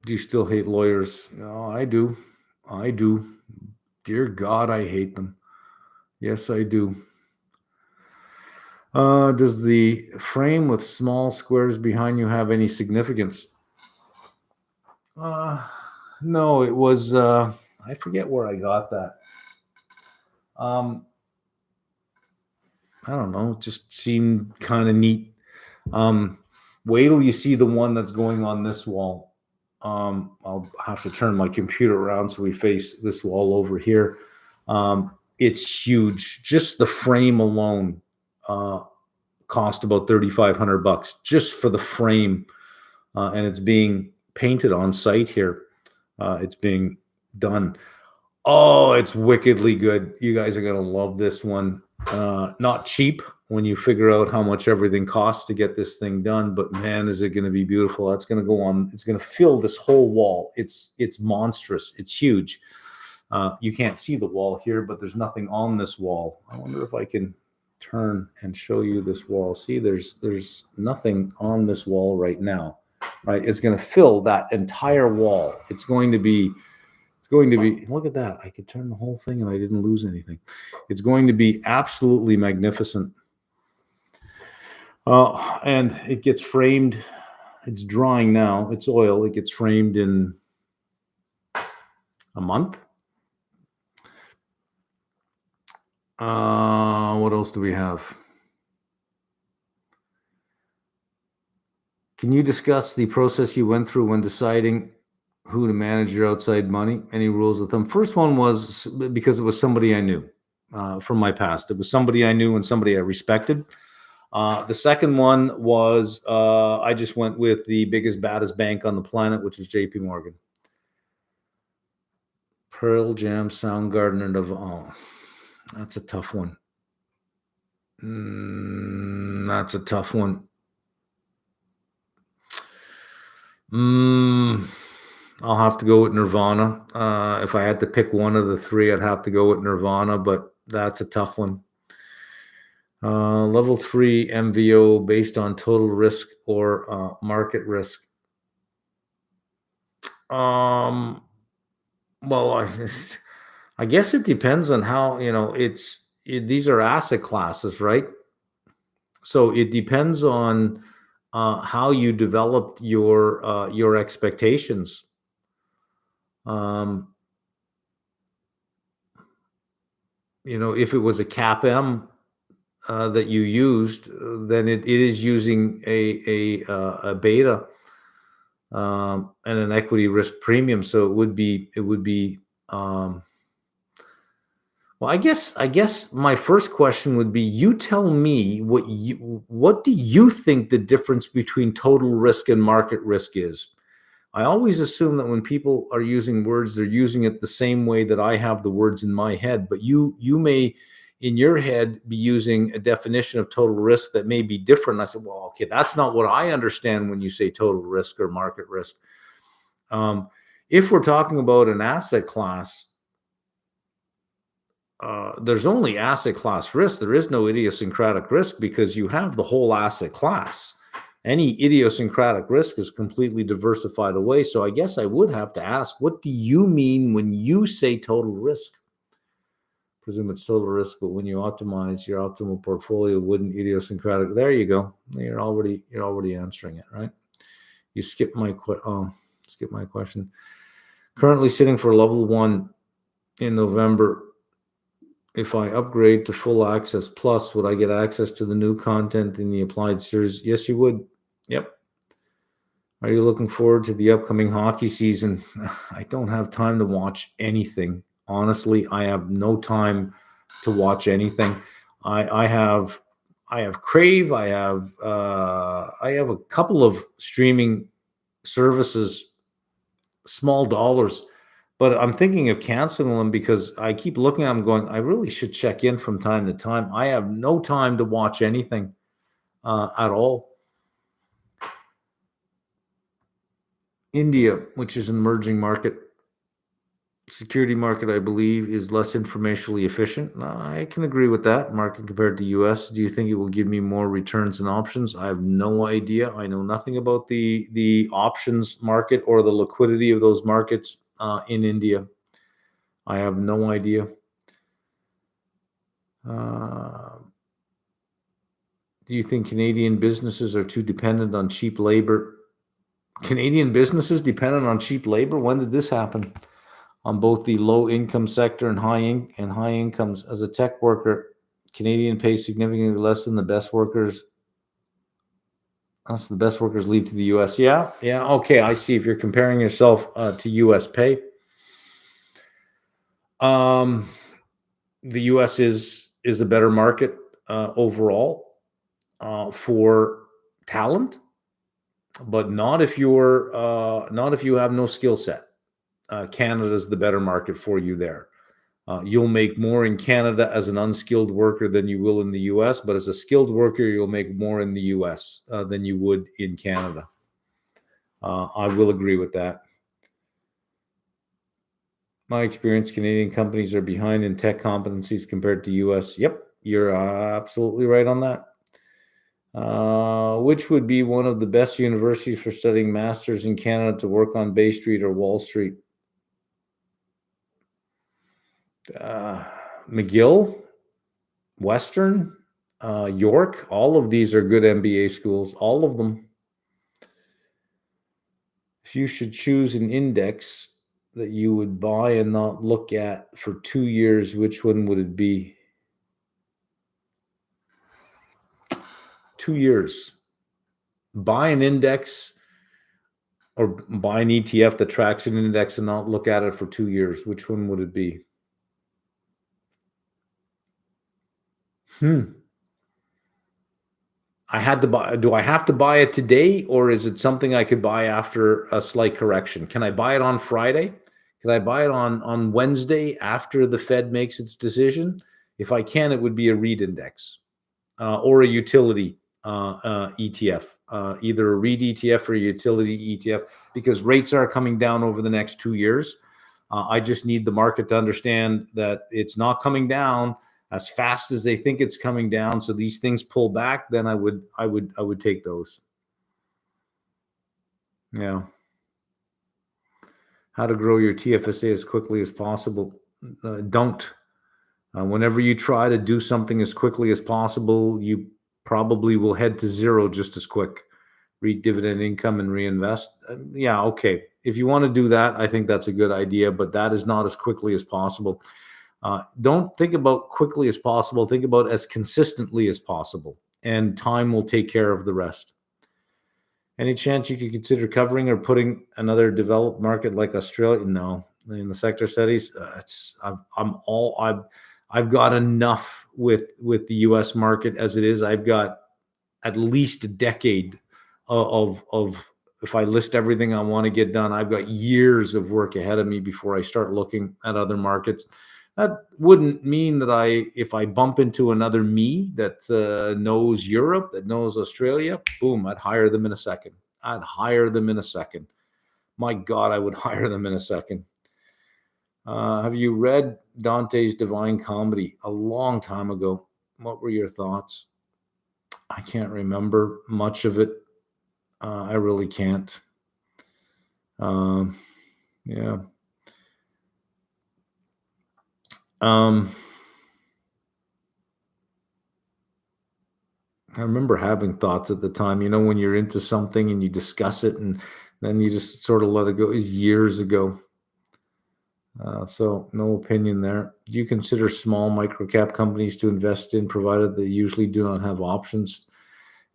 Do you still hate lawyers? No, I do. I do. Dear God, I hate them. Yes, I do. Does the frame with small squares behind you have any significance? No, it was, I forget where I got that. I don't know, it just seemed kind of neat. Wait till you see the one that's going on this wall. I'll have to turn my computer around so we face this wall over here. It's huge. Just the frame alone cost about $3,500 just for the frame, and it's being painted on site here. It's being done. Oh, it's wickedly good. You guys are gonna love this one. Not cheap when you figure out how much everything costs to get this thing done, but man, is it going to be beautiful. That's going to go on. It's going to fill this whole wall. It's monstrous. It's huge. You can't see the wall here, but there's nothing on this wall. I wonder if I can turn and show you this wall. See, there's nothing on this wall right now, right? It's going to fill that entire wall. It's going to be, look at that. I could turn the whole thing and I didn't lose anything. It's going to be absolutely magnificent. And it gets framed. It's drying now. It's oil. It gets framed in a month. What else do we have? Can you discuss the process you went through when deciding who to manage your outside money? Any rules of thumb? First one was because it was somebody I knew from my past. It was somebody I knew and somebody I respected. The second one was I just went with the biggest, baddest bank on the planet, which is JP Morgan. Pearl Jam, Soundgarden, and oh, that's a tough one. That's a tough one. I'll have to go with Nirvana. If I had to pick one of the three, I'd have to go with Nirvana, but that's a tough one. Level 3 MVO based on total risk or market risk. Well, I guess it depends on how, these are asset classes, right? So it depends on how you developed your expectations. if it was a CAPM that you used, then it is using a beta and an equity risk premium. So it would be well, I guess my first question would be, you tell me what do you think the difference between total risk and market risk is? I always assume that when people are using words, they're using it the same way that I have the words in my head, but you may in your head be using a definition of total risk that may be different. I said, well, okay, that's not what I understand when you say total risk or market risk. If we're talking about an asset class, there's only asset class risk. There is no idiosyncratic risk because you have the whole asset class. Any idiosyncratic risk is completely diversified away. So I guess I would have to ask, what do you mean when you say total risk? Presume it's total risk, but when you optimize your optimal portfolio, wouldn't idiosyncratic? There you go. You're already answering it, right? You skipped my question. Currently sitting for level 1 in November. If I upgrade to full access plus, would I get access to the new content in the applied series? Yes, you would. Yep. Are you looking forward to the upcoming hockey season? I don't have time to watch anything. Honestly, I have no time to watch anything. I have Crave. I have a couple of streaming services, small dollars, but I'm thinking of canceling them because I keep looking at them going, I really should check in from time to time. I have no time to watch anything at all. India, which is an emerging market, security market, I believe, is less informationally efficient. I can agree with that. Market compared to US. Do you think it will give me more returns and options? I have no idea. I know nothing about the options market or the liquidity of those markets in India. I have no idea. Do you think Canadian businesses are too dependent on cheap labor? Canadian businesses dependent on cheap labor? When did this happen? On both the low income sector and high incomes. As a tech worker, Canadian pays significantly less than the best workers. The best workers leave to the US. Yeah. Okay, I see. If you're comparing yourself to US pay, the US is a better market overall for talent, but not if you have no skill set. Canada is the better market for you there. You'll make more in Canada as an unskilled worker than you will in the US, but as a skilled worker, you'll make more in the US than you would in Canada. I will agree with that. My experience, Canadian companies are behind in tech competencies compared to US. Yep, you're absolutely right on that. Which would be one of the best universities for studying masters in Canada to work on Bay Street or Wall Street? McGill, Western, York, all of these are good MBA schools, all of them. If you should choose an index that you would buy and not look at for 2 years, which one would it be? 2 years. Buy an index or buy an ETF that tracks an index and not look at it for 2 years. Which one would it be? I had to buy. Do I have to buy it today, or is it something I could buy after a slight correction? Can I buy it on Friday? Can I buy it on Wednesday after the Fed makes its decision? If I can, it would be a REIT index or a utility ETF, either a REIT ETF or a utility ETF, because rates are coming down over the next 2 years. I just need the market to understand that it's not coming down as fast as they think it's coming down. So these things pull back, then I would take those. Yeah. How to grow your TFSA as quickly as possible? Don't. Whenever you try to do something as quickly as possible, you probably will head to zero just as quick. Read dividend income and reinvest. Yeah, okay. If you want to do that, I think that's a good idea, but that is not as quickly as possible. Don't think about quickly as possible. Think about as consistently as possible, and time will take care of the rest. Any chance you could consider covering or putting another developed market like Australia? No, in the sector studies, I've got enough with the U.S. market as it is. I've got at least a decade of if I list everything I want to get done, I've got years of work ahead of me before I start looking at other markets. That wouldn't mean that if I bump into another me that knows Europe, that knows Australia, boom, I'd hire them in a second. I'd hire them in a second. My God, I would hire them in a second. Have you read Dante's Divine Comedy? A long time ago. What were your thoughts? I can't remember much of it. I really can't. Yeah. I remember having thoughts at the time, when you're into something and you discuss it and then you just sort of let it go. It was years ago. So no opinion there. Do you consider small microcap companies to invest in, provided they usually do not have options?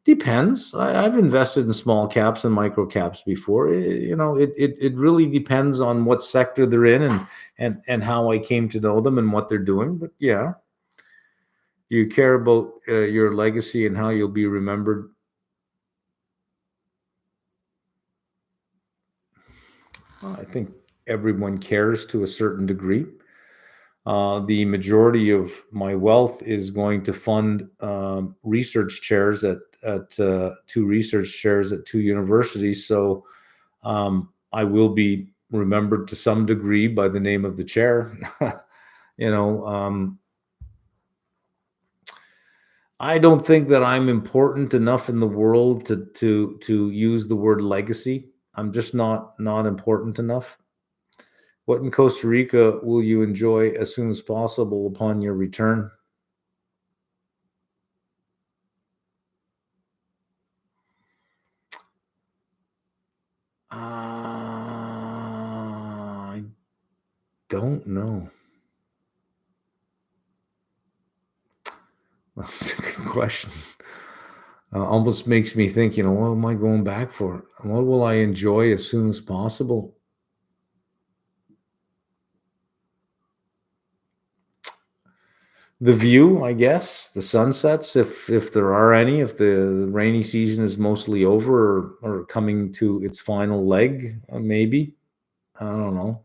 Depends. I've invested in small caps and micro caps before. It really depends on what sector they're in and how I came to know them and what they're doing. But yeah, you care about your legacy and how you'll be remembered. Well, I think everyone cares to a certain degree. The majority of my wealth is going to fund research chairs at two research chairs at two universities. So I will be remembered to some degree by the name of the chair. I don't think that I'm important enough in the world to use the word legacy. I'm just not important enough. What in Costa Rica will you enjoy as soon as possible upon your return? I don't know. That's a good question. Almost makes me think, what am I going back for? What will I enjoy as soon as possible? The view, I guess, the sunsets, if there are any, if the rainy season is mostly over or coming to its final leg, maybe. I don't know.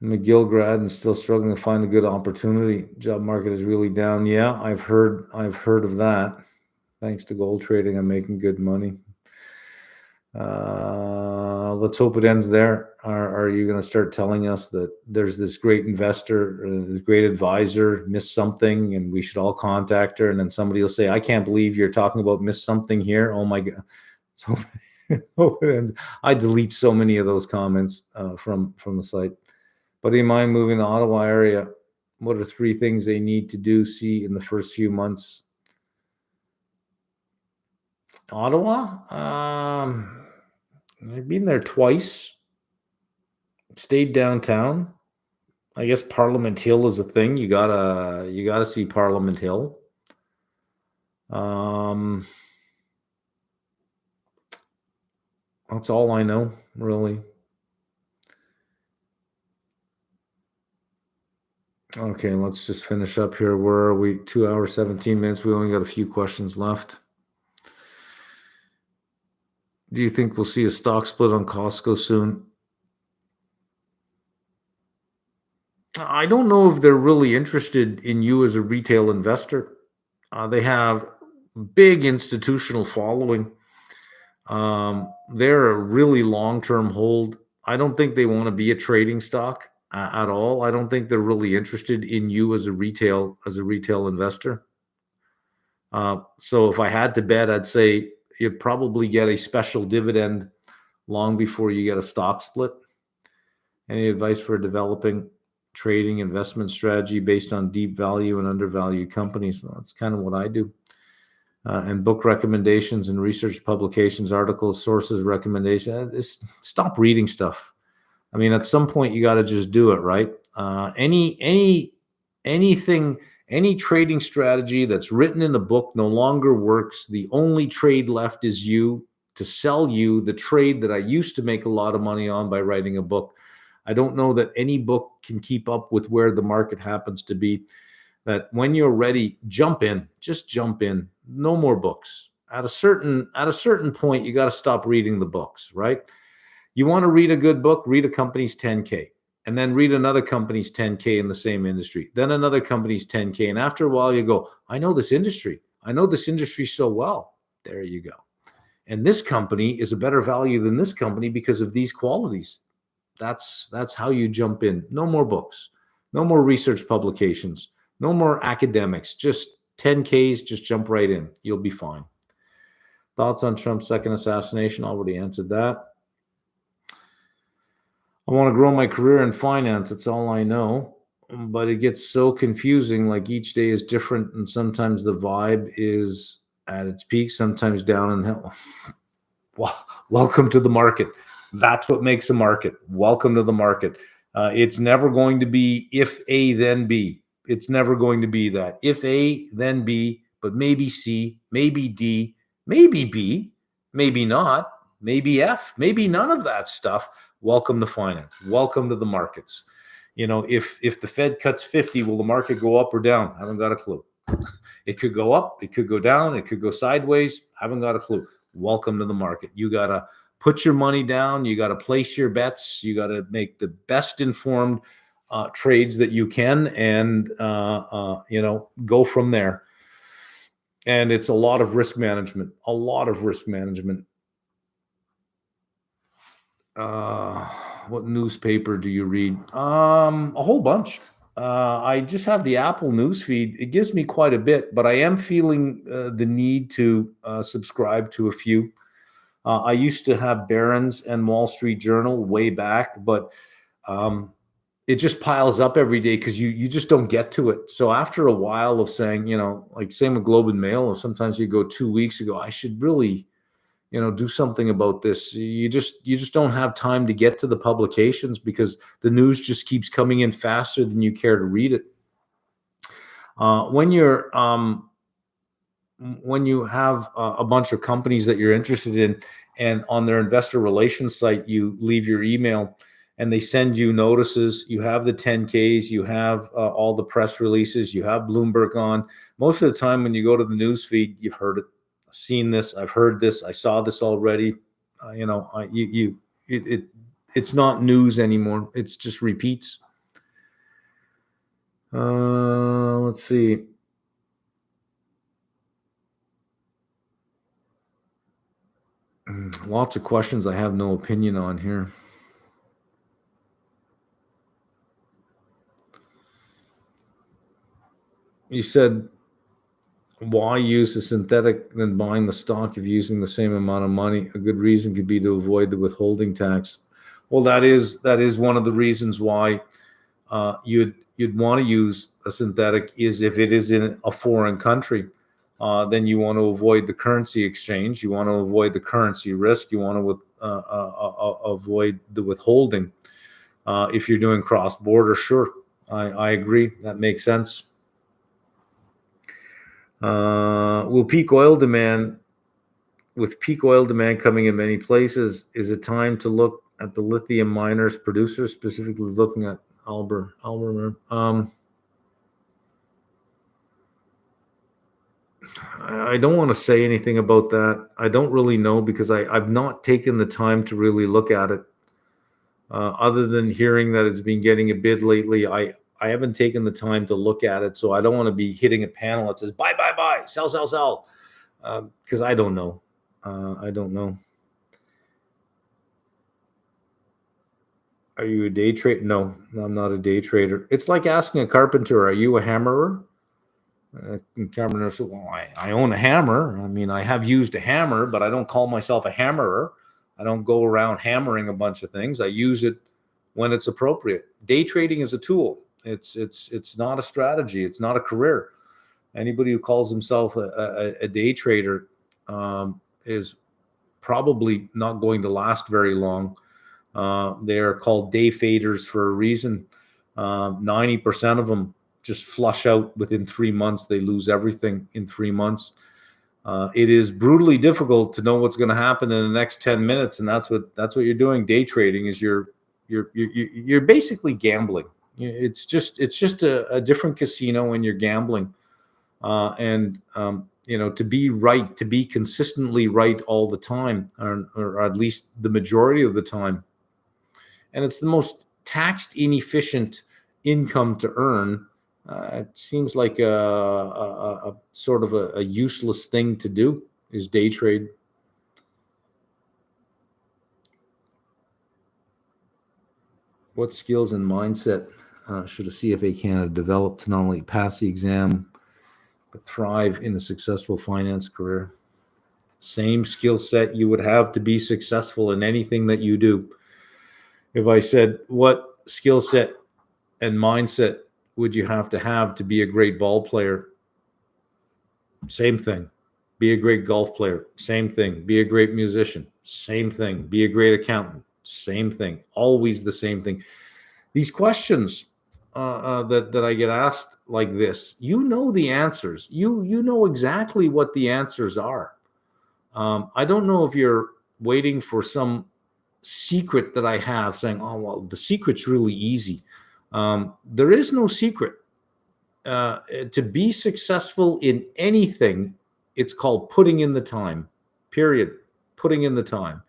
McGill grad and still struggling to find a good opportunity. Job market is really down. Yeah, I've heard of that. Thanks to gold trading, I'm making good money. Let's hope it ends there. Are you going to start telling us that there's this great investor, this great advisor, missed something, and we should all contact her? And then somebody will say, "I can't believe you're talking about missed something here." Oh my God! So hope it ends. I delete so many of those comments from the site. But do you mind moving to the Ottawa area? What are 3 things they need to see in the first few months? Ottawa? I've been there twice. Stayed downtown. I guess Parliament Hill is a thing. You gotta see Parliament Hill. That's all I know, really. Okay, let's just finish up here. Where are we? 2 hours, 17 minutes. We only got a few questions left. Do you think we'll see a stock split on Costco soon? I don't know if they're really interested in you as a retail investor. They have big institutional following. They're a really long-term hold. I don't think they want to be a trading stock at all. I don't think they're really interested in you as a retail investor. So if I had to bet, I'd say you'd probably get a special dividend long before you get a stock split. Any advice for developing trading investment strategy based on deep value and undervalued companies? Well, that's kind of what I do. And book recommendations and research publications, articles, sources, recommendations. Stop reading stuff. I mean, at some point you got to just do it, right? Anything, any trading strategy that's written in a book no longer works. The only trade left is you, to sell you the trade that I used to make a lot of money on by writing a book. I don't know that any book can keep up with where the market happens to be. That when you're ready, jump in, just jump in. No more books. At a certain point, you got to stop reading the books, right? You want to read a good book, read a company's 10K, and then read another company's 10K in the same industry, then another company's 10K. And after a while, you go, I know this industry. I know this industry so well. There you go. And this company is a better value than this company because of these qualities. That's how you jump in. No more books, no more research publications, no more academics, just 10Ks, just jump right in. You'll be fine. Thoughts on Trump's second assassination? Already answered that. I want to grow my career in finance. It's all I know. But it gets so confusing. Like each day is different. And sometimes the vibe is at its peak, sometimes down in hell. Well, welcome to the market. That's what makes a market. Welcome to the market. It's never going to be if A, then B. It's never going to be that. If A, then B, but maybe C, maybe D, maybe B, maybe not, maybe F, maybe none of that stuff. Welcome to finance. Welcome to the markets. You know, if the Fed cuts 50, will the market go up or down? I haven't got a clue. It could go up, it could go down, it could go sideways. Haven't got a clue. Welcome to the market. You got to put your money down. You got to place your bets. You got to make the best informed trades that you can, and go from there. And it's a lot of risk management. A lot of risk management. What newspaper do you read? A whole bunch. I just have the Apple news feed. It gives me quite a bit, but I am feeling the need to subscribe to a few. I used to have Barron's and Wall Street Journal way back, but it just piles up every day because you just don't get to it. So after a while of saying, like same with Globe and Mail, or sometimes you go 2 weeks ago, I should really, do something about this. You just don't have time to get to the publications because the news just keeps coming in faster than you care to read it. When you have a bunch of companies that you're interested in, and on their investor relations site, you leave your email and they send you notices, you have the 10Ks, you have all the press releases, you have Bloomberg on. Most of the time when you go to the news feed, you've heard it, seen this, I've heard this, I saw this already. It's not news anymore. It's just repeats. Let's see. Lots of questions I have no opinion on here. You said, why use the synthetic than buying the stock if using the same amount of money? A good reason could be to avoid the withholding tax. Well, that is one of the reasons why you'd want to use a synthetic, is if it is in a foreign country. Then you want to avoid the currency exchange. You want to avoid the currency risk. You want to avoid the withholding. If you're doing cross-border, sure, I agree. That makes sense. With peak oil demand coming in many places, is it time to look at the lithium miners, producers, specifically looking at Albemarle? I don't want to say anything about that. I don't really know because I've not taken the time to really look at it. Other than hearing that it's been getting a bid lately, I haven't taken the time to look at it. So I don't want to be hitting a panel that says buy, sell, because I don't know. I don't know. Are you a day trader? No, I'm not a day trader. It's like asking a carpenter, are you a hammerer? Carpenter said, well, I own a hammer. I mean, I have used a hammer, but I don't call myself a hammerer. I don't go around hammering a bunch of things. I use it when it's appropriate. Day trading is a tool. It's not a strategy. It's not a career. Anybody who calls himself a day trader is probably not going to last very long. They are called day faders for a reason. 90% of them just flush out within 3 months. They lose everything in 3 months. It is brutally difficult to know what's going to happen in the next 10 minutes, and that's what you're doing. Day trading is you're basically gambling. It's just a different casino when you're gambling. To be right, to be consistently right all the time, or at least the majority of the time. And it's the most taxed inefficient income to earn. It seems like a sort of a useless thing to do is day trade. What skills and mindset should a CFA candidate develop to not only pass the exam, but thrive in a successful finance career? Same skill set you would have to be successful in anything that you do. If I said, what skill set and mindset would you have to be a great ball player? Same thing. Be a great golf player. Same thing. Be a great musician. Same thing. Be a great accountant. Same thing. Always the same thing. These questions that I get asked like this, you know the answers. You know exactly what the answers are. I don't know if you're waiting for some secret that I have saying, oh, well, the secret's really easy. There is no secret. To be successful in anything, it's called putting in the time, period. Putting in the time.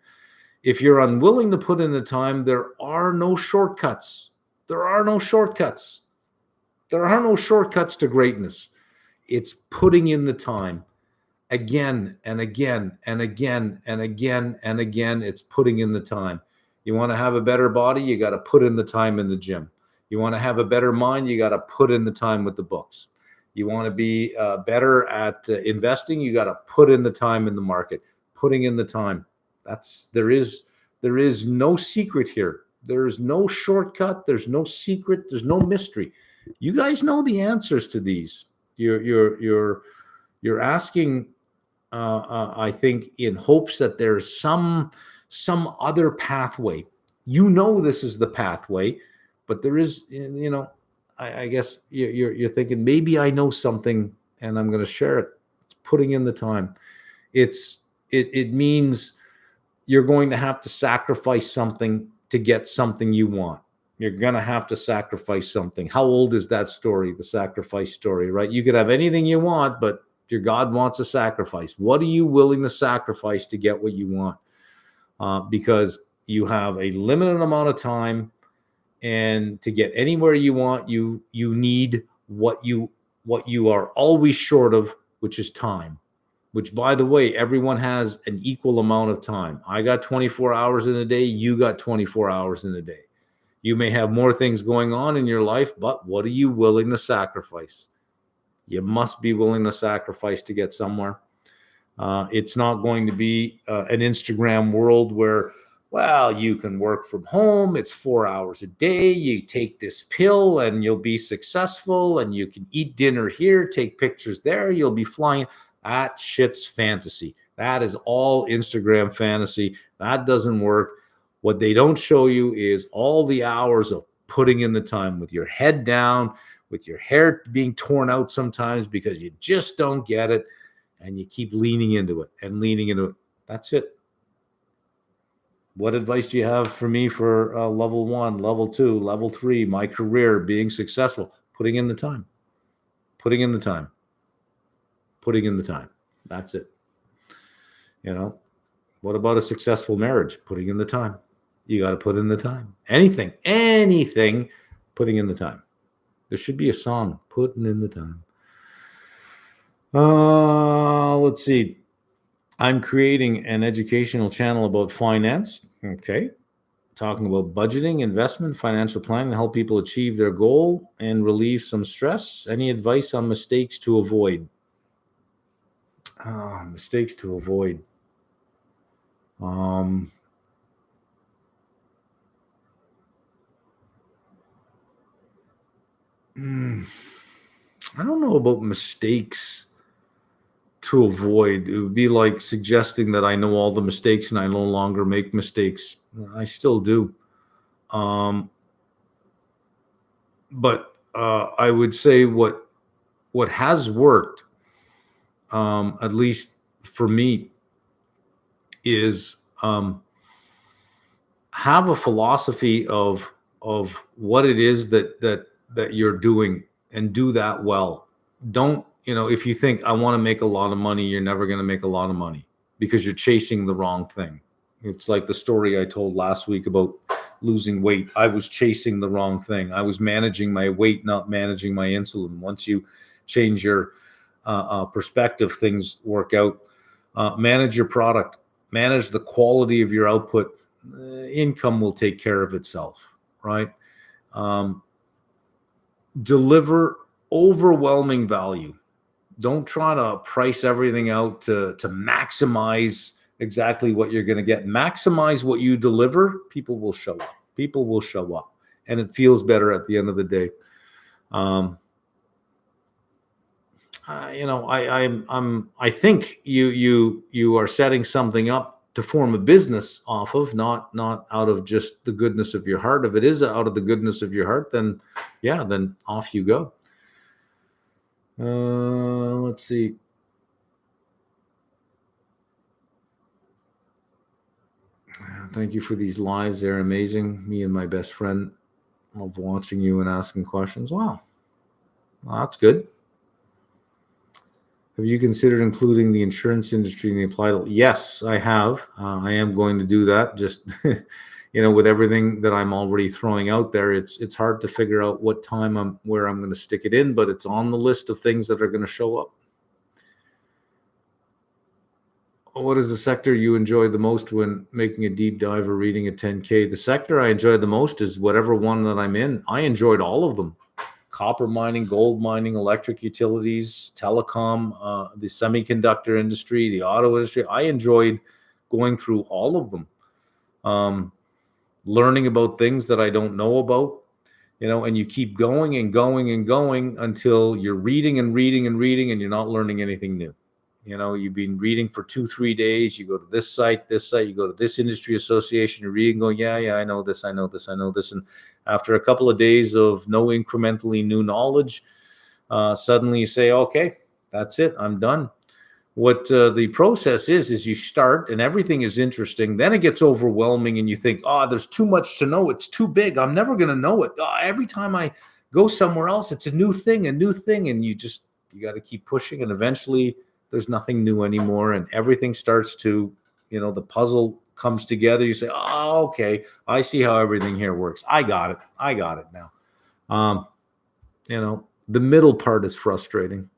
If you're unwilling to put in the time, there are no shortcuts. There are no shortcuts. There are no shortcuts to greatness. It's putting in the time. Again and again and again and again and again, it's putting in the time. You want to have a better body, you got to put in the time in the gym. You want to have a better mind, you got to put in the time with the books. You want to be better at investing, you got to put in the time in the market. Putting in the time. There is no secret here. There is no shortcut. There's no secret. There's no mystery. You guys know the answers to these. You're asking, I think, in hopes that there's some other pathway. You know this is the pathway, but there is, I guess you're thinking maybe I know something and I'm going to share it. It's putting in the time. It means you're going to have to sacrifice something to get something you want. You're going to have to sacrifice something. How old is that story, the sacrifice story, right? You could have anything you want, but your God wants a sacrifice. What are you willing to sacrifice to get what you want? Because you have a limited amount of time, and to get anywhere you want, you need what you are always short of, which is time. Which, by the way, everyone has an equal amount of time. I got 24 hours in a day. You got 24 hours in a day. You may have more things going on in your life, but what are you willing to sacrifice? You must be willing to sacrifice to get somewhere. It's not going to be an Instagram world where, well, you can work from home. It's 4 hours a day. You take this pill and you'll be successful, and you can eat dinner here, take pictures there. You'll be flying. That shit's fantasy. That is all Instagram fantasy. That doesn't work. What they don't show you is all the hours of putting in the time with your head down, with your hair being torn out sometimes because you just don't get it, and you keep leaning into it and leaning into it. That's it. What advice do you have for me for level 1, level 2, level 3, my career, being successful? Putting in the time. Putting in the time. Putting in the time. That's it. What about a successful marriage? Putting in the time. You got to put in the time. Anything, putting in the time. There should be a song, putting in the time. Let's see. I'm creating an educational channel about finance. Okay. Talking about budgeting, investment, financial planning to help people achieve their goal and relieve some stress. Any advice on mistakes to avoid? Mistakes to avoid. I don't know about mistakes to avoid. It would be like suggesting that I know all the mistakes and I no longer make mistakes. I still do. Um, but I would say what has worked, at least for me, is have a philosophy of what it is that you're doing, and do that well. Don't, if you think I want to make a lot of money, you're never going to make a lot of money because you're chasing the wrong thing. It's like the story I told last week about losing weight. I was chasing the wrong thing. I was managing my weight, not managing my insulin. Once you change your perspective, things work out. Manage your product, manage the quality of your output. Income will take care of itself, right? Um, Deliver overwhelming value. Don't try to price everything out to maximize exactly what you're going to get. Maximize what you deliver. People will show up. People will show up, and it feels better at the end of the day. Um, I think you are setting something up to form a business off of, not out of just the goodness of your heart. If it is out of the goodness of your heart, then yeah, then off you go. Let's see. Thank you for these lives. They're amazing. Me and my best friend love watching you and asking questions. Wow, well, that's good. Have you considered including the insurance industry in the applied? Yes, I have. I am going to do that. Just with everything that I'm already throwing out there, it's hard to figure out what time where I'm going to stick it in, but it's on the list of things that are going to show up. What is the sector you enjoy the most when making a deep dive or reading a 10K? The sector I enjoy the most is whatever one that I'm in. I enjoyed all of them. Copper mining, gold mining, electric utilities, telecom, the semiconductor industry, the auto industry. I enjoyed going through all of them, learning about things that I don't know about, and you keep going and going and going until you're reading and reading and reading, and you're not learning anything new. You've been reading for 2-3 days. You go to this site, you go to this industry association, you're reading, going, yeah, I know this, I know this, I know this. And after a couple of days of no incrementally new knowledge, suddenly you say, okay, that's it, I'm done. What the process is you start and everything is interesting. Then it gets overwhelming and you think, there's too much to know. It's too big. I'm never going to know it. Every time I go somewhere else, it's a new thing. And you got to keep pushing. And eventually there's nothing new anymore. And everything starts to, the puzzle comes together. You say, okay, I see how everything here works. I got it now. The middle part is frustrating.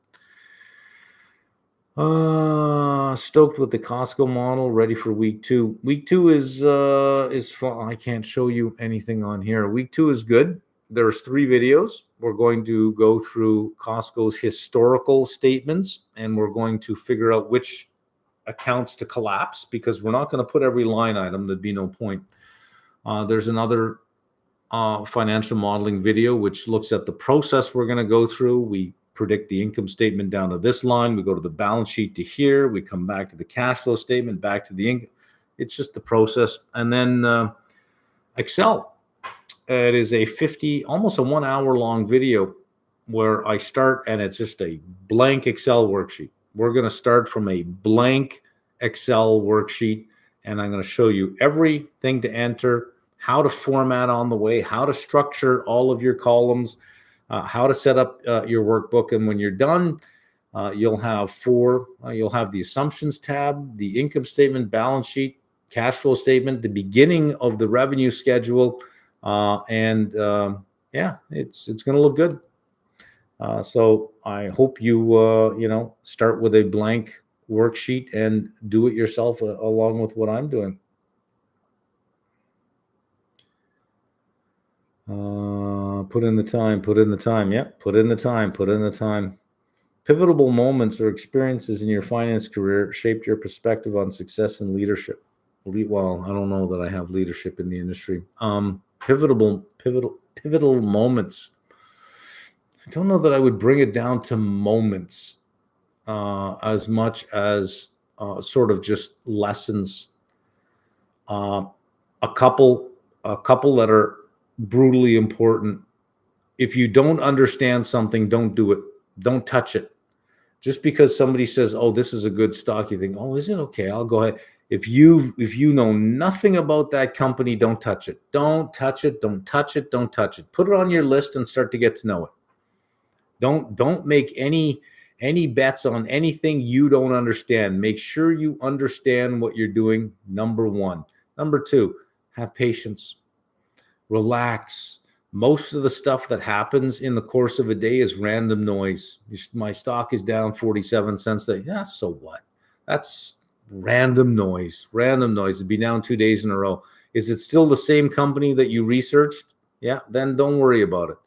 Stoked with the Costco model, ready for week 2. Week 2 is fun. I can't show you anything on here. Week 2 is good. There's 3 videos. We're going to go through Costco's historical statements, and we're going to figure out which accounts to collapse, because we're not going to put every line item. There'd be no point. There's another financial modeling video which looks at the process we're going to go through. We predict the income statement down to this line. We go to the balance sheet to here. We come back to the cash flow statement, back to the income. It's just the process. And then Excel. It is almost a 1 hour long video where I start, and it's just a blank Excel worksheet. We're going to start from a blank Excel worksheet, and I'm going to show you everything to enter, how to format on the way, how to structure all of your columns, how to set up your workbook. And when you're done, you'll have you'll have the assumptions tab, the income statement, balance sheet, cash flow statement, the beginning of the revenue schedule, and it's going to look good. So I hope you start with a blank worksheet and do it yourself along with what I'm doing. Put in the time. Yeah, put in the time. Pivotal moments or experiences in your finance career shaped your perspective on success and leadership. Well, I don't know that I have leadership in the industry. Pivotal moments. I don't know that I would bring it down to moments as much as sort of just lessons. a couple that are brutally important. If you don't understand something, don't do it. Don't touch it. Just because somebody says, "Oh, this is a good stock," you think, "Oh, is it okay? I'll go ahead." If you know nothing about that company, don't touch it. Don't touch it. Don't touch it. Don't touch it. Put it on your list and start to get to know it. Don't make any bets on anything you don't understand. Make sure you understand what you're doing. Number one. Number two, have patience. Relax. Most of the stuff that happens in the course of a day is random noise. My stock is down 47 cents today. Yeah, so what? That's random noise. Random noise. It'd be down 2 days in a row. Is it still the same company that you researched? Yeah, then don't worry about it.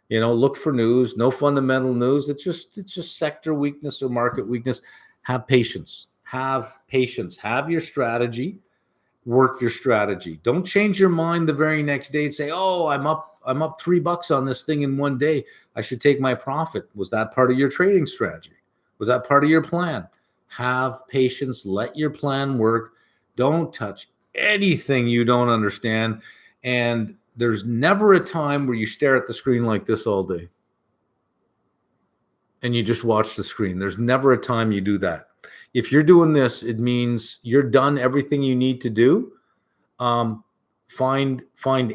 Look for news. No fundamental news. It's just sector weakness or market weakness. Have patience. Have patience. Have your strategy. Work your strategy. Don't change your mind the very next day and say, "Oh, I'm up $3 on this thing in one day. I should take my profit." Was that part of your trading strategy? Was that part of your plan? Have patience. Let your plan work. Don't touch anything you don't understand. And there's never a time where you stare at the screen like this all day and you just watch the screen. There's never a time you do that. If you're doing this, it means you're done everything you need to do. Find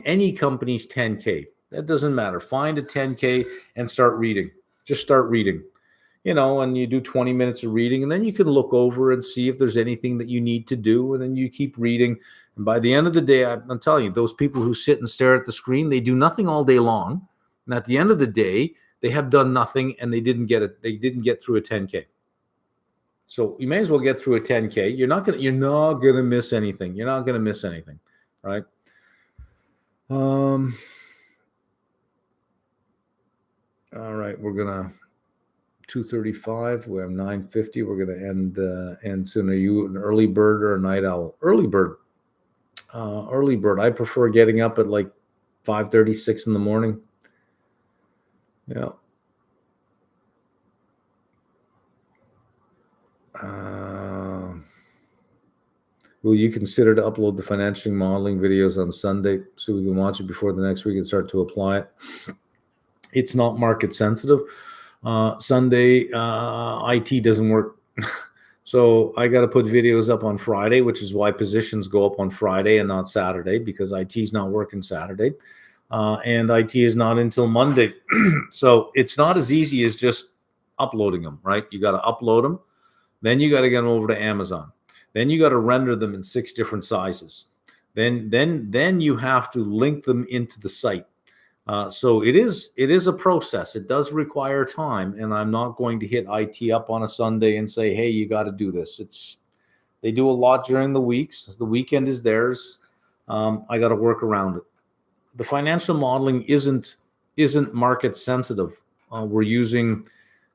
any company's 10K. That doesn't matter. Find a 10K and start reading. Just start reading. And you do 20 minutes of reading, and then you can look over and see if there's anything that you need to do, and then you keep reading. And by the end of the day, I'm telling you, those people who sit and stare at the screen, they do nothing all day long. And at the end of the day, they have done nothing, and they didn't get it. They didn't get through a 10K. So you may as well get through a 10K. You're not gonna miss anything. You're not gonna miss anything, right? All right, we're gonna 2:35. We have 9:50. We're gonna end soon. Are you an early bird or a night owl? Early bird. Early bird. I prefer getting up at like 5:36 in the morning. Yeah. Will you consider to upload the financial modeling videos on Sunday so we can watch it before the next week and start to apply it? It's not market sensitive. Sunday, IT doesn't work. So I got to put videos up on Friday, which is why positions go up on Friday and not Saturday, because IT is not working Saturday. And IT is not until Monday. So it's not as easy as just uploading them, right? You got to upload them. Then you got to get them over to Amazon. Then you got to render them in 6 different sizes. Then you have to link them into the site. So it is a process. It does require time, and I'm not going to hit IT up on a Sunday and say, "Hey, you got to do this." They do a lot during the weeks. The weekend is theirs. I got to work around it. The financial modeling isn't market sensitive. We're using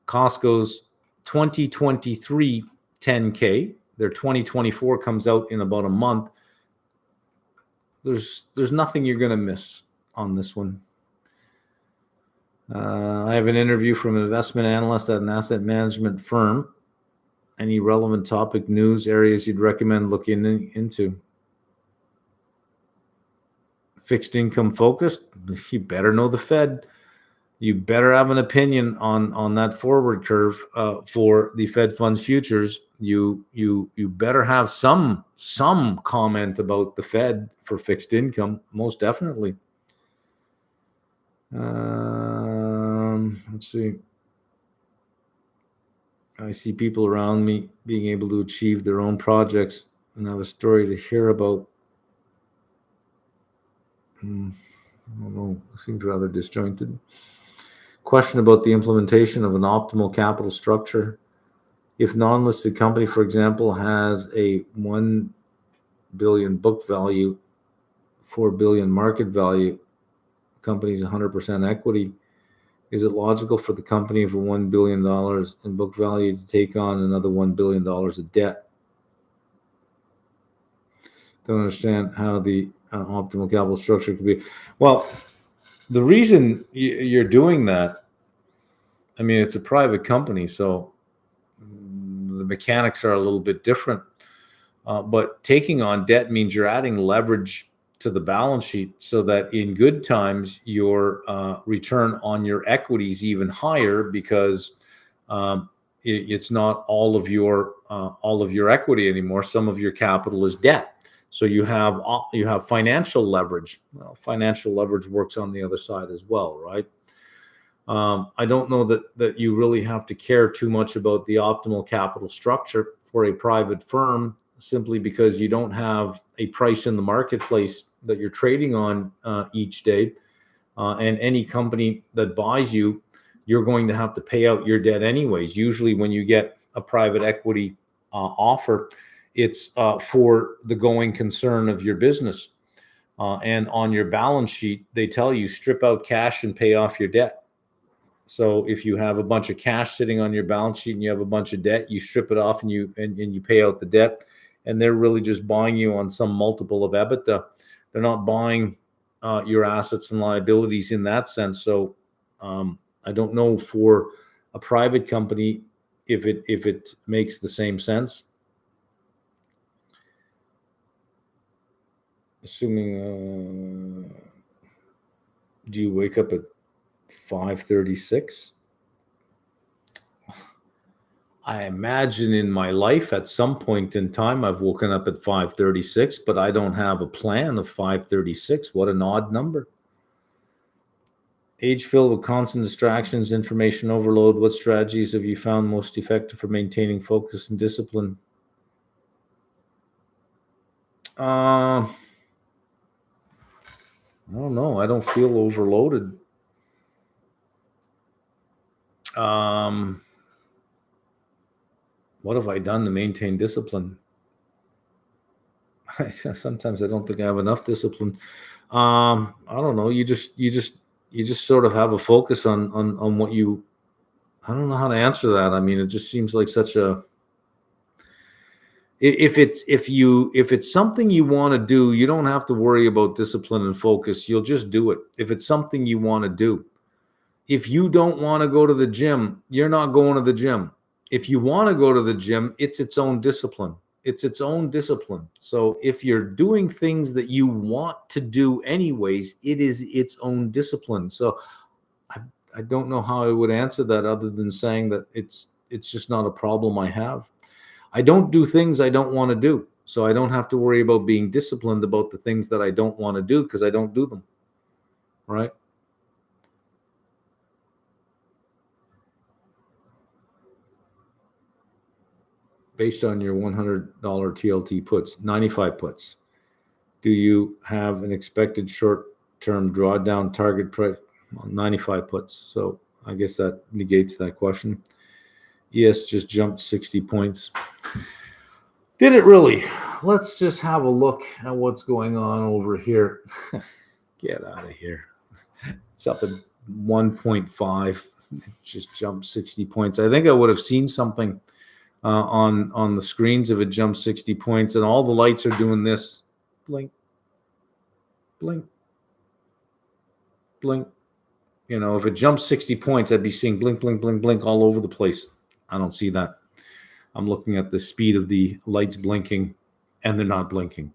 Costco's 2023 10K. Their 2024 comes out in about a month. There's nothing you're going to miss on this one. I have an interview from an investment analyst at an asset management firm. Any relevant topic, news areas you'd recommend looking into? Fixed income focused? You better know the Fed. You better have an opinion on that forward curve for the Fed funds futures. You better have some comment about the Fed for fixed income, most definitely. Let's see. I see people around me being able to achieve their own projects, and I have a story to hear about. I don't know. It seems rather disjointed. Question about the implementation of an optimal capital structure. If non-listed company, for example, has a 1 billion book value, 4 billion market value, company's 100% equity, is it logical for the company for $1 billion in book value to take on another $1 billion of debt? Don't understand how the optimal capital structure could be. Well, the reason you're doing that, I mean, it's a private company, so the mechanics are a little bit different. But taking on debt means you're adding leverage to the balance sheet so that in good times your return on your equity is even higher because it's not all of your equity anymore. Some of your capital is debt. So you have financial leverage. Well, financial leverage works on the other side as well, right? I don't know that you really have to care too much about the optimal capital structure for a private firm, simply because you don't have a price in the marketplace that you're trading on each day. And any company that buys you, you're going to have to pay out your debt anyways. Usually when you get a private equity offer, it's for the going concern of your business. And on your balance sheet, they tell you strip out cash and pay off your debt. So if you have a bunch of cash sitting on your balance sheet and you have a bunch of debt, you strip it off and you pay out the debt, and they're really just buying you on some multiple of EBITDA. They're not buying your assets and liabilities in that sense. So I don't know for a private company if it makes the same sense. Assuming, do you wake up at 5:36? I imagine in my life at some point in time I've woken up at 5:36, but I don't have a plan of 5:36. What an odd number. Age filled with constant distractions, information overload. What strategies have you found most effective for maintaining focus and discipline? I don't know. I don't feel overloaded. What have I done to maintain discipline? Sometimes I don't think I have enough discipline. I don't know. You just sort of have a focus on what you. I don't know how to answer that. I mean, it just seems like such a. If it's something you want to do, you don't have to worry about discipline and focus. You'll just do it. If it's something you want to do. If you don't want to go to the gym, you're not going to the gym. If you want to go to the gym, it's its own discipline. It's its own discipline. So if you're doing things that you want to do anyways, it is its own discipline. So I don't know how I would answer that other than saying that it's just not a problem I have. I don't do things I don't want to do. So I don't have to worry about being disciplined about the things that I don't want to do because I don't do them. Right? Based on your $100 TLT puts, 95 puts, do you have an expected short-term drawdown target price? Well, 95 puts. So I guess that negates that question. ES just jumped 60 points. Did it really? Let's just have a look at what's going on over here. Get out of here. It's up at 1.5. It just jumped 60 points. I think I would have seen something on the screens if it jumped 60 points, and all the lights are doing this. Blink, blink, blink. You know, if it jumps 60 points, I'd be seeing blink, blink, blink, blink all over the place. I don't see that. I'm looking at the speed of the lights blinking, and they're not blinking.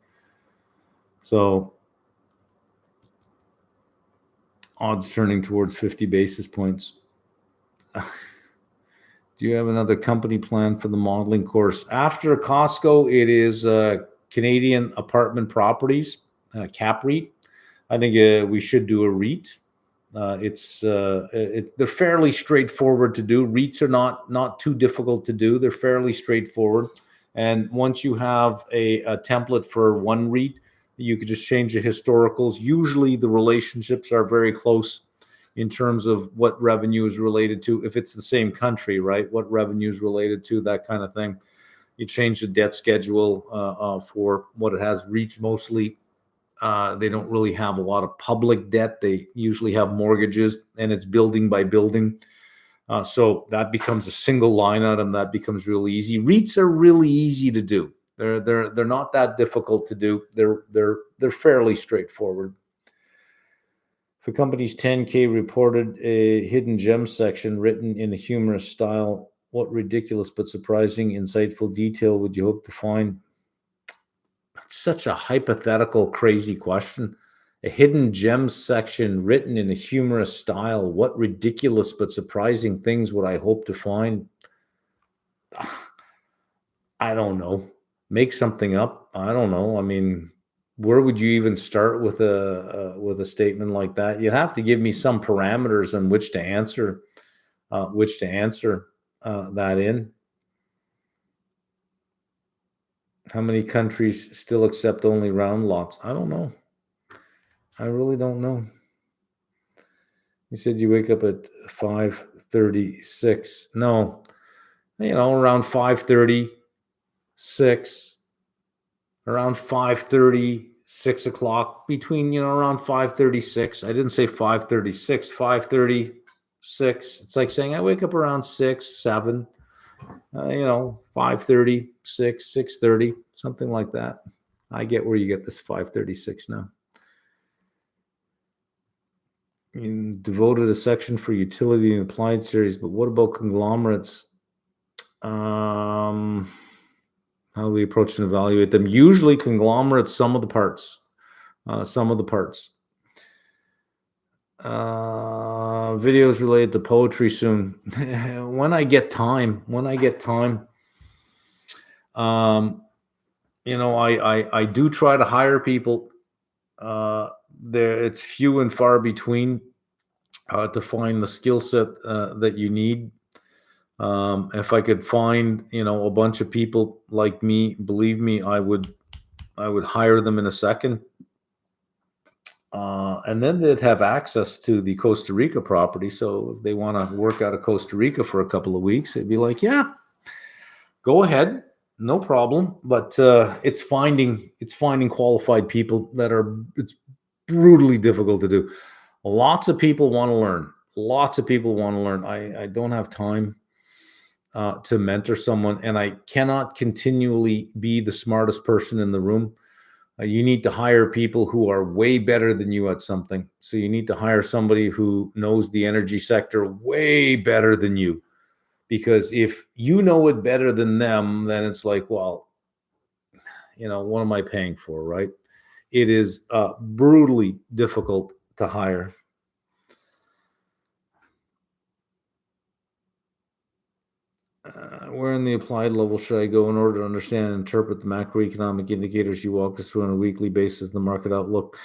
So odds turning towards 50 basis points. Do you have another company plan for the modeling course? After Costco, it is Canadian Apartment Properties, Cap REIT. I think we should do a REIT. They're fairly straightforward to do. REITs are not too difficult to do. They're fairly straightforward. And once you have a template for one REIT, you could just change the historicals. Usually the relationships are very close in terms of what revenue is related to, if it's the same country, right? What revenue is related to, that kind of thing. You change the debt schedule for what it has. REITs mostly, they don't really have a lot of public debt. They usually have mortgages, and it's building by building. So that becomes a single line item. That becomes really easy. REITs are really easy to do. They're not that difficult to do. They're fairly straightforward. If a company's 10K reported a hidden gem section written in a humorous style, what ridiculous but surprising, insightful detail would you hope to find? such a hypothetical, crazy question. A hidden gems section written in a humorous style. What ridiculous but surprising things would I hope to find? I don't know. Make something up. I don't know. I mean, where would you even start with a statement like that? You'd have to give me some parameters on which to answer that in. How many countries still accept only round lots? I don't know. I really don't know. You said you wake up at 5:36. No, around 5:36, around 5:30, 6 o'clock, between, around 5:36. I didn't say 5:36, 5:36. It's like saying I wake up around 6, 7, 5:30, 6, 6:30, something like that. I get where you get this 5:36 now. You devoted a section for utility and applied series, but what about conglomerates? How do we approach and evaluate them? Usually conglomerates, some of the parts. Videos related to poetry soon. when I get time. I do try to hire people. It's few and far between to find the skill set that you need. If I could find, a bunch of people like me, believe me, I would hire them in a second. And then they'd have access to the Costa Rica property. So if they want to work out of Costa Rica for a couple of weeks, it'd be like, yeah, go ahead, no problem. But it's finding qualified people it's brutally difficult to do. Lots of people want to learn. I don't have time to mentor someone, and I cannot continually be the smartest person in the room. You need to hire people who are way better than you at something. So you need to hire somebody who knows the energy sector way better than you. Because if you know it better than them, then it's like, well, what am I paying for, right? It is brutally difficult to hire. Where in the applied level should I go in order to understand and interpret the macroeconomic indicators you walk us through on a weekly basis, the market outlook?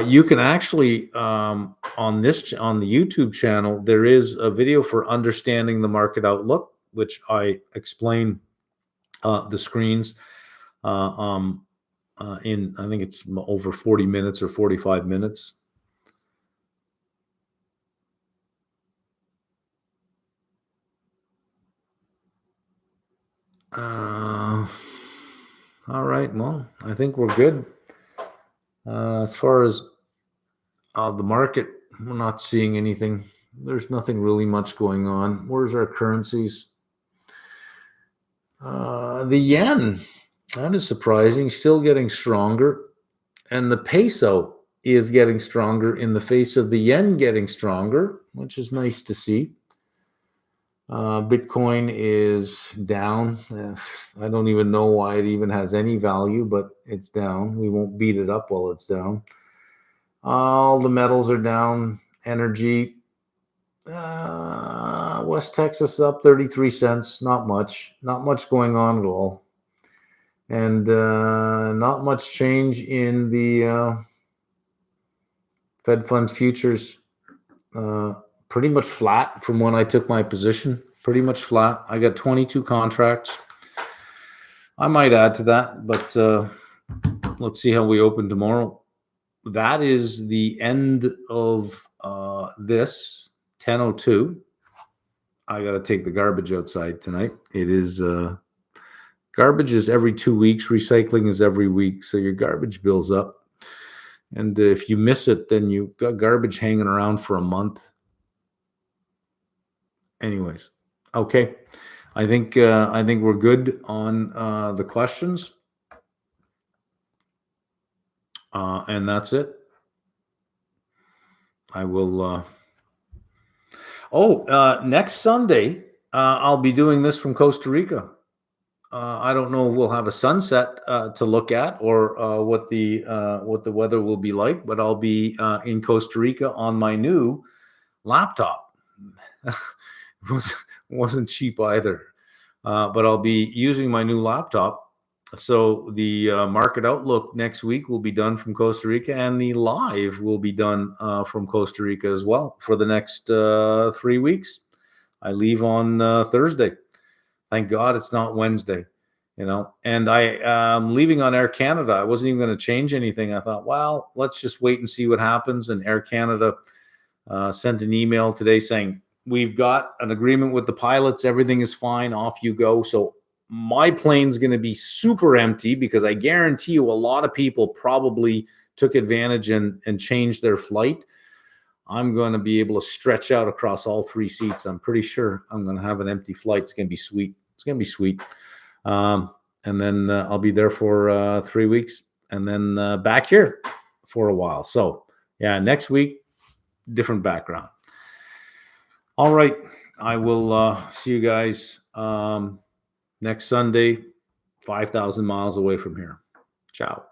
You can actually, on the YouTube channel, there is a video for understanding the market outlook, which I explain the screens in, I think it's over 40 minutes or 45 minutes. All right. Well, I think we're good. As far as the market, we're not seeing anything. There's nothing really much going on. Where's our currencies? The yen, that is surprising, still getting stronger. And the peso is getting stronger in the face of the yen getting stronger, which is nice to see. Bitcoin is down. I don't even know why it even has any value, but it's down. We won't beat it up while it's down. All the metals are down. Energy, West Texas up 33 cents. Not much going on at all. And not much change in the Fed funds futures. Pretty much flat from when I took my position. Pretty much flat. I got 22 contracts. I might add to that, but let's see how we open tomorrow. That is the end of this 10:02. I got to take the garbage outside tonight. It is garbage is every 2 weeks. Recycling is every week. So your garbage bill's up. And if you miss it, then you got garbage hanging around for a month. Anyways, okay. I think we're good on the questions. And that's it. I will. Next Sunday, I'll be doing this from Costa Rica. I don't know if we'll have a sunset to look at, or what the weather will be like, but I'll be in Costa Rica on my new laptop. It wasn't cheap either, but I'll be using my new laptop. So the market outlook next week will be done from Costa Rica, and the live will be done from Costa Rica as well for the next 3 weeks. I leave on Thursday. Thank God it's not Wednesday, And I am leaving on Air Canada. I wasn't even going to change anything. I thought, well, let's just wait and see what happens. And Air Canada sent an email today saying, we've got an agreement with the pilots. Everything is fine. Off you go. So my plane's going to be super empty, because I guarantee you a lot of people probably took advantage and changed their flight. I'm going to be able to stretch out across all 3 seats. I'm pretty sure I'm going to have an empty flight. It's going to be sweet. It's going to be sweet. And then I'll be there for 3 weeks, and then back here for a while. So yeah, next week, different background. All right. I will see you guys next Sunday, 5,000 miles away from here. Ciao.